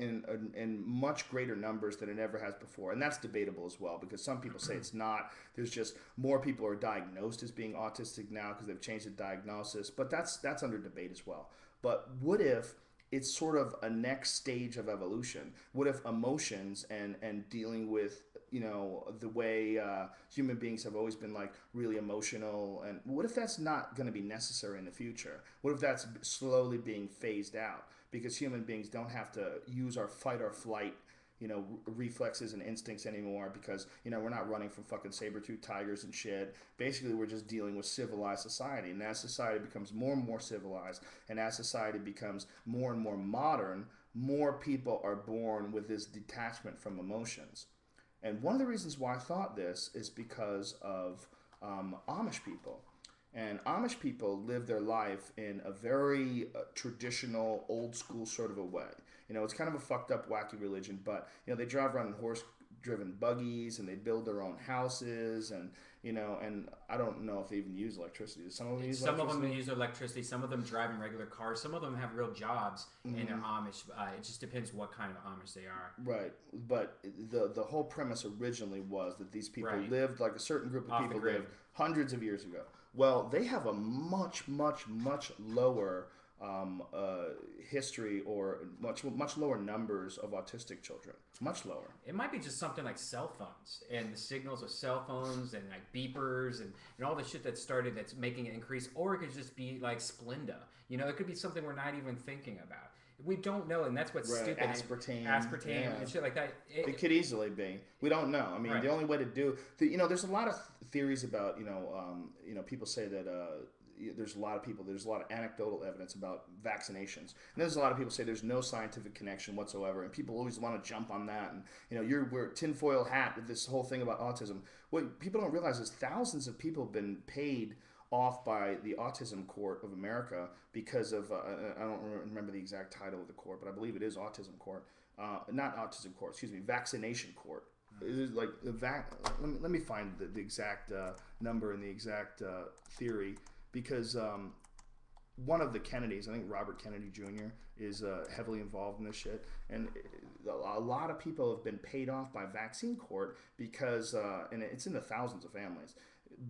in much greater numbers than it ever has before, and that's debatable as well, because some people say it's not. There's just more people are diagnosed as being autistic now because they've changed the diagnosis. But that's under debate as well. But what if it's sort of a next stage of evolution? What if emotions and dealing with, the way human beings have always been really emotional, and what if that's not going to be necessary in the future? What if that's slowly being phased out because human beings don't have to use our fight or flight reflexes and instincts anymore because, we're not running from fucking saber-toothed tigers and shit. Basically, we're just dealing with civilized society. And as society becomes more and more civilized, and as society becomes more and more modern, more people are born with this detachment from emotions. And one of the reasons why I thought this is because of Amish people. And Amish people live their life in a very traditional, old school sort of a way. It's kind of a fucked up, wacky religion, but, they drive around in horse-driven buggies, and they build their own houses, and, and I don't know if they even use electricity. Do some of them use electricity? Some of them use electricity. Some of them drive in regular cars. Some of them have real jobs in their Amish. It just depends what kind of Amish they are. Right. But the whole premise originally was that these people lived, like a certain group of people lived hundreds of years ago. Well, they have a much, much, much lower history or much lower numbers of autistic children. Much lower. It might be just something like cell phones and the signals of cell phones and like beepers and all the shit that started that's making it increase. Or it could just be like Splenda. You know, it could be something we're not even thinking about. We don't know, and that's what's stupid. Aspartame and shit like that. It could easily be. We don't know. I mean, the only way to do, there's a lot of theories about, people say that there's a lot of anecdotal evidence about vaccinations, and there's a lot of people say there's no scientific connection whatsoever, and people always want to jump on that, and we're tinfoil hat with this whole thing about autism. What people don't realize is thousands of people have been paid off by the Autism Court of America because of I don't remember the exact title of the court, but I believe it is Autism Court, not Autism Court, excuse me, Vaccination Court. It is like let me find the exact number and the exact theory, because one of the Kennedys, I think Robert Kennedy Jr., is heavily involved in this shit, and a lot of people have been paid off by Vaccine Court because, and it's in the thousands of families,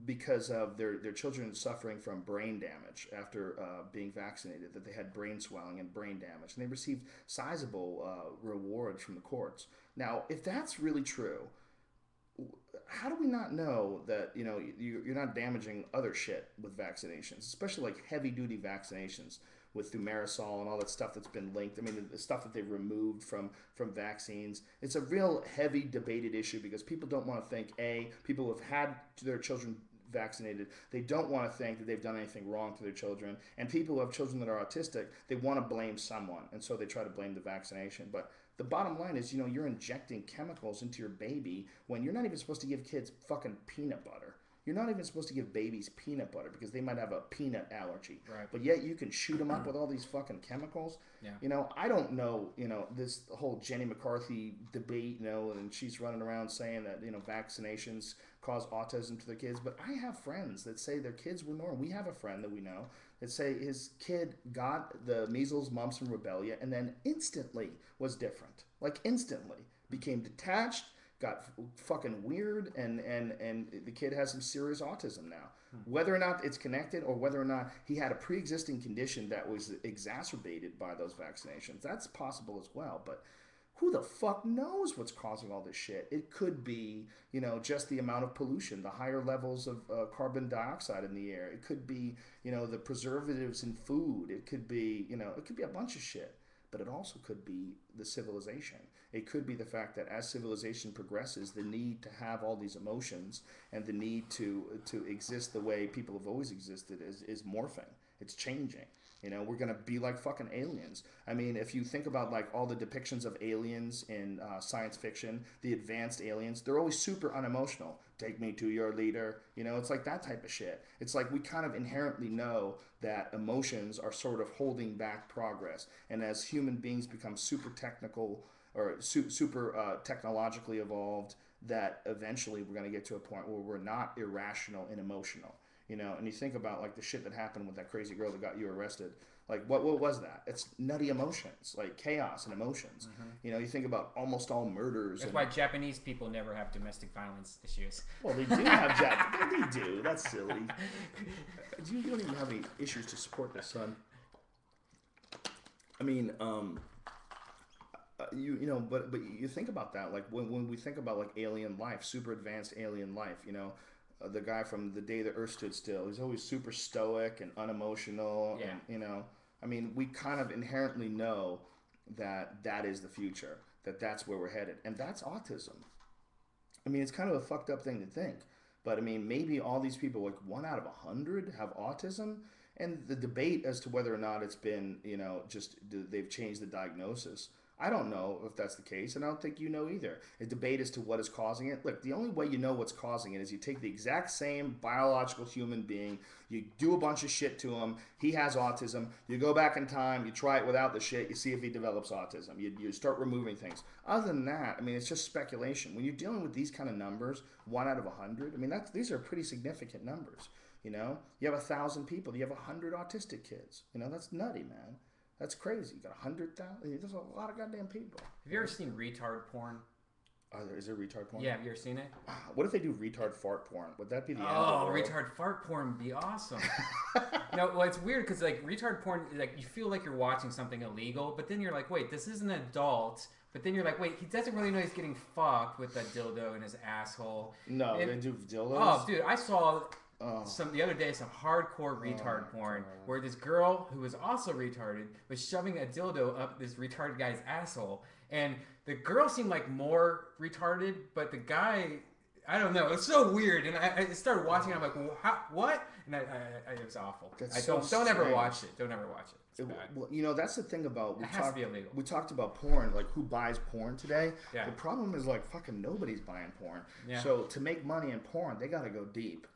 because of their children suffering from brain damage after being vaccinated, that they had brain swelling and brain damage, and they received sizable rewards from the courts. Now, if that's really true, how do we not know that you're not damaging other shit with vaccinations, especially like heavy duty vaccinations with thimerosal and all that stuff that's been linked. I mean, the stuff that they've removed from vaccines. It's a real heavy debated issue because people don't want to think, people who have had their children vaccinated, they don't want to think that they've done anything wrong to their children. And people who have children that are autistic, they want to blame someone. And so they try to blame the vaccination. But the bottom line is, you're injecting chemicals into your baby when you're not even supposed to give kids fucking peanut butter. You're not even supposed to give babies peanut butter because they might have a peanut allergy. Right. But yet you can shoot them up with all these fucking chemicals. Yeah. I don't know, this whole Jenny McCarthy debate, and she's running around saying that, vaccinations cause autism to their kids. But I have friends that say their kids were normal. We have a friend that we know that say his kid got the measles, mumps, and rubella and then instantly was different. Like instantly. Became detached, got fucking weird, and the kid has some serious autism now. Whether or not it's connected or whether or not he had a pre-existing condition that was exacerbated by those vaccinations, that's possible as well. But who the fuck knows what's causing all this shit? It could be, just the amount of pollution, the higher levels of carbon dioxide in the air. It could be, the preservatives in food. It could be, it could be a bunch of shit. But it also could be the civilization. It could be the fact that as civilization progresses, the need to have all these emotions and the need to exist the way people have always existed is morphing. It's changing. We're going to be like fucking aliens. I mean, if you think about like all the depictions of aliens in science fiction, the advanced aliens, they're always super unemotional. Take me to your leader. It's like that type of shit. It's like we kind of inherently know that emotions are sort of holding back progress. And as human beings become super technical or super technologically evolved, that eventually we're going to get to a point where we're not irrational and emotional. And you think about like the shit that happened with that crazy girl that got you arrested. Like what was that? It's nutty emotions, like chaos and emotions. You think about almost all murders. That's why Japanese people never have domestic violence issues. Well, they do have they do. That's silly. You don't even have any issues to support this, son. I mean, but you think about that, like when we think about like alien life, super advanced alien life, the guy from The Day the Earth Stood Still, he's always super stoic and unemotional. Yeah. And, I mean, we kind of inherently know that is the future, that's where we're headed. And that's autism. I mean, it's kind of a fucked up thing to think. But, I mean, maybe all these people, like 1 out of 100 have autism. And the debate as to whether or not it's been, just they've changed the diagnosis. I don't know if that's the case, and I don't think you know either. A debate as to what is causing it. Look, the only way you know what's causing it is you take the exact same biological human being, you do a bunch of shit to him, he has autism, you go back in time, you try it without the shit, you see if he develops autism. You start removing things. Other than that, I mean, it's just speculation. When you're dealing with these kind of numbers, 1 out of 100, I mean, these are pretty significant numbers. You have 1,000 people, you have 100 autistic kids. That's nutty, man. That's crazy. You got 100,000. There's a lot of goddamn people. Have you ever seen retard porn? Is there retard porn? Yeah, have you ever seen it? What if they do retard fart porn? Would that be the end Oh, of the world? retard fart porn would be awesome. No, well, it's weird because like retard porn, like you feel like you're watching something illegal, but then you're like, wait, this is an adult. But then you're like, wait, he doesn't really know he's getting fucked with that dildo in his asshole. No, they do dildos. Oh, dude, I saw the other day some hardcore retard porn where this girl who was also retarded was shoving a dildo up this retarded guy's asshole, and the girl seemed like more retarded, but the guy, I don't know, it's so weird. And I started watching it, I'm like, well, what? And it was awful. Don't ever watch it. Don't ever watch it. It's bad. Well, you know, that's the thing about it has to be illegal. We talked about porn, like who buys porn today. Yeah. The problem is like fucking nobody's buying porn. Yeah. So to make money in porn, they got to go deep.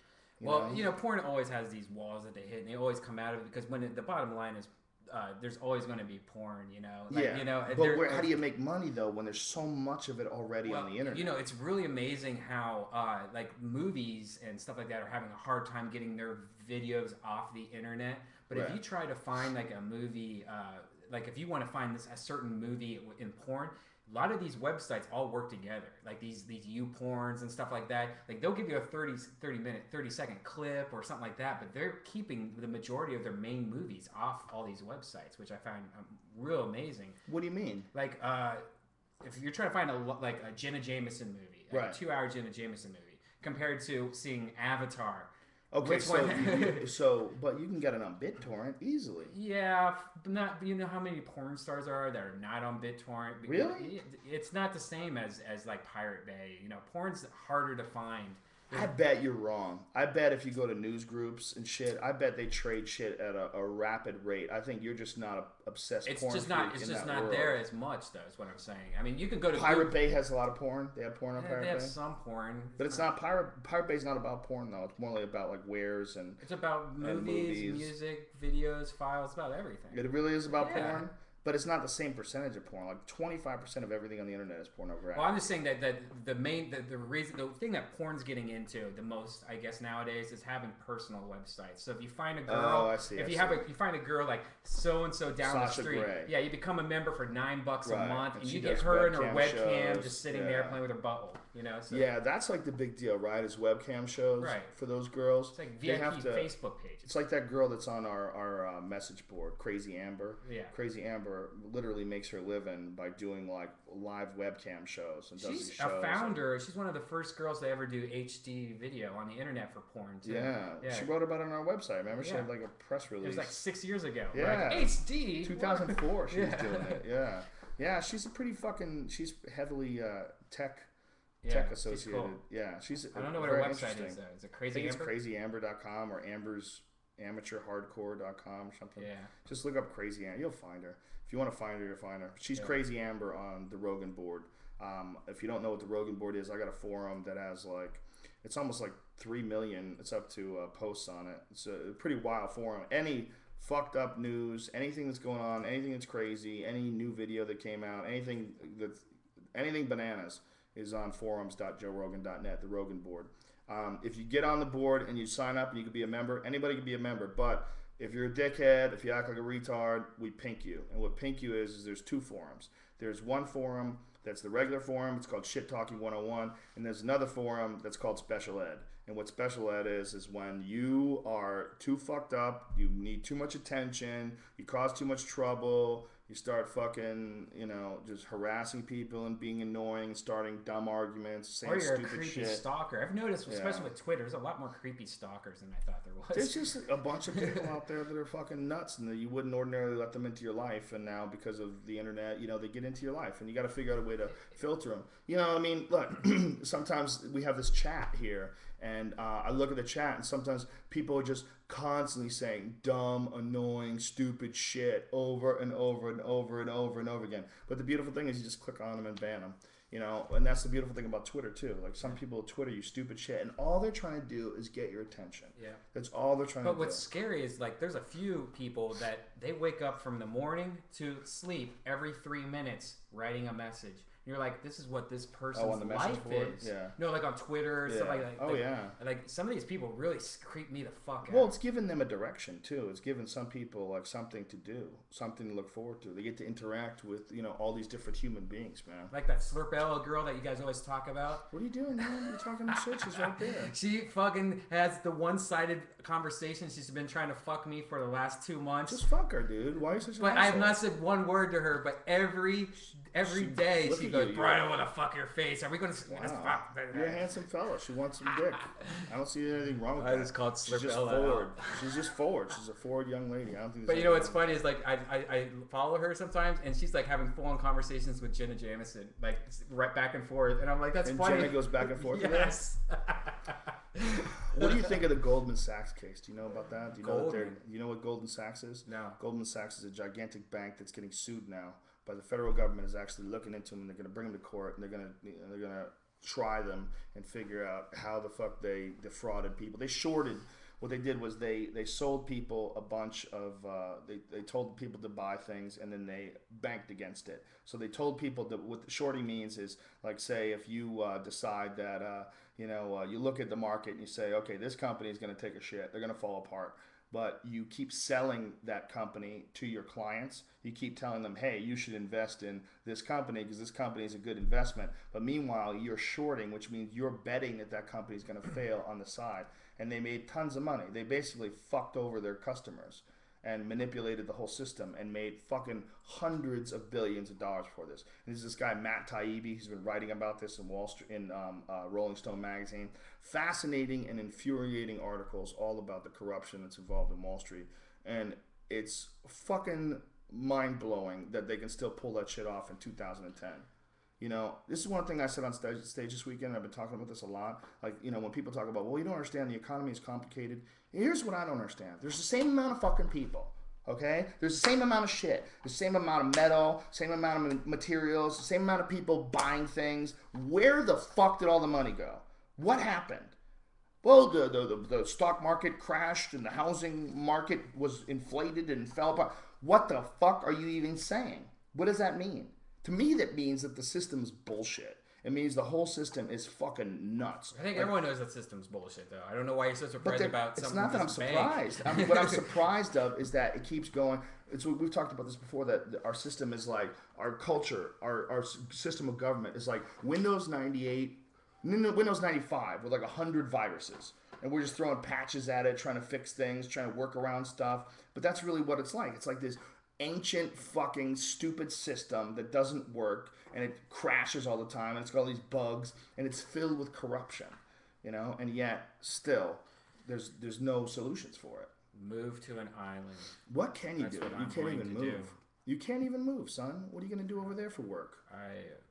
You know, porn always has these walls that they hit, and they always come out of it because the bottom line is there's always going to be porn, you know. Like, yeah. You know, but how do you make money though when there's so much of it already on the internet? You know, it's really amazing how like movies and stuff like that are having a hard time getting their videos off the internet. But if you try to find like a movie, like if you want to find a certain movie in porn, a lot of these websites all work together. Like these U-porns and stuff like that. Like they'll give you a 30-second clip or something like that, but they're keeping the majority of their main movies off all these websites, which I find real amazing. What do you mean? Like if you're trying to find a Jenna Jameson movie, a 2-hour Jenna Jameson movie, compared to seeing Avatar. Okay, but you can get it on BitTorrent easily. Yeah, but you know how many porn stars are that are not on BitTorrent? Really? It's not the same as like Pirate Bay. You know, porn's harder to find. I bet you're wrong. I bet if you go to news groups and shit, I bet they trade shit at a rapid rate. I think you're just not obsessed. It's just not there as much, though. Is what I'm saying. I mean, you can go to Pirate Bay has a lot of porn. They have porn on Pirate Bay. They have some porn, but it's not Pirate Bay's not about porn though. It's more like about like wares and. It's about movies, music, videos, files, about everything. It really is about porn. But it's not the same percentage of porn. Like 25% of everything on the internet is pornographic. Well, I'm just saying that the thing that porn's getting into the most, I guess nowadays, is having personal websites. So if you find a girl, you find a girl like so and so down the street, you become a member for $9 a month, and you get her and her webcam just sitting there playing with her butthole. You know? So, yeah, that's like the big deal, right? Is webcam shows for those girls. It's like VIP Facebook pages. It's like that girl that's on our message board, Crazy Amber. Yeah. Crazy Amber literally makes her living by doing like live webcam shows and does these She's shows. a founder. She's one of the first girls to ever do HD video on the internet for porn too. Yeah. She wrote about it on our website. Remember, she had like a press release. It was like 6 years ago. Yeah, like, HD. 2004. She was doing it. Yeah, yeah. She's a pretty fucking. She's heavily tech associated. She's cool. Yeah, she's. I don't know what her website is though. Is it Crazy I think Amber? it's crazyamber.com or amateurhardcore.com or something. Yeah. Just look up Crazy Amber. You'll find her. If you want to find her, you'll find her. She's Crazy Amber on the Rogan board. If you don't know what the Rogan board is, I got a forum that has like, it's almost like 3 million. It's up to posts on it. It's a pretty wild forum. Any fucked up news, anything that's going on, anything that's crazy, any new video that came out, anything bananas is on forums.joerogan.net, the Rogan board. If you get on the board and you sign up and you can be a member, anybody can be a member, but if you're a dickhead, if you act like a retard, we pink you. And what pink you is there's 2 forums. There's one forum that's the regular forum. It's called Shit Talking 101. And there's another forum that's called Special Ed. And what Special Ed is when you are too fucked up, you need too much attention, you cause too much trouble, you start fucking, just harassing people and being annoying, starting dumb arguments, saying stupid shit. Or you're a creepy stalker. I've noticed, especially with Twitter, there's a lot more creepy stalkers than I thought there was. There's just a bunch of people out there that are fucking nuts and that you wouldn't ordinarily let them into your life. And now because of the internet, they get into your life. And you got to figure out a way to filter them. Look, sometimes we have this chat here. And I look at the chat, and sometimes people are just constantly saying dumb, annoying, stupid shit over and over and over and over and over again. But the beautiful thing is you just click on them and ban them. And that's the beautiful thing about Twitter, too. Like, some people Twitter you stupid shit, and all they're trying to do is get your attention. Yeah. That's all they're trying to do. But what's scary is, like, there's a few people that they wake up from the morning to sleep every 3 minutes writing a message. you're like, this is what this on person's the message life board? is. Yeah. No, like on Twitter or Yeah. stuff like that. Oh, like, yeah. Like some of these people really creep me the fuck out. Well, it's giving them a direction too. It's giving some people like something to do, something to look forward to. They get to interact with all these different human beings, man. Like that Slurpella girl that you guys always talk about. What are you doing, man? You're talking shit. She's right there. She fucking has the one-sided conversation. She's been trying to fuck me for the last 2 months. Just fuck her, dude. Why are you such an But I have asshole? not said one word to her. But every day look she at goes, you, "Bro, I don't want to fuck your face. Are we going to Wow. fuck?" You're a handsome fella. She wants some dick. I don't see anything wrong with I that. just called She's just Slurpella forward. out. She's just forward. She's a forward young lady. I don't think. But you know what's funny is like I follow her sometimes and she's like having full-on conversations with Jenna Jameson, like right back and forth, and I'm like, that's And funny. Jenna goes back and forth. with her? Yes. What do you think of the Goldman Sachs case? Do you know about that? Do you know Goldman? you know what Goldman Sachs is? No. Goldman Sachs is a gigantic bank that's getting sued now. But the federal government is actually looking into them, and they're going to bring them to court, and they're going to try them and figure out how the fuck they defrauded people. They shorted. What they did was they sold people a bunch of they told people to buy things, and then they banked against it. So they told people that what the shorting means is, like, say if you decide that you look at the market and you say, okay, this company is going to take a shit, they're going to fall apart. But you keep selling that company to your clients. You keep telling them, hey, you should invest in this company because this company is a good investment. But meanwhile, you're shorting, which means you're betting that that company is going to fail on the side. And they made tons of money. They basically fucked over their customers and manipulated the whole system and made fucking hundreds of billions of dollars for this. And there's this guy, Matt Taibbi, who's been writing about this in Rolling Stone magazine. Fascinating and infuriating articles all about the corruption that's involved in Wall Street. And it's fucking mind-blowing that they can still pull that shit off in 2010. This is one thing I said on stage this weekend. I've been talking about this a lot. Like, when people talk about, well, you don't understand, the economy is complicated. Here's what I don't understand. There's the same amount of fucking people, okay? There's the same amount of shit. The same amount of metal, same amount of materials, the same amount of people buying things. Where the fuck did all the money go? What happened? Well, the stock market crashed and the housing market was inflated and fell apart. What the fuck are you even saying? What does that mean? To me, that means that the system is bullshit. It means the whole system is fucking nuts. I think everyone knows that system's bullshit, though. I don't know why you're so surprised about something. It's not that I'm surprised. What I'm surprised of is that it keeps going. We've talked about this before, that our system is like, our culture, our system of government is like Windows 98, Windows 95 with like 100 viruses. And we're just throwing patches at it, trying to fix things, trying to work around stuff. But that's really what it's like. It's like this ancient fucking stupid system that doesn't work, and it crashes all the time, and it's got all these bugs, and it's filled with corruption, and yet still there's no solutions for it. Move to an island. What can you do? You can't even move. Do. You can't even move, son. What are you gonna do over there for work?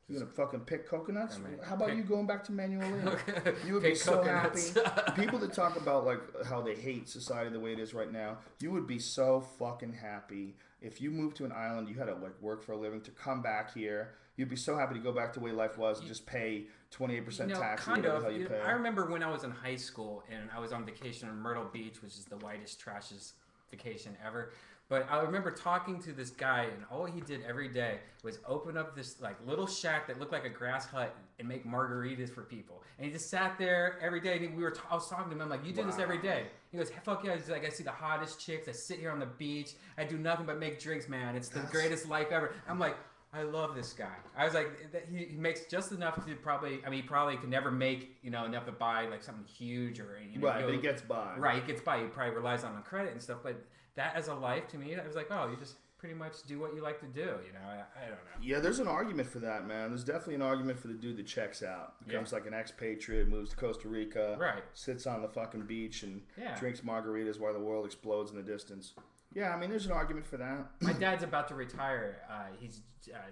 You gonna fucking pick coconuts? How about you going back to manual labor? You would be so coconuts. happy. People that talk about like how they hate society the way it is right now, you would be so fucking happy if you moved to an island. You had to like work for a living to come back here. You'd be so happy to go back to the way life was and just pay 28% tax. Kind of. You pay. I remember when I was in high school and I was on vacation in Myrtle Beach, which is the whitest, trashiest vacation ever. But I remember talking to this guy, and all he did every day was open up this like little shack that looked like a grass hut and make margaritas for people. And he just sat there every day. And I was talking to him. I'm like, "You do this every day?" He goes, "Fuck yeah!" He's like, "I see the hottest chicks. I sit here on the beach. I do nothing but make drinks, man. It's the greatest life ever." I'm like, I love this guy. I was like, he makes just enough to probably. I mean, he probably could never make enough to buy like something huge or right. But he gets by. Right, he gets by. He probably relies on credit and stuff, but. That as a life to me, I was like, oh, you just pretty much do what you like to do, I don't know. Yeah, there's an argument for that, man. There's definitely an argument for the dude that checks out. Becomes like an expatriate, moves to Costa Rica, right? Sits on the fucking beach and drinks margaritas while the world explodes in the distance. Yeah, I mean, there's an argument for that. My dad's about to retire. He's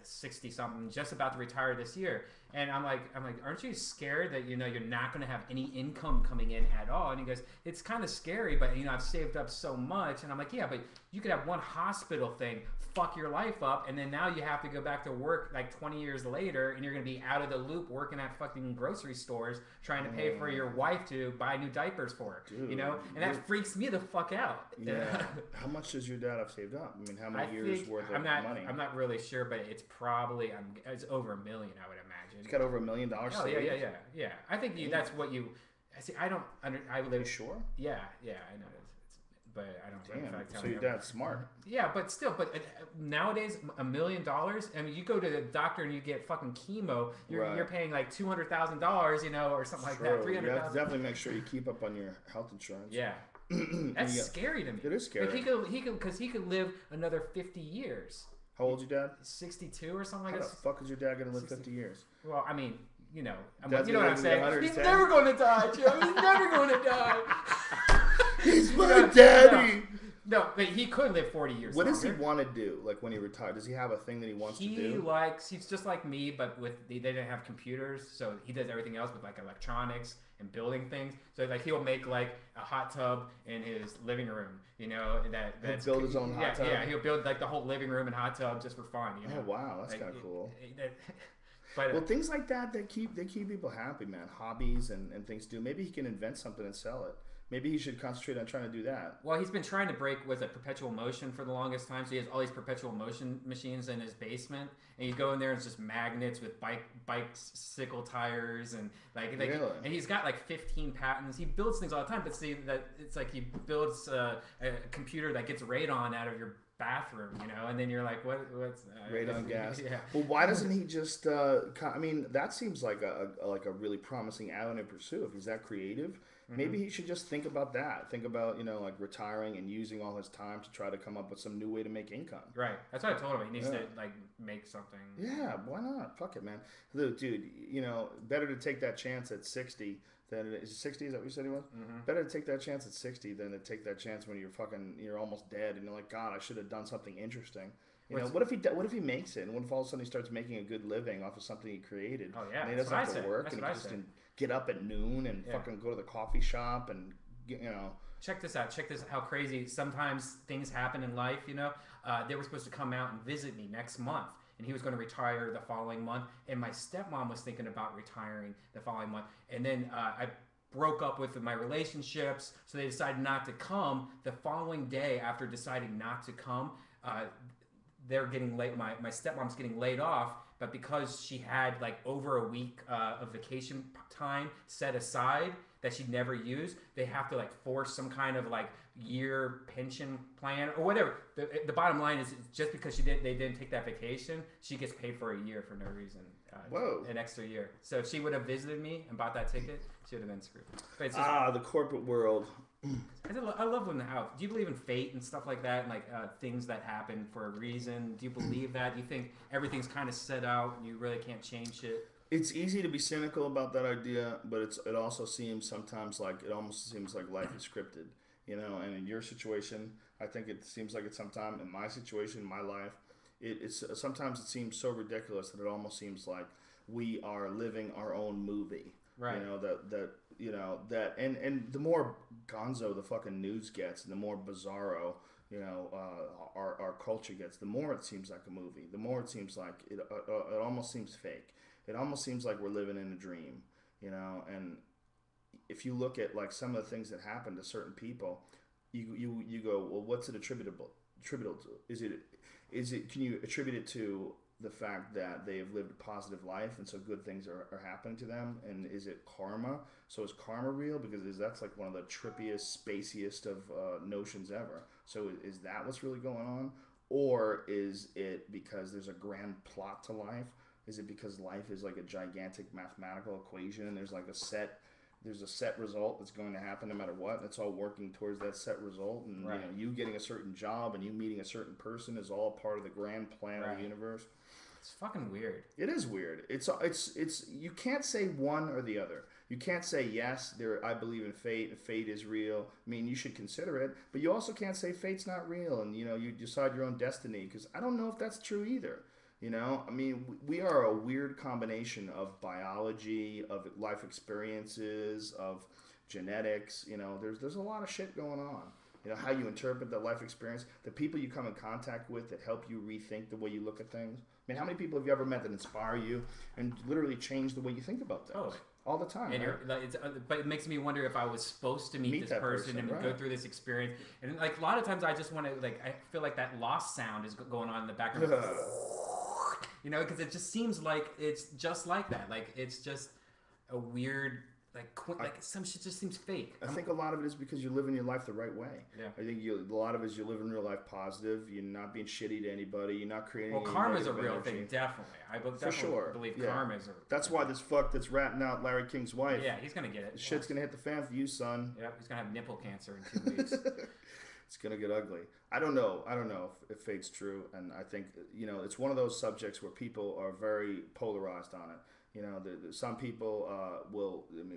60-something, just about to retire this year. And I'm like, aren't you scared that you're not going to have any income coming in at all? And he goes, it's kind of scary, but I've saved up so much. And I'm like, yeah, but you could have one hospital thing fuck your life up, and then now you have to go back to work like 20 years later, and you're going to be out of the loop working at fucking grocery stores trying to pay for your wife to buy new diapers for her. Dude, and that freaks me the fuck out. Yeah. How much does your dad have saved up? I mean, how many years worth of money? I'm not really sure, but it's probably it's over $1 million, I would imagine. He's got over $1 million Oh saved? Yeah. I think that's what you. See, I don't. I live. You sure? Yeah, I know. But I don't. Damn. In fact, so your dad's smart. Yeah, but still, nowadays $1 million. I mean, you go to the doctor and you get fucking chemo. You're paying like $200,000, or something like that. $300,000. You have to definitely make sure you keep up on your health insurance. Yeah. That's scary to me. It is scary. Like he could live another 50 years. How old's your dad? 62 or something like that. How the fuck is your dad gonna live 50 years? Well, I mean, you know what I'm saying. He's 110? never going to die, Joe. He's never going to die. He's my daddy. No, but he could live 40 years. What does he want to do? Like when he retired, does he have a thing that he wants to do? He's just like me, but they didn't have computers, so he does everything else with like electronics and building things. So like he'll make like a hot tub in his living room, that's build his own hot tub. Yeah, he'll build like the whole living room and hot tub just for fun. Oh wow, that's kind of cool. But well, things like that keep people happy, man. Hobbies and things to do. Maybe he can invent something and sell it. Maybe he should concentrate on trying to do that. Well, he's been trying to break perpetual motion for the longest time. So he has all these perpetual motion machines in his basement, and you go in there and it's just magnets with bicycle tires and really? And he's got like 15 patents. He builds things all the time, but see that it's like he builds a computer that gets radon out of your bathroom, and then you're like, what's radon gas? Yeah. Well, why doesn't he just? I mean, that seems like a really promising avenue to pursue if he's that creative. Maybe he should just think about that. Think about, like retiring and using all his time to try to come up with some new way to make income. Right. That's what I told him. He needs to make something. Yeah, why not? Fuck it, man. Dude, better to take that chance at 60 than is 60, is that what you said he was? Mm-hmm. Better to take that chance at 60 than to take that chance when you're almost dead and you're like, God, I should have done something interesting. What if he makes it? And what if all of a sudden he starts making a good living off of something he created? Oh yeah, and he doesn't have to work, and he just can get up at noon and fucking go to the coffee shop and Check this out. How crazy sometimes things happen in life. They were supposed to come out and visit me next month, and he was going to retire the following month, and my stepmom was thinking about retiring the following month, and then I broke up with my relationships, so they decided not to come. The following day, after deciding not to come, they're getting late. My stepmom's getting laid off, but because she had like over a week of vacation time set aside that she'd never used, they have to like force some kind of like year pension plan or whatever. The bottom line is just because they didn't take that vacation, she gets paid for a year for no reason. Whoa. An extra year. So if she would have visited me and bought that ticket, she would have been screwed. But it's just, the corporate world. I love when do you believe in fate and stuff like that, and like things that happen for a reason? Do you believe that? Do you think everything's kind of set out and you really can't change it? It's easy to be cynical about that idea, but it also seems sometimes like it almost seems like life is scripted, And in your situation, I think it seems like it's sometimes in my situation, my life, it's sometimes it seems so ridiculous that it almost seems like we are living our own movie. Right. And the more gonzo the fucking news gets, and the more bizarro, our culture gets, the more it seems like a movie. The more it seems like it almost seems fake. It almost seems like we're living in a dream, And if you look at like some of the things that happen to certain people, you go, well, what's it attributable to? Is it? Can you attribute it to the fact that they have lived a positive life and so good things are happening to them? And is it karma? So is karma real? Because that's like one of the trippiest, spaciest of notions ever. So is that what's really going on? Or is it because there's a grand plot to life? Is it because life is like a gigantic mathematical equation and there's a set result that's going to happen no matter what, and it's all working towards that set result, and right. You getting a certain job and you meeting a certain person is all part of the grand plan of the universe. It's fucking weird. It is weird. It's you can't say one or the other. You can't say yes, I believe in fate and fate is real. I mean, you should consider it, but you also can't say fate's not real and you decide your own destiny, because I don't know if that's true either. You know, I mean, we are a weird combination of biology, of life experiences, of genetics. You know, there's a lot of shit going on. You know, how you interpret that life experience, the people you come in contact with that help you rethink the way you look at things. I mean, how many people have you ever met that inspire you and literally change the way you think about things? Oh, all the time. And right? but it makes me wonder if I was supposed to meet this person and right. go through this experience. And like a lot of times, I just want to I feel like that lost sound is going on in the background. You know, because it just seems like it's just like that. Like it's just a weird. Like some shit just seems fake. I think a lot of it is because you're living your life the right way. Yeah. I think a lot of it is you're living real life positive. You're not being shitty to anybody. You're not creating. Well, karma is a real thing, definitely. I definitely believe karma is a. That's why this fuck that's ratting out Larry King's wife. Yeah, he's gonna get it. Shit's gonna hit the fan for you, son. Yep, he's gonna have nipple cancer in 2 weeks. It's gonna get ugly. I don't know if fate's true, and I think it's one of those subjects where people are very polarized on it. You know, some people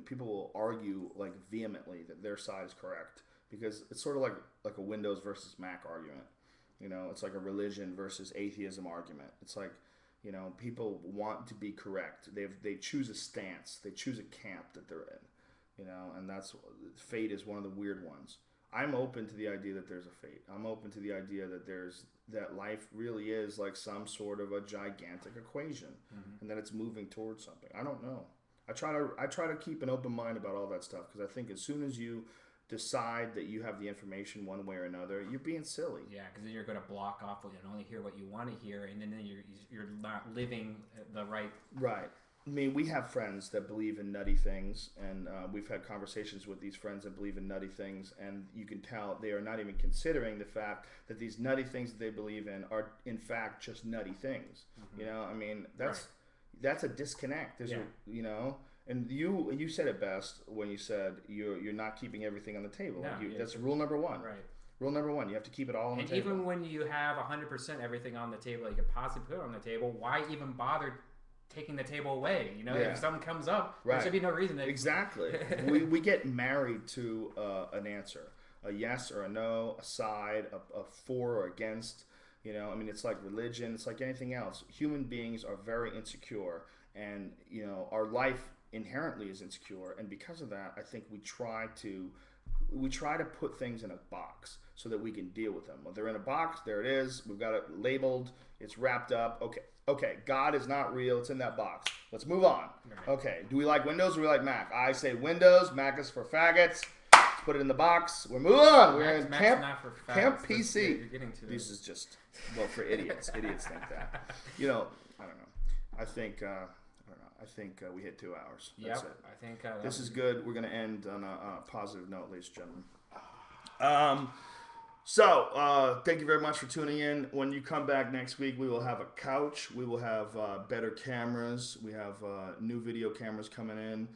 people will argue like vehemently that their side is correct because it's sort of like a Windows versus Mac argument. You know, it's like a religion versus atheism argument. It's like, people want to be correct. They choose a stance. They choose a camp that they're in. You know, and that's fate is one of the weird ones. I'm open to the idea that there's a fate. I'm open to the idea that life really is like some sort of a gigantic equation, and that it's moving towards something. I don't know. I try to keep an open mind about all that stuff because I think as soon as you decide that you have the information one way or another, you're being silly. Yeah, because then you're going to block off and only hear what you want to hear, and then you're not living the right. Right. I mean, we have friends that believe in nutty things, and we've had conversations with these friends that believe in nutty things, and you can tell they are not even considering the fact that these nutty things that they believe in are, in fact, just nutty things. You know, I mean, that's a disconnect. There's and you said it best when you said you're not keeping everything on the table. No, that's rule number one. Right. Rule number one, you have to keep it all on the table. And even when you have 100% everything on the table you could possibly put on the table, why even bother taking the table away? You know, if something comes up, there should be no reason to... Exactly. we get married to an answer, a yes or a no, a side, a for or against. You know, I mean, it's like religion, it's like anything else. Human beings are very insecure, and our life inherently is insecure, and because of that, I think we try to put things in a box so that we can deal with them. Well, they're in a box, there it is, we've got it labeled, it's wrapped up. Okay, God is not real, it's in that box. Let's move on. Okay, do we like Windows or do we like Mac? I say Windows, Mac is for faggots. Let's put it in the box. We're moving on. We're in Camp PC. You're getting to this is just, for idiots. Idiots think that. I don't know. I think we hit 2 hours. That's it. I think this is good. We're going to end on a positive note, ladies and gentlemen. So, thank you very much for tuning in. When you come back next week, we will have a couch. We will have better cameras. We have new video cameras coming in.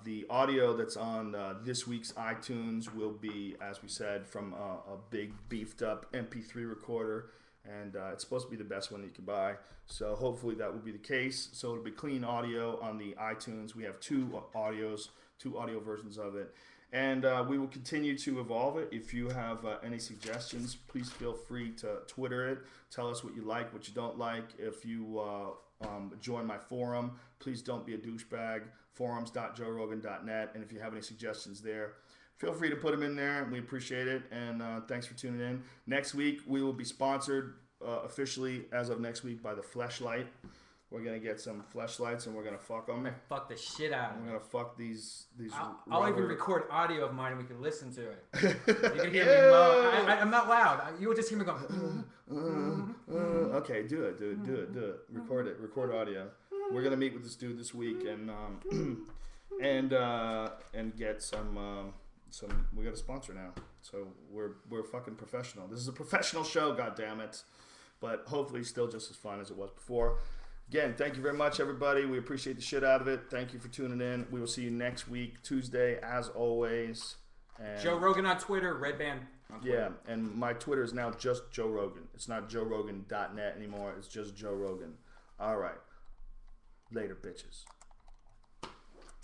The audio that's on this week's iTunes will be, as we said, from a big beefed up MP3 recorder. And it's supposed to be the best one that you can buy. So hopefully that will be the case. So it'll be clean audio on the iTunes. We have two audio versions of it. And we will continue to evolve it. If you have any suggestions, please feel free to Twitter it. Tell us what you like, what you don't like. If you join my forum, please don't be a douchebag. Forums.joerogan.net. And if you have any suggestions there, feel free to put them in there. We appreciate it. And thanks for tuning in. Next week, we will be sponsored officially as of next week by the Fleshlight. We're going to get some fleshlights and we're going to fuck them. I'm going to fuck the shit out of them. We're going to fuck these I'll even record audio of mine and we can listen to it. You can hear me moan. I'm not loud. You will just hear me go. Okay, do it. Record audio. We're going to meet with this dude this week and get some we got a sponsor now. So we're fucking professional. This is a professional show, goddammit. But hopefully still just as fun as it was before. Again, thank you very much, everybody. We appreciate the shit out of it. Thank you for tuning in. We will see you next week, Tuesday, as always. And Joe Rogan on Twitter, Redban on Twitter. Yeah, and my Twitter is now just Joe Rogan. It's not joerogan.net anymore. It's just Joe Rogan. All right. Later, bitches.